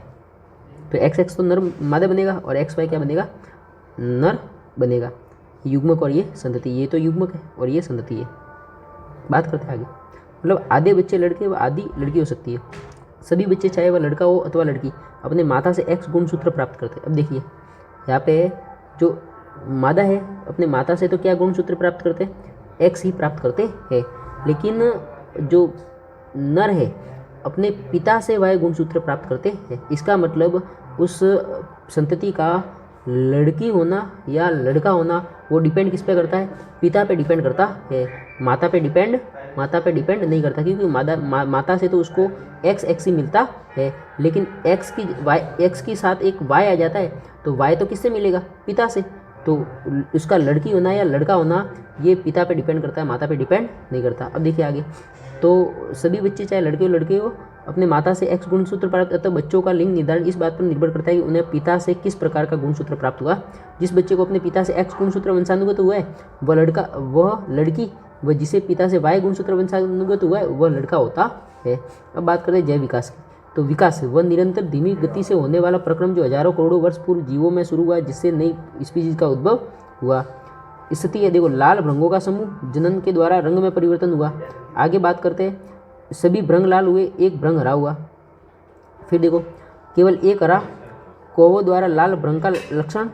तो XX तो नर मादा बनेगा और XY क्या बनेगा? नर बनेगा। युग्मक और ये संतति, ये तो युग्मक है और ये संतति है। बात करते हैं आगे, मतलब आधे बच्चे लड़के व आधी लड़की हो सकती है। सभी बच्चे चाहे वह लड़का हो अथवा लड़की अपने माता से X गुणसूत्र प्राप्त करते हैं। अब देखिए यहाँ पे जो मादा है अपने माता से तो क्या गुणसूत्र प्राप्त करते हैं? X ही प्राप्त करते हैं। लेकिन जो नर है अपने पिता से Y गुणसूत्र प्राप्त करते हैं। इसका मतलब उस संतति का लड़की होना या लड़का होना वो डिपेंड किस पे करता है? पिता पे डिपेंड करता है, माता पे डिपेंड नहीं करता, क्योंकि माता से तो उसको XX ही मिलता है। लेकिन X के साथ एक Y आ जाता है, तो Y तो किससे मिलेगा? पिता से। तो उसका लड़की होना या लड़का होना ये पिता पे डिपेंड करता है, माता पे डिपेंड नहीं करता। अब देखिए आगे, तो सभी बच्चे चाहे लड़के हो अपने माता से X गुणसूत्र प्राप्त करते हैं। बच्चों का लिंग निर्धारण इस बात पर निर्भर करता है कि उन्हें पिता से किस प्रकार का गुणसूत्र प्राप्त हुआ। जिस बच्चे को अपने पिता से X गुणसूत्र वंशानुगत हुआ है वह लड़की, वह जिसे पिता से Y गुणसूत्र वंशानुगत हुआ है वह लड़का होता है। अब बात करते हैं जैव विकास की। तो विकास वह निरंतर धीमी गति से होने वाला प्रक्रम जो हजारों करोड़ों वर्ष पूर्व जीवों में शुरू हुआ, जिससे नई स्पीशीज का उद्भव हुआ। स्थिति है, देखो लाल भ्रंगों का समूह जनन के द्वारा रंग में परिवर्तन हुआ। आगे बात करते हैं, सभी भ्रंग लाल हुए, एक भ्रंग हरा हुआ। फिर देखो केवल एक हरा कौवों द्वारा लाल भ्रंग का लक्षण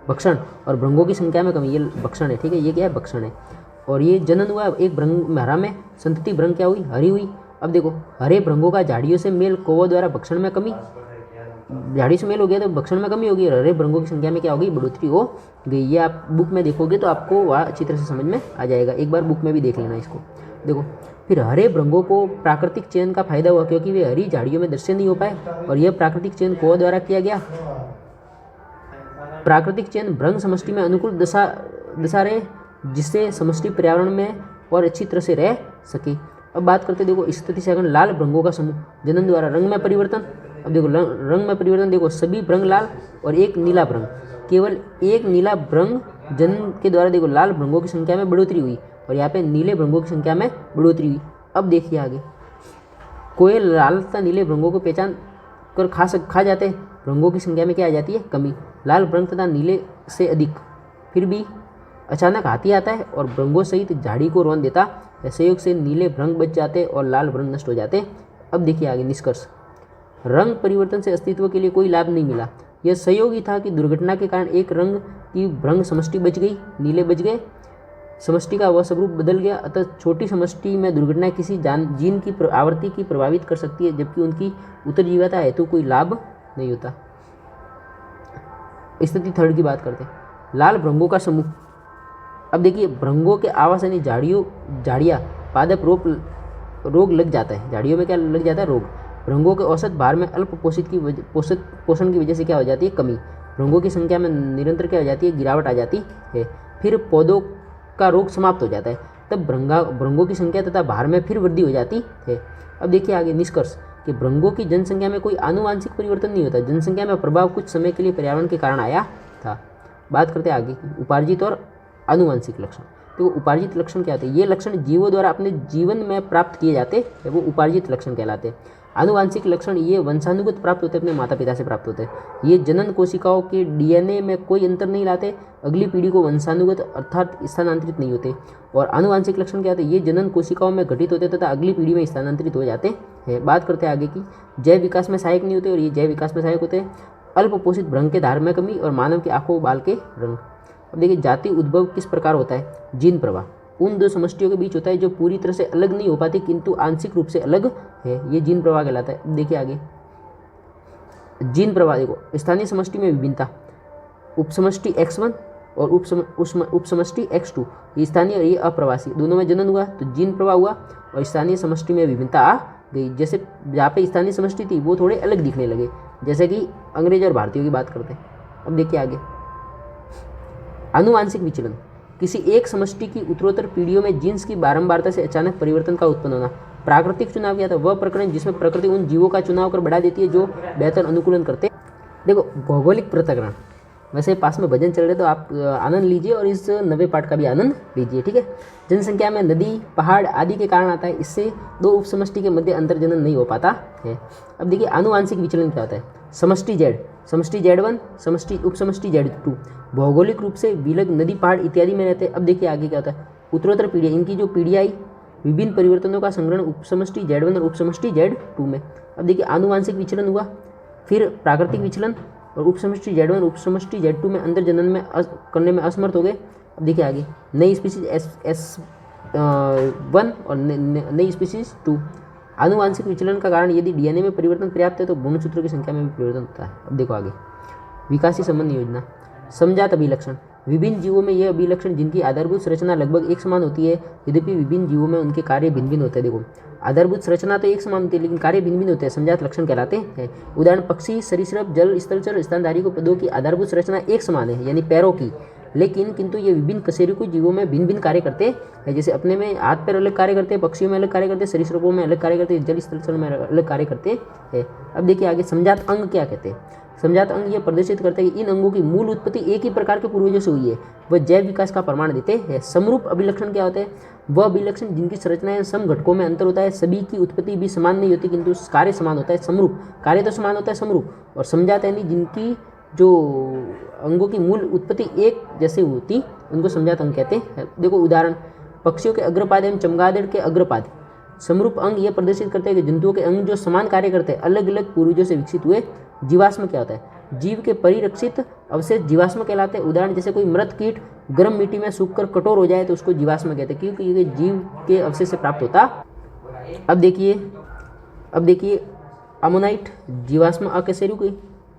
भक्षण और भ्रंगों की संख्या में कमी, ये भक्षण है, ठीक है, ये क्या है, भक्षण है। और ये जनन हुआ एक भ्रंग हरा में, संतति भ्रंग क्या हुई, हरी हुई। अब देखो हरे भ्रंगों का झाड़ियों से मेल, कौवों द्वारा भक्षण में कमी, झाड़ी से मेल हो गया तो भक्षण में कमी होगी, हरे भ्रंगों की संख्या में क्या होगी, बढ़ोतरी हो गई। ये आप बुक में देखोगे तो आपको वह अच्छी तरह से समझ में आ जाएगा, एक बार बुक में भी देख लेना इसको। देखो फिर हरे भ्रंगों को प्राकृतिक चयन का फायदा हुआ, क्योंकि वे हरी झाड़ियों में दृश्य नहीं हो पाए, और यह प्राकृतिक चयन कौवों द्वारा किया गया। प्राकृतिक चयन भ्रंग समष्टि में अनुकूल दशा रहे, जिससे समष्टि पर्यावरण में और अच्छी तरह से रह सके। अब बात करते देखो स्थिति से अगर लाल भ्रंगों का समूह जनन द्वारा रंग में परिवर्तन। अब देखो रंग में परिवर्तन, देखो सभी भ्रंग लाल और एक नीला भ्रंग, केवल एक नीला भ्रंग जनन के द्वारा देखो लाल भ्रंगों की संख्या में बढ़ोतरी हुई, और यहाँ पे नीले भ्रंगों की संख्या में बढ़ोतरी हुई। अब देखिए आगे, कोयल लाल तथा नीले भ्रंगों को पहचान कर खा जाते हैं, भ्रंगों की संख्या में क्या आ जाती है, कमी। लाल भ्रंग तथा नीले से अधिक। फिर भी अचानक हाथी आता है और भ्रंगों सहित झाड़ी को रौंद देता है, संयोग से नीले भ्रंग बच जाते और लाल भ्रंग नष्ट हो जाते। अब देखिए आगे निष्कर्ष, रंग परिवर्तन से अस्तित्व के लिए कोई लाभ नहीं मिला। यह संयोग ही था कि दुर्घटना के कारण एक रंग की भ्रंग समष्टि बच गई, नीले बच गए, समष्टि का वह स्वरूप बदल गया। अतः छोटी समष्टि में दुर्घटना किसी जीन की आवृत्ति की प्रभावित कर सकती है, जबकि उनकी उत्तरजीविता हेतु कोई लाभ नहीं होता। स्थिति थर्ड की बात करते हैं, लाल भ्रंगों का समूह। अब देखिए भ्रंगों के आवास यानी झाड़ियाँ पादप रोग लग जाता है, झाड़ियों में क्या लग जाता है, रोग। भ्रंगों के औसत भार में अल्प पोषण की वजह से क्या हो जाती है, कमी। भ्रंगों की संख्या में निरंतर क्या हो जाती है, गिरावट आ जाती है। फिर पौधों का रोग समाप्त हो जाता है, तब भ्रंगों की संख्या तथा भार में फिर वृद्धि हो जाती है। अब देखिए आगे निष्कर्ष कि भ्रंगों की जनसंख्या में कोई आनुवांशिक परिवर्तन नहीं होता, जनसंख्या में प्रभाव कुछ समय के लिए पर्यावरण के कारण आया था। बात करते हैं आगे की उपार्जित और आनुवांशिक लक्षण। तो उपार्जित लक्षण क्या होते हैं, ये लक्षण जीवों द्वारा अपने जीवन में प्राप्त किए जाते हैं, वो उपार्जित लक्षण कहलाते हैं। आनुवांशिक लक्षण ये वंशानुगत प्राप्त होते हैं, अपने माता पिता से प्राप्त होते हैं। ये जनन कोशिकाओं के डीएनए में कोई अंतर नहीं लाते, अगली पीढ़ी को वंशानुगत अर्थात स्थानांतरित नहीं होते। और आनुवांशिक लक्षण क्या होते हैं, ये जनन कोशिकाओं में घटित होते तथा अगली पीढ़ी में स्थानांतरित हो जाते हैं। बात करते हैं आगे की, जैव विकास में सहायक नहीं होते, और ये जैव विकास में सहायक होते हैं। अल्प पोषित भ्रंग के धार में कमी और मानव की आंखों बाल के रंग। अब देखिए जाति उद्भव किस प्रकार होता है, जीन प्रवाह उन दो समष्टियों के बीच होता है जो पूरी तरह से अलग नहीं हो पाती किंतु आंशिक रूप से अलग है, ये जीन प्रवाह कहलाता है। देखिए आगे जीन प्रवाह, देखो स्थानीय समष्टि में विभिन्नता, उपसमष्टि x1 और उपसमष्टि x2, ये स्थानीय और ये अप्रवासी, दोनों में जनन हुआ तो जीन प्रवाह हुआ और स्थानीय समष्टि में विभिन्नता आ गई। जैसे जहाँ पे स्थानीय समष्टि थी वो थोड़े अलग दिखने लगे, जैसे कि अंग्रेज और भारतीयों की बात करते हैं। अब देखिए आगे आनुवांशिक विचलन, किसी एक समष्टि की उत्तरोत्तर पीढ़ियों में जीन्स की बारंबारता से अचानक परिवर्तन का उत्पन्न होना। प्राकृतिक चुनाव क्या था, वह प्रकरण जिसमें प्रकृति उन जीवों का चुनाव कर बढ़ा देती है जो बेहतर अनुकूलन करते। देखो भौगोलिक पृथक्करण, वैसे पास में भजन चल रहे तो आप आनंद लीजिए और इस 90 पाठ का भी आनंद लीजिए, ठीक है। जनसंख्या में नदी पहाड़ आदि के कारण आता है, इससे दो उपसमष्टि के मध्य अंतर जनन नहीं हो पाता है। अब देखिए आनुवांशिक विचलन क्या होता है, समष्टि जेड, समष्टि Z1, समष्टि उपसमष्टि Z2 भौगोलिक रूप से विलग नदी पहाड़ इत्यादि में रहते हैं। अब देखिए आगे क्या होता है, उत्तरोत्तर पीढ़ियाँ, इनकी जो पीढ़ियाँ आई विभिन्न परिवर्तनों का संग्रहण उपसमष्टि Z1 और उपसमष्टि Z2 में। अब देखिए आनुवांशिक विचलन हुआ, फिर प्राकृतिक विचलन और उपसमष्टि Z1 और उपसमष्टि Z2 में अंतर जनन में करने में असमर्थ हो गए। अब देखिए आगे नई स्पीसीज S1 और नई स्पीसीज 2। आनुवांशिक विचलन का कारण यदि डीएनए में परिवर्तन पर्याप्त है तो गुणसूत्रों की संख्या में भी परिवर्तन होता है। अब देखो आगे विकासीय संबंध योजना, समजात अभिलक्षण, विभिन्न जीवों में यह अभिलक्षण जिनकी आधारभूत संरचना लगभग एक समान होती है, यद्यपि विभिन्न जीवों में उनके कार्य भिन्न भिन्न होते हैं। देखो आधारभूत संरचना तो एक समान होती है लेकिन कार्य भिन्न भिन्न होते हैं, समजात लक्षण कहलाते हैं। उदाहरण पक्षी, सरीसृप, जल स्थलचर, स्तनधारी को पदों की आधारभूत संरचना एक समान है यानी पैरों की, लेकिन किंतु ये विभिन्न कशेरुकी जीवों में भिन्न भिन्न कार्य करते हैं। जैसे अपने में हाथ पैर अलग कार्य करते हैं, पक्षियों में अलग कार्य करते हैं, सरीसृपों में अलग कार्य करते हैं, जल स्थलचर में अलग कार्य करते हैं। अब देखिए आगे समजात अंग क्या कहते हैं। समजात अंग ये प्रदर्शित करते हैं कि इन अंगों की मूल उत्पत्ति एक ही प्रकार के पूर्वजों से हुई है, वह जैव विकास का प्रमाण देते हैं। समरूप अभिलक्षण क्या होते हैं, वह अभिलक्षण जिनकी संरचनाएं सम घटकों में अंतर होता है, सभी की उत्पत्ति भी समान नहीं होती किंतु कार्य समान होता है। समरूप कार्य तो समान होता है समरूप, और समजात यानी जिनकी जो अंगों की मूल उत्पत्ति एक जैसे होती उनको समझात अंग कहते हैं। देखो उदाहरण, पक्षियों के अग्रपाद एवं चमगादड़ के अग्रपाद समरूप अंग ये प्रदर्शित करते हैं कि जंतुओं के अंग जो समान कार्य करते हैं अलग अलग पूर्वजों से विकसित हुए। जीवाश्म क्या होता है? जीव के परिरक्षित अवशेष जीवाश्म कहलाते हैं। उदाहरण जैसे कोई मृत कीट गर्म मिट्टी में सूखकर कठोर हो जाए तो उसको जीवाश्म कहते हैं, क्योंकि ये जीव के अवशेष से प्राप्त होता। अब देखिए अमोनाइट जीवाश्म अकशेरुकी,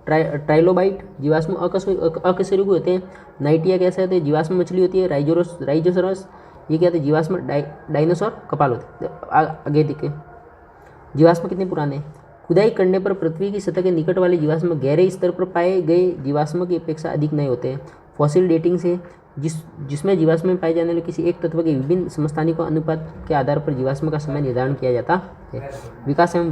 ट्राइलोबाइट जीवाश्म अकशेरुकी होते हैं। नाइटिया कैसे होते हैं? जीवाश्म मछली होती है। राइजोसरस ये क्या होते हैं? जीवाश्म डायनासोर कपाल होते हैं। आगे देखिए जीवाश्म कितने पुराने हैं। खुदाई करने पर पृथ्वी की सतह के निकट वाले जीवाश्म गहरे स्तर पर पाए गए जीवाश्म की अपेक्षा अधिक नए होते हैं। फॉसिल डेटिंग से जिसमें जीवाश्म में पाए जाने वाले किसी एक तत्व के विभिन्न समस्थानिकों अनुपात के आधार पर जीवाश्म का समय निर्धारण किया जाता है। विकास एवं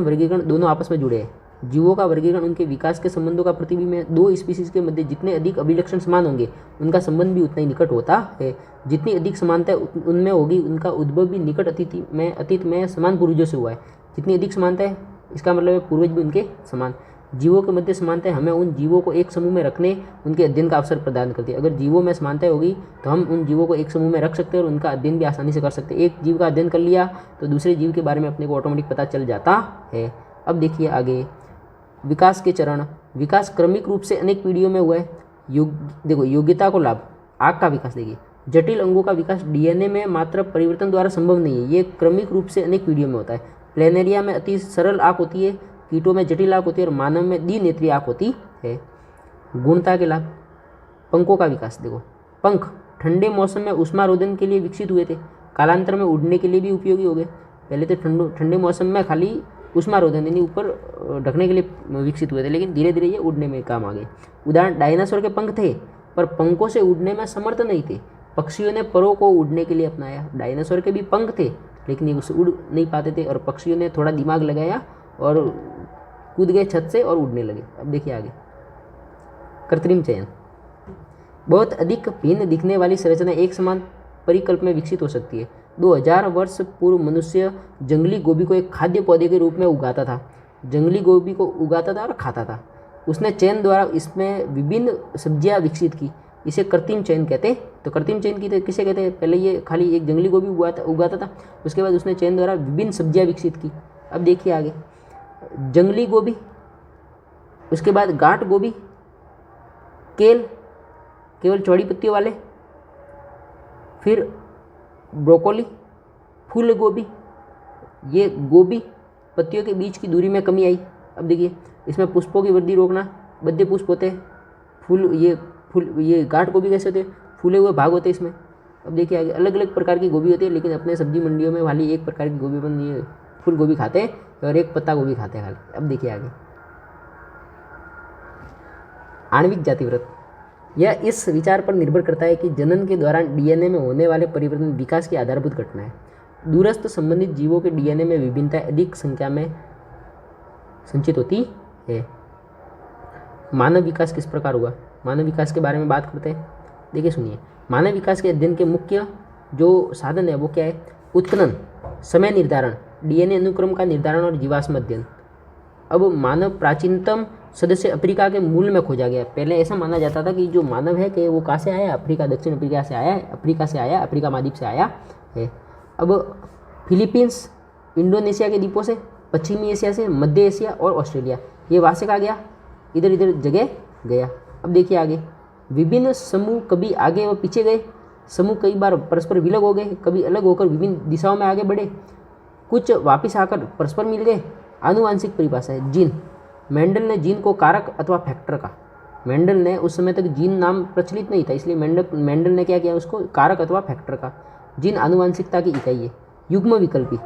वर्गीकरण दोनों आपस में जुड़े हैं। जीवों का वर्गीकरण उनके विकास के संबंधों का प्रतिबिंब है। दो स्पीसीज के मध्य जितने अधिक अभिलक्षण समान होंगे उनका संबंध भी उतना ही निकट होता है। जितनी अधिक समानता उनमें होगी उनका उद्भव भी निकट अतीत में समान पूर्वजों से हुआ है। जितनी अधिक समानता है इसका मतलब है पूर्वज भी उनके समान। जीवों के मध्य समानता हमें उन जीवों को एक समूह में रखने उनके अध्ययन का अवसर प्रदान करती है। अगर जीवों में समानता होगी तो हम उन जीवों को एक समूह में रख सकते हैं और उनका अध्ययन भी आसानी से कर सकते हैं। एक जीव का अध्ययन कर लिया तो दूसरे जीव के बारे में अपने को ऑटोमेटिक पता चल जाता है। अब देखिए आगे विकास के चरण। विकास क्रमिक रूप से अनेक पीढ़ियों में हुआ है। देखो योग्यता को लाभ, आँख का विकास देखिए, जटिल अंगों का विकास डीएनए में मात्र परिवर्तन द्वारा संभव नहीं है, ये क्रमिक रूप से अनेक पीढ़ियों में होता है। प्लेनेरिया में अति सरल आँख होती है, कीटों में जटिल आँख होती है और मानव में द्विनेत्रीय आँख होती है। गुणता के लाभ, पंखों का विकास देखो, पंख ठंडे मौसम में ऊष्मारोधन के लिए विकसित हुए थे, कालांतर में उड़ने के लिए भी उपयोगी हो गए। पहले तो ठंडे मौसम में खाली ऊष्मारोधन यानी ऊपर ढकने के लिए विकसित हुए थे, लेकिन धीरे धीरे ये उड़ने में काम आ गए। उदाहरण डायनासोर के पंख थे पर पंखों से उड़ने में समर्थ नहीं थे। पक्षियों ने परों को उड़ने के लिए अपनाया। डायनासोर के भी पंख थे लेकिन ये उससे उड़ नहीं पाते थे और पक्षियों ने थोड़ा दिमाग लगाया और कूद गए छत से और उड़ने लगे। अब देखिए आगे कृत्रिम चयन। बहुत अधिक भिन्न दिखने वाली संरचना एक समान परिकल्प में विकसित हो सकती है। 2000 वर्ष पूर्व मनुष्य जंगली गोभी को एक खाद्य पौधे के रूप में उगाता था। जंगली गोभी को उगाता था और खाता था। उसने चयन द्वारा इसमें विभिन्न सब्जियां विकसित की, इसे कृत्रिम चयन कहते हैं। तो कृत्रिम चयन की किसे कहते हैं? पहले ये खाली एक जंगली गोभी उगाता था, उसके बाद उसने चयन द्वारा विभिन्न सब्जियां विकसित की। अब देखिए आगे जंगली गोभी, उसके बाद गांठ गोभी, केवल चौड़ी पत्तियों वाले, फिर ब्रोकोली, फूल गोभी। ये गोभी पत्तियों के बीच की दूरी में कमी आई। अब देखिए इसमें पुष्पों की वृद्धि रोकना, बद्य पुष्प होते हैं। ये गांठ गोभी कैसे होते हैं? फूले हुए भाग होते हैं इसमें। अब देखिए आगे अलग अलग प्रकार की गोभी होती है, लेकिन अपने सब्जी मंडियों में वाली एक प्रकार की गोभी बन ये फूल गोभी खाते हैं और एक पत्ता गोभी खाते हैं खाली। अब देखिए आगे आणविक जातिवृत्त। यह इस विचार पर निर्भर करता है कि जनन के दौरान डीएनए में होने वाले परिवर्तन विकास की आधारभूत घटना है। दूरस्थ संबंधित जीवों के डीएनए में विभिन्नताएं अधिक संख्या में संचित होती है। मानव विकास किस प्रकार हुआ? मानव विकास के बारे में बात करते हैं। देखिए सुनिए, मानव विकास के अध्ययन के मुख्य जो साधन है वो क्या है? उत्खनन, समय निर्धारण, डीएनए अनुक्रम का निर्धारण और जीवाश्म अध्ययन। अब मानव प्राचीनतम सदस्य अफ्रीका के मूल में खोजा गया। पहले ऐसा माना जाता था कि जो मानव है कि वो कहाँ से आया? अफ्रीका, दक्षिण अफ्रीका से आया है, अफ्रीका महाद्वीप से आया है। अब फिलीपींस, इंडोनेशिया के द्वीपों से, पश्चिमी एशिया से, मध्य एशिया और ऑस्ट्रेलिया, ये वहाँ से कहा गया, इधर इधर जगह गया। अब देखिए आगे विभिन्न समूह कभी आगे व पीछे गए, समूह कई बार परस्पर विलग हो गए, कभी अलग होकर विभिन्न दिशाओं में आगे बढ़े, कुछ वापिस आकर परस्पर मिल गए। आनुवांशिक परिभाषा है जीन। मेंडल ने जीन को कारक अथवा फैक्टर कहा। मेंडल ने उस समय तक जीन नाम प्रचलित नहीं था, इसलिए मेंडल ने क्या किया? उसको कारक अथवा फैक्टर कहा। जीन आनुवांशिकता की इकाई है। युग्म विकल्पी।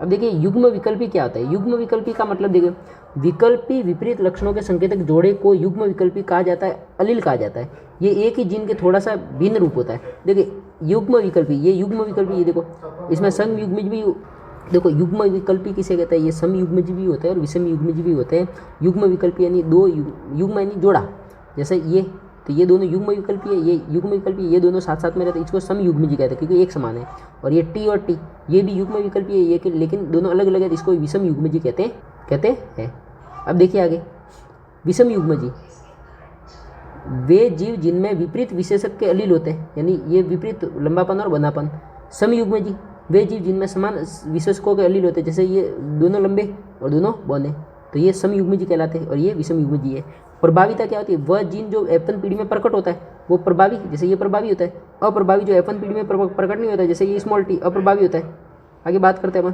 अब देखिए युग्म विकल्पी क्या होता है? युग्म विकल्पी का मतलब देखिए विकल्पी विपरीत लक्षणों के संकेतक जोड़े को युग्म विकल्पी कहा जाता है, अलील कहा जाता है। ये एक ही जीन के थोड़ा सा भिन्न रूप होता है। देखिए युग्म विकल्पी, ये देखो इसमें संग युग्मज भी, देखो युग्म विकल्पी किसे कहता है? ये सम युग्मज भी होता है और विषम युग्मज भी होते हैं। युग्म विकल्पी यानी दो युग्म यानी जोड़ा, जैसे ये, तो ये दोनों युग्म विकल्पी है, ये युग्म विकल्पी, ये दोनों साथ साथ में रहते हैं, इसको सम युग्मज कहते हैं क्योंकि एक समान है। और ये टी और टी, ये भी युग्म विकल्पी है, ये लेकिन दोनों अलग अलग है, इसको विषम युग्मज कहते हैं। अब देखिए आगे विषम युग्मजी। वे जीव जिनमें विपरीत विशेषक के अलील होते हैं, यानी ये विपरीत लंबापन और बंधापन। समयुग्म जीव, वे जीव जिनमें समान विशेषकों के अलील होते हैं, जैसे ये दोनों लंबे और दोनों बौने, तो ये समयुग्म जीव कहलाते हैं और ये विषमयुग्म जीव है। प्रभाविता क्या होती है? वह जीन जो F1 पीढ़ी में प्रकट होता है वो प्रभावी, जैसे ये प्रभावी होता है। अप्रभावी जो F1 पीढ़ी में प्रकट नहीं होता है, जैसे ये स्मॉल टी अप्रभावी होता है। आगे बात करते हैं अपन।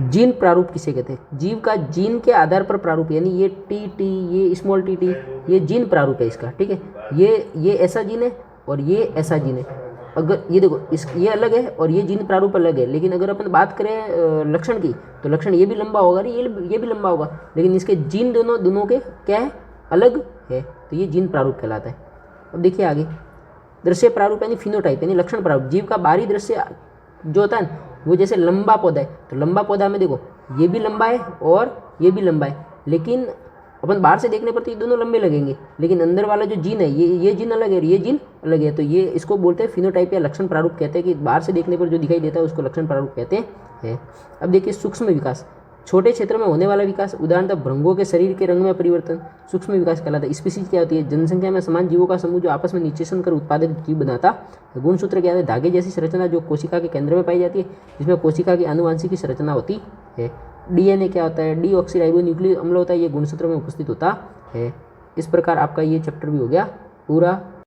जीन प्रारूप किसे कहते हैं? जीव का जीन के आधार पर प्रारूप, यानी ये टी, ये स्मॉल टी, ये जीन प्रारूप है इसका, ठीक है। ये ऐसा जीन है और ये ऐसा जीन है। अगर ये देखो ये अलग है और ये जीन प्रारूप अलग है, लेकिन अगर अपन बात करें लक्षण की, तो लक्षण ये भी लंबा होगा, ये भी लंबा होगा, लेकिन इसके जीन दोनों के क्या है? अलग है, तो ये जीन प्रारूप कहलाता है। अब देखिए आगे, दृश्य प्रारूप यानी फिनोटाइप यानी लक्षण प्रारूप। जीव का बाहरी दृश्य जो होता है वो जैसे लंबा पौधा है, तो लंबा पौधा में देखो ये भी लंबा है और ये भी लंबा है, लेकिन अपन बाहर से देखने पर तो ये दोनों लंबे लगेंगे, लेकिन अंदर वाला जो जीन है ये जीन अलग है और ये जीन अलग है, तो ये इसको बोलते हैं फिनोटाइप या लक्षण प्रारूप कहते हैं, कि बाहर से देखने पर जो दिखाई देता है उसको लक्षण प्रारूप कहते हैं। अब देखिए सूक्ष्म विकास, छोटे क्षेत्र में होने वाला विकास, उदाहरणतः भृंगों के शरीर के रंग में परिवर्तन सूक्ष्म विकास कहलाता है। स्पीसीज क्या होती है? जनसंख्या में समान जीवों का समूह जो आपस में निषेचन कर उत्पादक जीव बनाता है। गुणसूत्र क्या है? धागे जैसी संरचना जो कोशिका के केंद्र में पाई जाती है, जिसमें कोशिका की आनुवांशिक संरचना होती है। डीएनए क्या होता है? डीऑक्सीराइबोन्यूक्लिक अम्ल होता है, ये गुणसूत्र में उपस्थित होता है। इस प्रकार आपका ये चैप्टर भी हो गया पूरा।